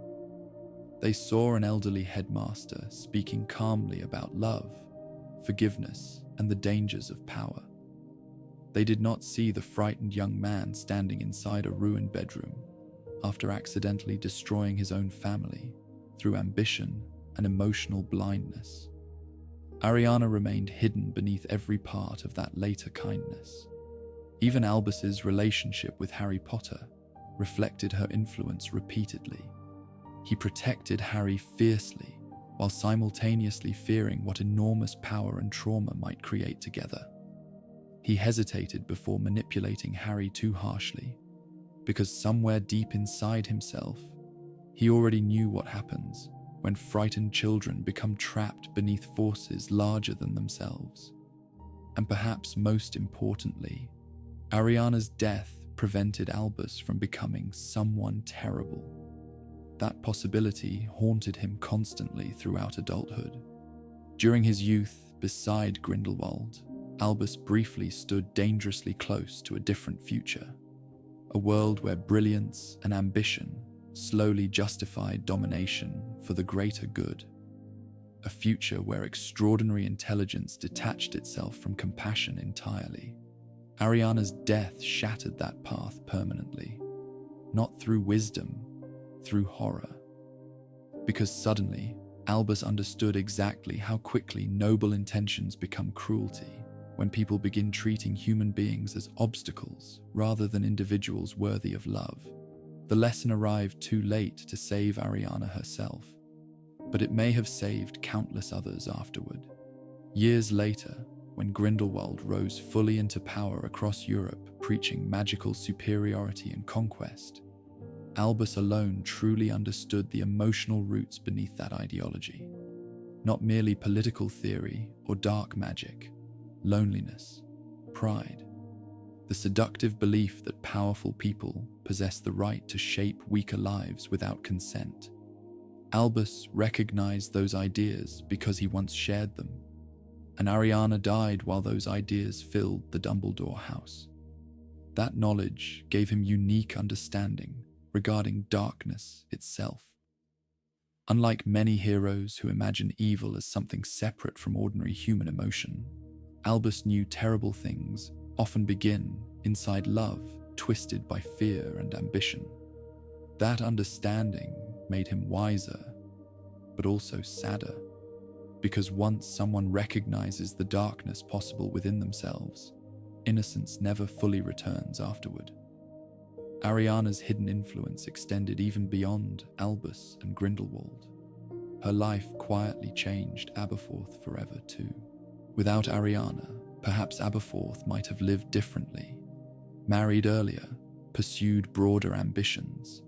They saw an elderly headmaster speaking calmly about love, forgiveness, and the dangers of power. They did not see the frightened young man standing inside a ruined bedroom after accidentally destroying his own family through ambition and emotional blindness. Ariana remained hidden beneath every part of that later kindness. Even Albus's relationship with Harry Potter reflected her influence repeatedly. He protected Harry fiercely while simultaneously fearing what enormous power and trauma might create together. He hesitated before manipulating Harry too harshly, because somewhere deep inside himself, he already knew what happens when frightened children become trapped beneath forces larger than themselves. And perhaps most importantly, Ariana's death prevented Albus from becoming someone terrible. That possibility haunted him constantly throughout adulthood. During his youth beside Grindlewald, Albus briefly stood dangerously close to a different future, a world where brilliance and ambition slowly justified domination for the greater good, a future where extraordinary intelligence detached itself from compassion entirely. Ariana's death shattered that path permanently, not through wisdom, through horror. Because suddenly, Albus understood exactly how quickly noble intentions become cruelty when people begin treating human beings as obstacles rather than individuals worthy of love. The lesson arrived too late to save Ariana herself, but it may have saved countless others afterward. Years later, when Grindlewald rose fully into power across Europe, preaching magical superiority and conquest, Albus alone truly understood the emotional roots beneath that ideology. Not merely political theory or dark magic, loneliness, pride, the seductive belief that powerful people possess the right to shape weaker lives without consent. Albus recognized those ideas because he once shared them, and Ariana died while those ideas filled the Dumbledore house. That knowledge gave him unique understanding regarding darkness itself. Unlike many heroes who imagine evil as something separate from ordinary human emotion, Albus knew terrible things often begin inside love, twisted by fear and ambition. That understanding made him wiser, but also sadder, because once someone recognizes the darkness possible within themselves, innocence never fully returns afterward. Ariana's hidden influence extended even beyond Albus and Grindlewald. Her life quietly changed Abberforth forever too. Without Ariana, perhaps Abberforth might have lived differently, married earlier, pursued broader ambitions,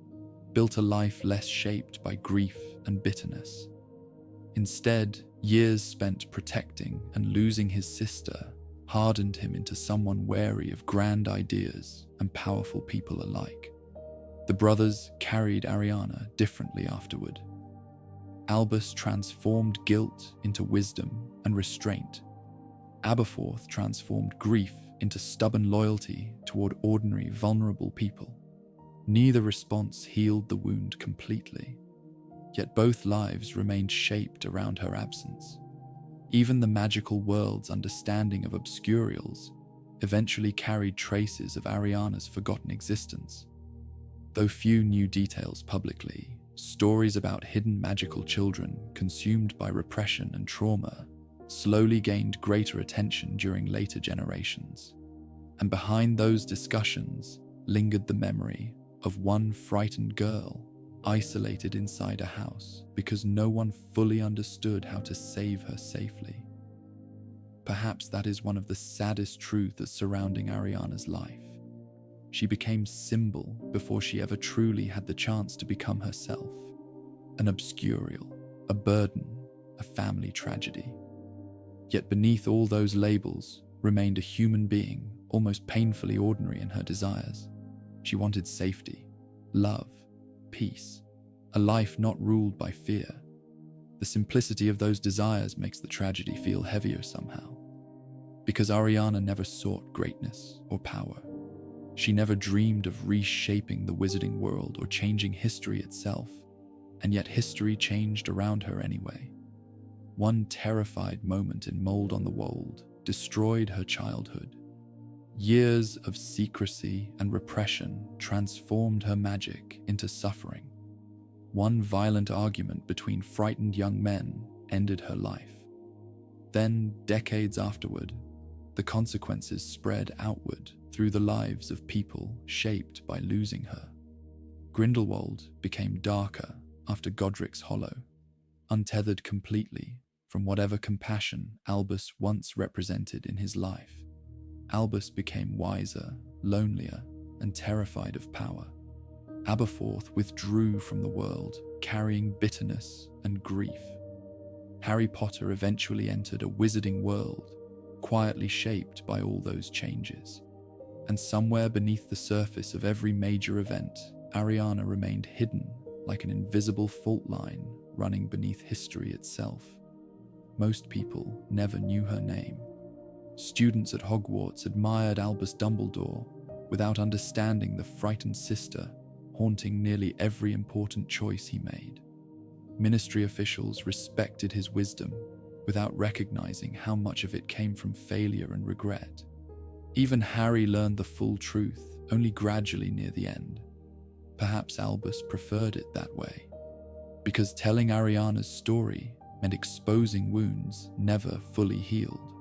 built a life less shaped by grief and bitterness. Instead, years spent protecting and losing his sister hardened him into someone wary of grand ideas and powerful people alike. The brothers carried Ariana differently afterward. Albus transformed guilt into wisdom and restraint. Abberforth transformed grief into stubborn loyalty toward ordinary, vulnerable people. Neither response healed the wound completely, yet both lives remained shaped around her absence. Even the magical world's understanding of obscurus eventually carried traces of Ariana's forgotten existence. Though few knew details publicly, stories about hidden magical children consumed by repression and trauma slowly gained greater attention during later generations. And behind those discussions lingered the memory of one frightened girl isolated inside a house because no one fully understood how to save her safely. Perhaps that is one of the saddest truths surrounding Ariana's life. She became symbol before she ever truly had the chance to become herself. An obscurus, a burden, a family tragedy. Yet beneath all those labels remained a human being, almost painfully ordinary in her desires. She wanted safety, love, peace, a life not ruled by fear. The simplicity of those desires makes the tragedy feel heavier somehow. Because Ariana never sought greatness or power. She never dreamed of reshaping the wizarding world or changing history itself, and yet history changed around her anyway. One terrified moment in Mold on the Wold destroyed her childhood. Years of secrecy and repression transformed her magic into suffering. One violent argument between frightened young men ended her life. Then, decades afterward, the consequences spread outward through the lives of people shaped by losing her. Grindlewald became darker after Godric's Hollow, untethered completely from whatever compassion Albus once represented in his life. Albus became wiser, lonelier, and terrified of power. Abberforth withdrew from the world, carrying bitterness and grief. Harry Potter eventually entered a wizarding world, quietly shaped by all those changes. And somewhere beneath the surface of every major event, Ariana remained hidden like an invisible fault line running beneath history itself. Most people never knew her name. Students at Hogwarts admired Albus Dumbledore without understanding the frightened sister haunting nearly every important choice he made. Ministry officials respected his wisdom without recognizing how much of it came from failure and regret. Even Harry learned the full truth only gradually near the end. Perhaps Albus preferred it that way. because telling Ariana's story meant exposing wounds never fully healed.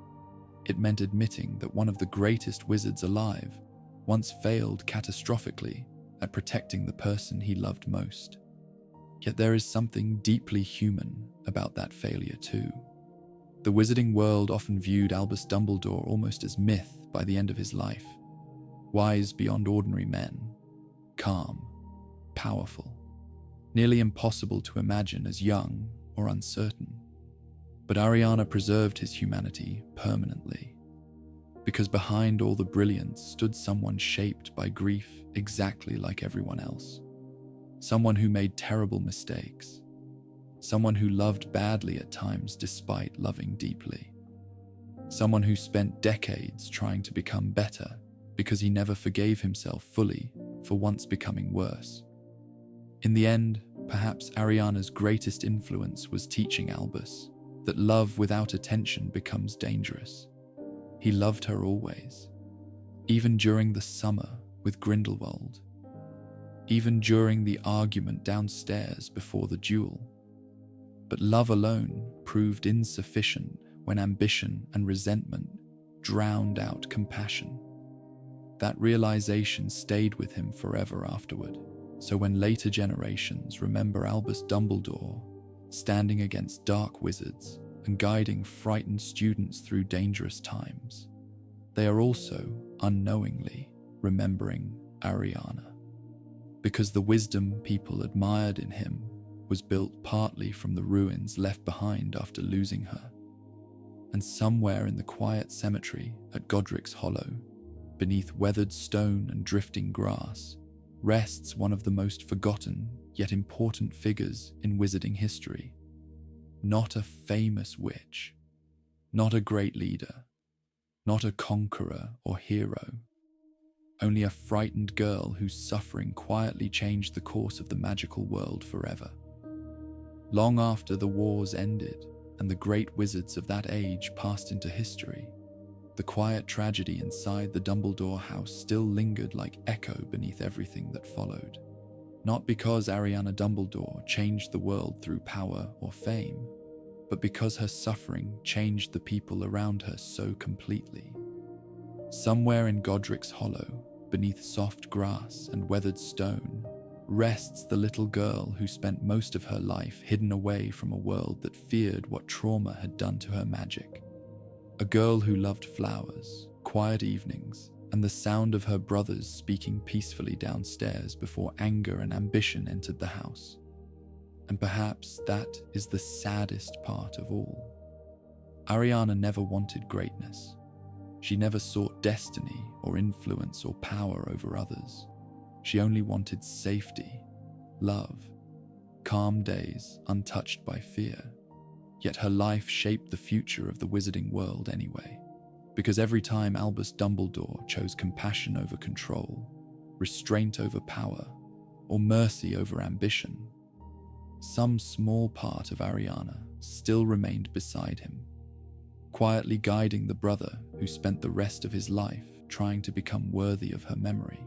It meant admitting that one of the greatest wizards alive once failed catastrophically at protecting the person he loved most. Yet there is something deeply human about that failure too. The wizarding world often viewed Albus Dumbledore almost as myth by the end of his life, wise beyond ordinary men, calm, powerful, nearly impossible to imagine as young or uncertain. But Ariana preserved his humanity permanently, because behind all the brilliance stood someone shaped by grief exactly like everyone else. Someone who made terrible mistakes. Someone who loved badly at times despite loving deeply. Someone who spent decades trying to become better because he never forgave himself fully for once becoming worse. In the end, perhaps Ariana's greatest influence was teaching Albus that love without attention becomes dangerous. He loved her always, even during the summer with Grindlewald, even during the argument downstairs before the duel. But love alone proved insufficient when ambition and resentment drowned out compassion. That realization stayed with him forever afterward. So when later generations remember Albus Dumbledore standing against dark wizards and guiding frightened students through dangerous times, they are also unknowingly remembering Ariana, because the wisdom people admired in him was built partly from the ruins left behind after losing her. And somewhere in the quiet cemetery at Godric's Hollow, beneath weathered stone and drifting grass, rests one of the most forgotten yet important figures in wizarding history. Not a famous witch, not a great leader, not a conqueror or hero, only a frightened girl whose suffering quietly changed the course of the magical world forever. Long after the wars ended and the great wizards of that age passed into history, the quiet tragedy inside the Dumbledore house still lingered like echo beneath everything that followed. Not because Ariana Dumbledore changed the world through power or fame, but because her suffering changed the people around her so completely. Somewhere in Godric's Hollow, beneath soft grass and weathered stone, rests the little girl who spent most of her life hidden away from a world that feared what trauma had done to her magic. A girl who loved flowers, quiet evenings, and the sound of her brothers speaking peacefully downstairs before anger and ambition entered the house. And perhaps that is the saddest part of all. Ariana never wanted greatness. She never sought destiny or influence or power over others. She only wanted safety, love, calm days untouched by fear. Yet her life shaped the future of the wizarding world anyway, because every time Albus Dumbledore chose compassion over control, restraint over power, or mercy over ambition, some small part of Ariana still remained beside him, quietly guiding the brother who spent the rest of his life trying to become worthy of her memory.